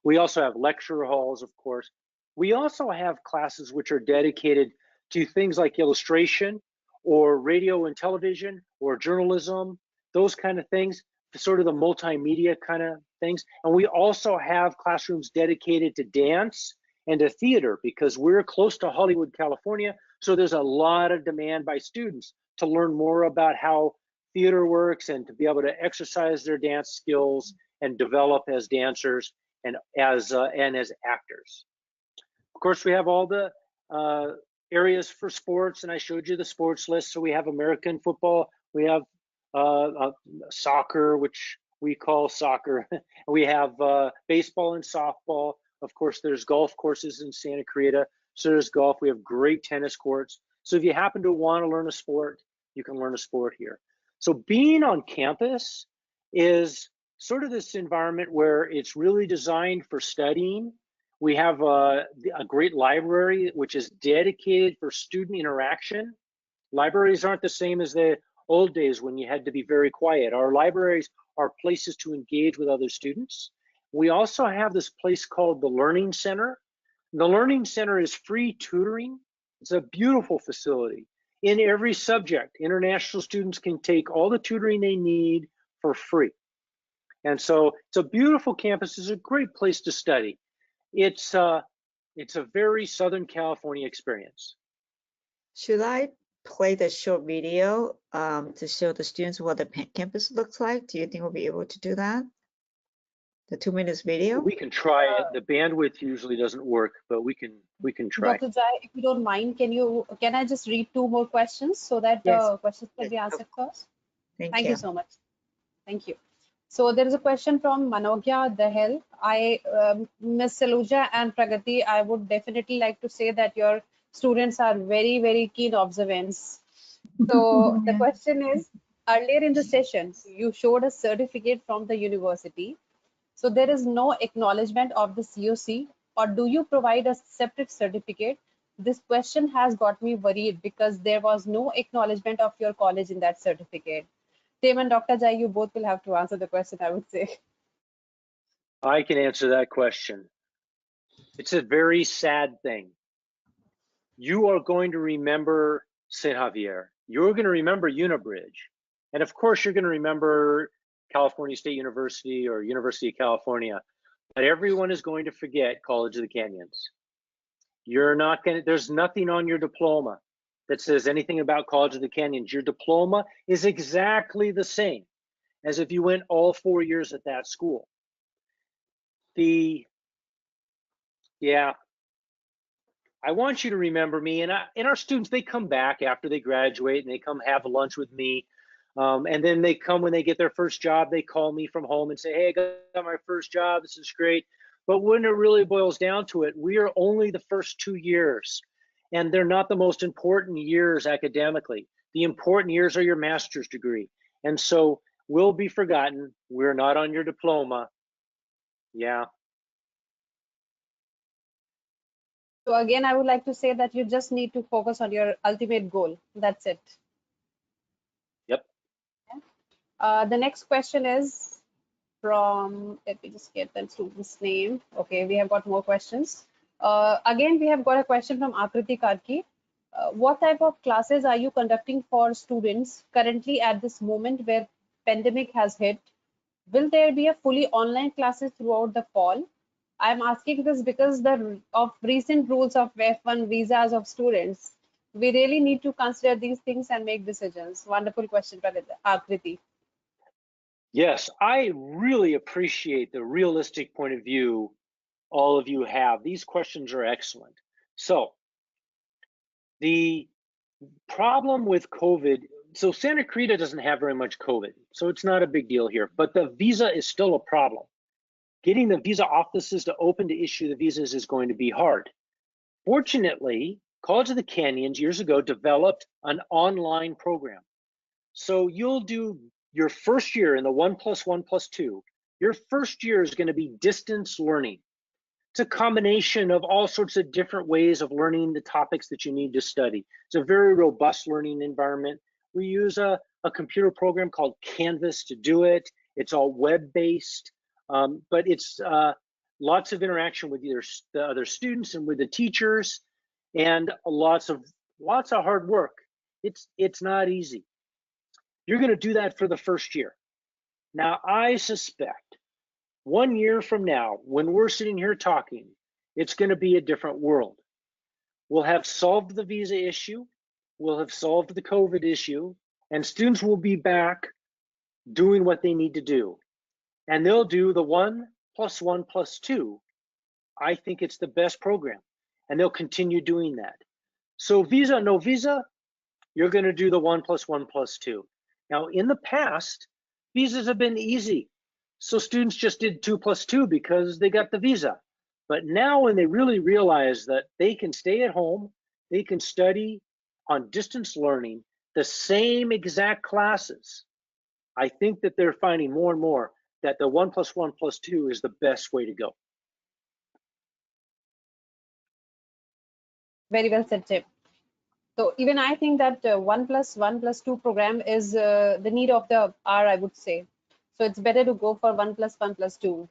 We also have lecture halls, of course. We also have classes which are dedicated to things like illustration or radio and television or journalism, those kind of things, sort of the multimedia kind of things. And we also have classrooms dedicated to dance and to theater because we're close to Hollywood, California. So there's a lot of demand by students to learn more about how theater works and to be able to exercise their dance skills and develop as dancers and as actors. Of course, we have all the areas for sports, and I showed you the sports list. So we have American football, we have soccer, which we call soccer. We have baseball and softball. Of course, there's golf courses in Santa Clarita. So there's golf. We have great tennis courts. So if you happen to want to learn a sport, you can learn a sport here. So being on campus is sort of this environment where it's really designed for studying. We have a great library, which is dedicated for student interaction. Libraries aren't the same as the old days when you had to be very quiet. Our libraries are places to engage with other students. We also have this place called the Learning Center. The Learning Center is free tutoring. It's a beautiful facility. In every subject, international students can take all the tutoring they need for free. And so it's a beautiful campus. It's a great place to study. It's a very Southern California experience. Should I play the short video to show the students what the campus looks like? Do you think we'll be able to do that? The 2 minutes video? We can try it. The bandwidth usually doesn't work, but we can try. Dr. Jai, if you don't mind, can I just read 2 more questions so that Yes. the questions can be answered first? Thank you so much. Thank you. So there is a question from Manogya Dahel. Ms. Saluja and Pragati, I would definitely like to say that your students are very, very keen observants. So the question is, earlier in the session, you showed a certificate from the university. So there is no acknowledgement of the COC, or do you provide a separate certificate? This question has got me worried because there was no acknowledgement of your college in that certificate. Tim and Dr. Jai, you both will have to answer the question, I would say. I can answer that question. It's a very sad thing. You are going to remember St. Xavier. You're going to remember UniBrijj. And of course, you're going to remember California State University or University of California. everyone is going to forget College of the Canyons. You're not going to, there's nothing on your diploma that says anything about College of the Canyons. Your diploma is exactly the same as if you went all 4 years at that school. Yeah, I want you to remember me, and our students, they come back after they graduate and they come have lunch with me. And then they come when they get their first job, they call me from home and say, hey, I got my first job, this is great. But when it really boils down to it, we are only the first 2 years, and they're not the most important years academically. The important years are your master's degree. And so we'll be forgotten. We're not on your diploma. Yeah. So again, I would like to say that you just need to focus on your ultimate goal. That's it. Yep. The next question is from, let me just get the student's name. Okay, we have got more questions. Again, we have got a question from Akriti Karki. What type of classes are you conducting for students currently at this moment where pandemic has hit? Will there be a fully online classes throughout the fall? I'm asking this because of recent rules of F1 visas of students. We really need to consider these things and make decisions. Wonderful question, Akriti. Yes, I really appreciate the realistic point of view all of you have. These questions are excellent. So the problem with COVID, so Santa Clarita doesn't have very much COVID, so it's not a big deal here, but the visa is still a problem. Getting the visa offices to open to issue the visas is going to be hard. Fortunately, College of the Canyons years ago developed an online program. So you'll do your first year in the 1+1+2. Your first year is going to be distance learning. It's a combination of all sorts of different ways of learning the topics that you need to study. It's a very robust learning environment. We use a computer program called Canvas to do it. It's all web-based, but it's lots of interaction with either the other students and with the teachers, and lots of hard work. It's not easy. You're going to do that for the first year. Now, I suspect 1 year from now, when we're sitting here talking, it's going to be a different world. We'll have solved the visa issue, we'll have solved the COVID issue, and students will be back doing what they need to do. And they'll do the 1+1+2. I think it's the best program, and they'll continue doing that. So visa, no visa, you're going to do the 1+1+2. Now, in the past, visas have been easy. So students just did 2+2 because they got the visa. But now when they really realize that they can stay at home, they can study on distance learning the same exact classes, I think that they're finding more and more that the 1+1+2 is the best way to go. Very well said, Tim. So even I think that 1+1+2 program is the need of the hour, I would say. So it's better to go for 1+1+2.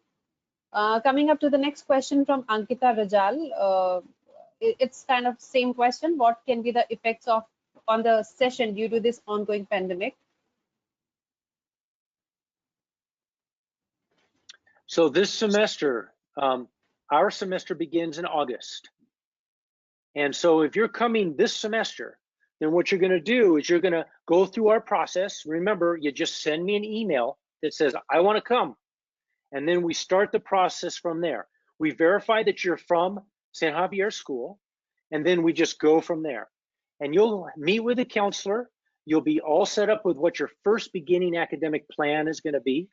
Coming up to the next question from Ankita Rajal. It's kind of same question. What can be the effects on the session due to this ongoing pandemic? So this semester, our semester begins in August. And so if you're coming this semester, then what you're going to do is you're going to go through our process. Remember, you just send me an email that says, I want to come. And then we start the process from there. We verify that you're from St. Xavier School, and then we just go from there. And you'll meet with a counselor. You'll be all set up with what your first beginning academic plan is going to be.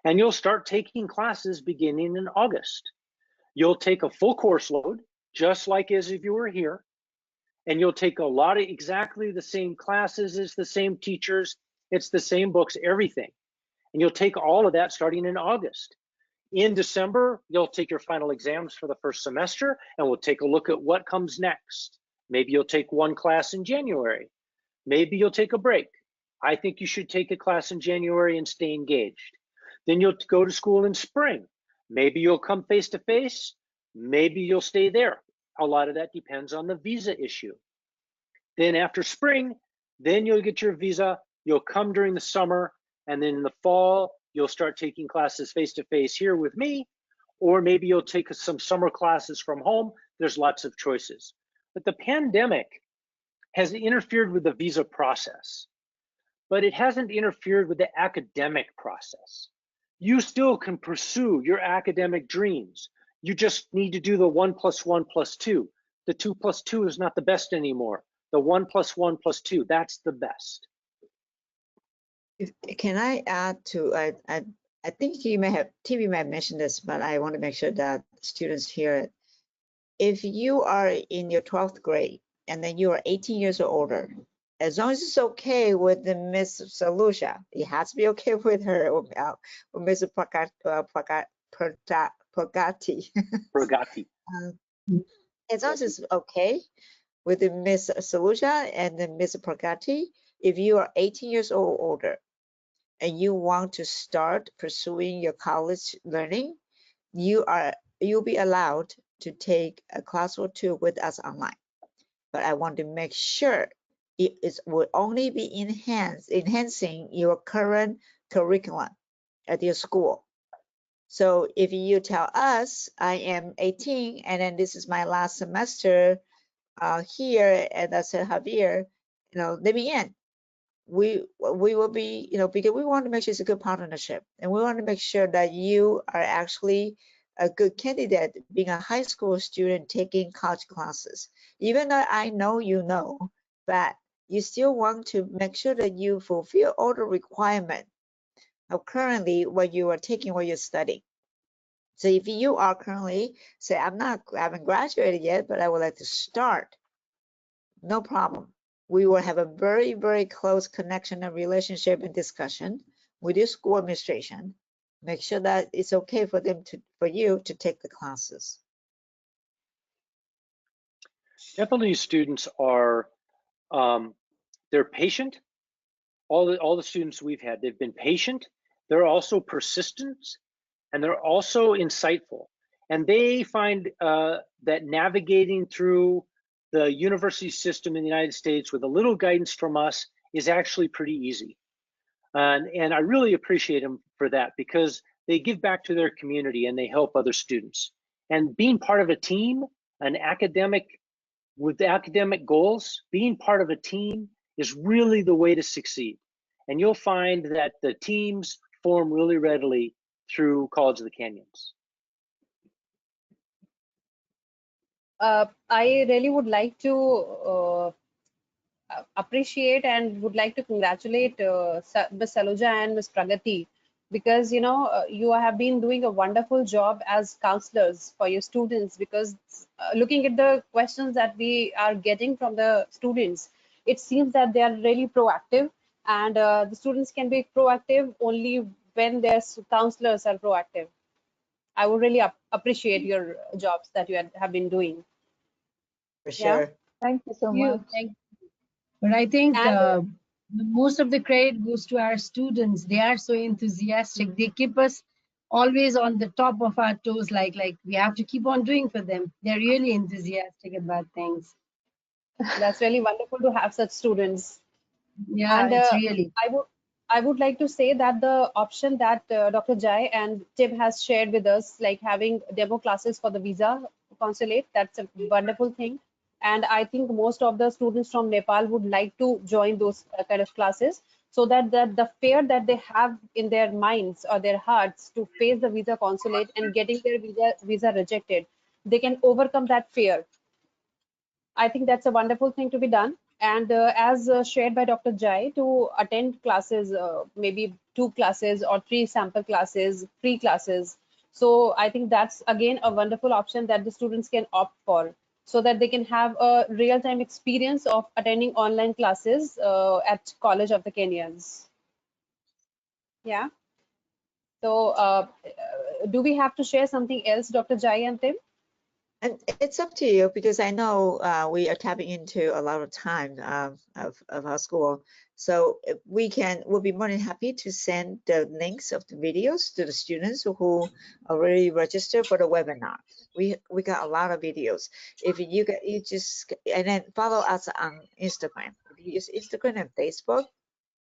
And you'll start taking classes beginning in August. You'll take a full course load, just like as if you were here. And you'll take a lot of exactly the same classes, it's the same teachers, it's the same books, everything. And you'll take all of that starting in August. In December, you'll take your final exams for the first semester, and we'll take a look at what comes next. Maybe you'll take one class in January. Maybe you'll take a break. I think you should take a class in January and stay engaged. Then you'll go to school in spring. Maybe you'll come face to face. Maybe you'll stay there. A lot of that depends on the visa issue. Then after spring, then you'll get your visa. You'll come during the summer, and then in the fall, you'll start taking classes face to face here with me, or maybe you'll take some summer classes from home. There's lots of choices. But the pandemic has interfered with the visa process, but it hasn't interfered with the academic process. You still can pursue your academic dreams. You just need to do the 1 + 1 + 2. The 2 + 2 is not the best anymore. The 1 + 1 + 2, that's the best. Can I add to, I think you may have, TV may have mentioned this, but I want to make sure that students hear it. If you are in your 12th grade and then you are 18 years or older, as long as it's okay with the Miss Salusha, it has to be okay with her or Miss Pagati. Brigati. As long as it's okay with the Miss Salusha and the Miss Pagati, if you are 18 years old or older and you want to start pursuing your college learning, you'll be allowed to take a class or two with us online. But I want to make sure it will only be enhancing your current curriculum at your school. So if you tell us I am 18 and then this is my last semester here at St Xavier, let me in. We will be, because we want to make sure it's a good partnership, and we want to make sure that you are actually a good candidate being a high school student taking college classes. Even though I know but you still want to make sure that you fulfill all the requirements of currently what you are taking, what you're studying. So if you are currently, say, I haven't graduated yet, but I would like to start, no problem. We will have a very, very close connection and relationship and discussion with your school administration. Make sure that it's okay for you to take the classes. FLU students are, they're patient. All the students we've had, they've been patient. They're also persistent, and they're also insightful. And they find that navigating through the university system in the United States with a little guidance from us is actually pretty easy. And I really appreciate them for that, because they give back to their community and they help other students. And being part of a team, with academic goals, being part of a team is really the way to succeed. And you'll find that the teams form really readily through College of the Canyons. I really would like to appreciate and would like to congratulate Ms. Saluja and Ms. Pragati, because you have been doing a wonderful job as counselors for your students, because looking at the questions that we are getting from the students, it seems that they are really proactive, and the students can be proactive only when their counselors are proactive. I would really appreciate your jobs that you have been doing. For Yeah. sure. Thank you so You, much. but I think And most of the credit goes to our students. They are so enthusiastic. They keep us always on the top of our toes, like we have to keep on doing for them. They're really enthusiastic about things. that's really wonderful to have such students. Yeah, And it's really. I would like to say that the option that Dr. Jai and Tim has shared with us, like having demo classes for the visa consulate, that's a wonderful thing. And I think most of the students from Nepal would like to join those kind of classes, so that the fear that they have in their minds or their hearts to face the visa consulate and getting their visa rejected, they can overcome that fear. I think that's a wonderful thing to be done. And as shared by Dr. Jai, to attend classes, maybe 2 classes or 3 sample classes, free classes. So I think that's again a wonderful option that the students can opt for, so that they can have a real-time experience of attending online classes at College of the Kenyans. Yeah. So do we have to share something else, Dr. Jai and Tim? And it's up to you, because I know we are tapping into a lot of time of our school. So we'll be more than happy to send the links of the videos to the students who already registered for the webinar. We got a lot of videos. If you just, and then follow us on Instagram. If you use Instagram and Facebook,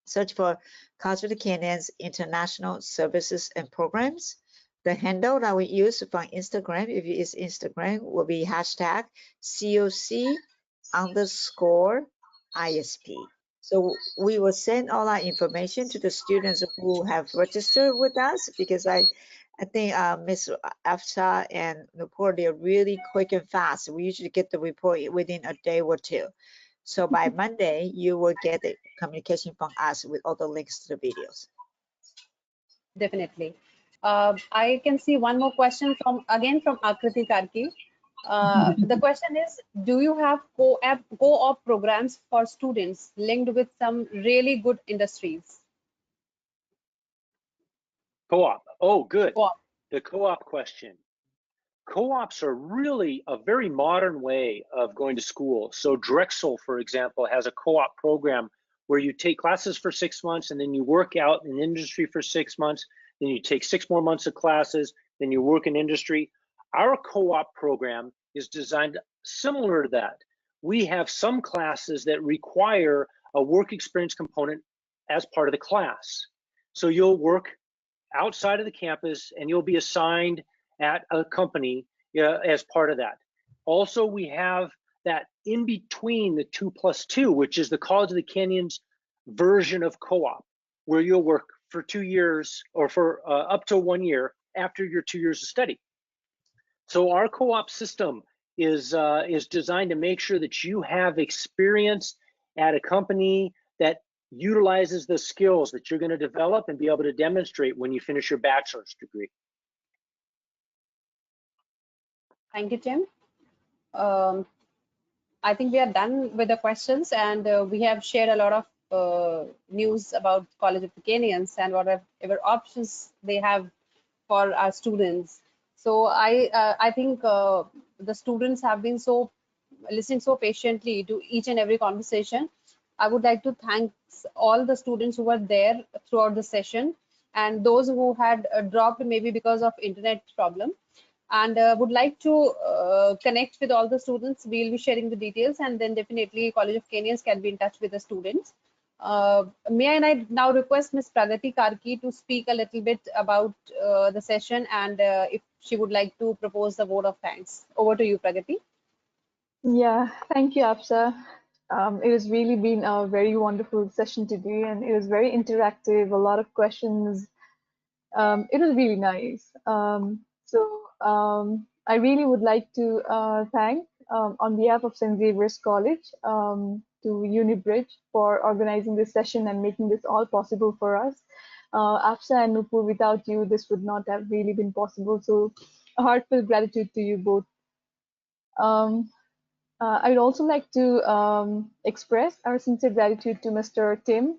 search for College of the Canyons International Services and Programs. The handle that we use from Instagram, if you use Instagram, will be hashtag COC_ISP. So we will send all our information to the students who have registered with us, because I think Ms. Afsa and Nupur, they're really quick and fast. We usually get the report within a day or two. So by Monday, you will get the communication from us with all the links to the videos. Definitely. I can see one more question from Akriti Karki. The question is, do you have co-op programs for students linked with some really good industries? Co-op. Oh, good. Co-op. The co-op question. Co-ops are really a very modern way of going to school. So Drexel, for example, has a co-op program where you take classes for 6 months and then you work out in industry for 6 months, then you take 6 more months of classes, then you work in industry. Our co-op program is designed similar to that. We have some classes that require a work experience component as part of the class. So you'll work outside of the campus and you'll be assigned at a company as part of that. Also, we have that in between the 2+2, which is the College of the Canyons version of co-op, where you'll work for 2 years or for up to 1 year after your 2 years of study. So our co-op system is designed to make sure that you have experience at a company that utilizes the skills that you're going to develop and be able to demonstrate when you finish your bachelor's degree. Thank you, Tim. I think we are done with the questions, and we have shared a lot of news about College of the Canyons and whatever options they have for our students. So I think the students have been listening so patiently to each and every conversation. I would like to thank all the students who were there throughout the session, and those who had dropped maybe because of internet problem, and would like to connect with all the students. We'll be sharing the details, and then definitely College of Canyons can be in touch with the students. May I now request Ms. Pragati Karki to speak a little bit about the session, and if she would like to propose the vote of thanks. Over to you, Pragati. Yeah, thank you, Apsa. It has really been a very wonderful session today, and it was very interactive, a lot of questions. It was really nice. I really would like to thank, on behalf of St Xavier's College, to UniBrijj for organizing this session and making this all possible for us. Apsa and Nupur, without you, this would not have really been possible. So a heartfelt gratitude to you both. I'd also like to express our sincere gratitude to Mr. Tim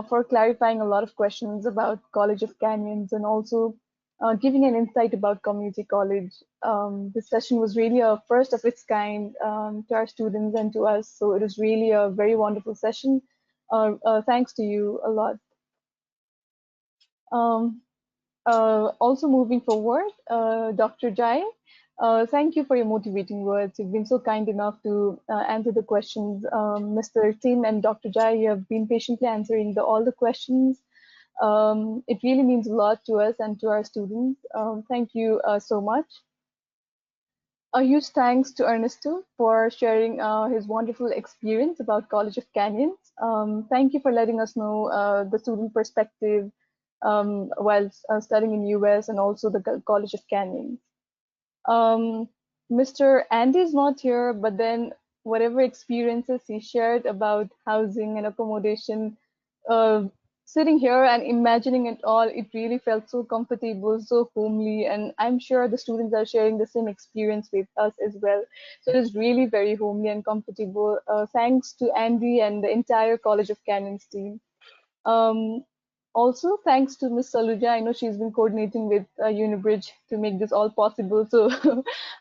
for clarifying a lot of questions about College of Canyons, and also giving an insight about community college. This session was really a first of its kind to our students and to us, so it was really a very wonderful session. Thanks to you a lot. Also moving forward, Dr. Jai, thank you for your motivating words. You've been so kind enough to answer the questions. Mr. Tim and Dr. Jai, you have been patiently answering all the questions. It really means a lot to us and to our students. Thank you so much. A huge thanks to Ernesto for sharing his wonderful experience about College of Canyons. Thank you for letting us know the student perspective while studying in US, and also the College of Canyons. Mr. Andy is not here, but then whatever experiences he shared about housing and accommodation, sitting here and imagining it all, it really felt so comfortable, so homely, and I'm sure the students are sharing the same experience with us as well. So it is really very homely and comfortable. Thanks to Andy and the entire College of Canyons team. Also, thanks to Miss Saluja. I know she's been coordinating with UniBrijj to make this all possible. So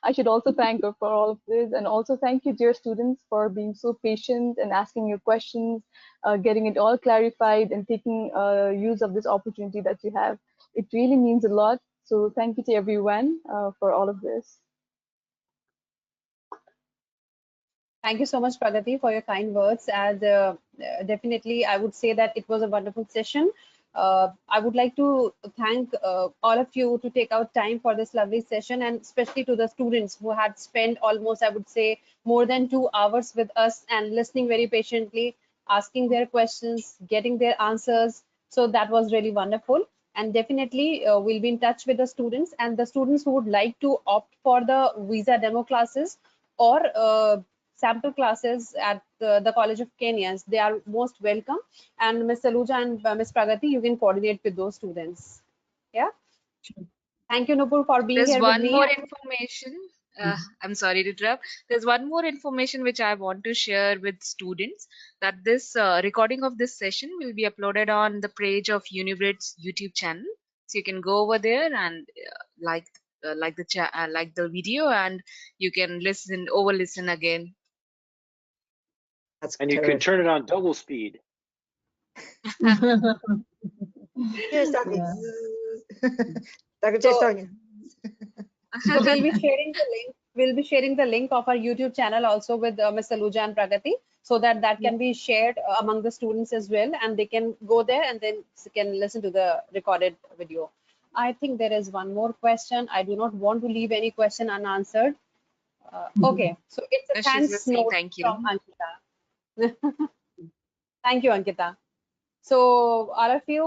I should also thank her for all of this. And also thank you, dear students, for being so patient and asking your questions, getting it all clarified, and taking use of this opportunity that you have. It really means a lot. So thank you to everyone for all of this. Thank you so much, Pragati, for your kind words. And definitely, I would say that it was a wonderful session. I would like to thank all of you to take out time for this lovely session, and especially to the students who had spent almost, I would say, more than 2 hours with us and listening very patiently, asking their questions, getting their answers. So that was really wonderful. And definitely we'll be in touch with the students, and the students who would like to opt for the visa demo classes or sample classes at the College of Kenyans, they are most welcome. And Ms. Saluja and Ms. Pragati, you can coordinate with those students. Yeah. Thank you, Nupur, for being There's here with one me. more information. I'm sorry to interrupt. There's one more information which I want to share with students, that this recording of this session will be uploaded on the page of UniBrij's YouTube channel. So you can go over there and like the video, and you can listen again. That's And you can terrific. turn it on double speed. Here's talking. Dr. J's So, talking. so we'll be sharing the link. We'll be sharing the link of our YouTube channel also with Ms. Saluja and Pragati, so that can be shared among the students as well, and they can go there and then can listen to the recorded video. I think there is one more question. I do not want to leave any question unanswered. Okay, so it's a No, she's thanks just saying note thank you. from Ankita. Thank you, Ankita. So all of you,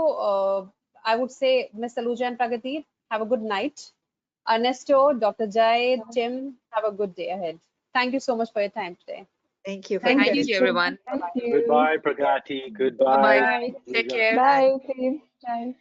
I would say Ms. Saluja and Pragati, have a good night. Ernesto, Dr. Jai, Tim, have a good day ahead. Thank you so much for your time today. Thank you for Thank Thank having you you, so everyone. much. Thank you. Goodbye, Pragati. Goodbye. Bye-bye. Bye. Take Saluja. care. Bye, team. Bye.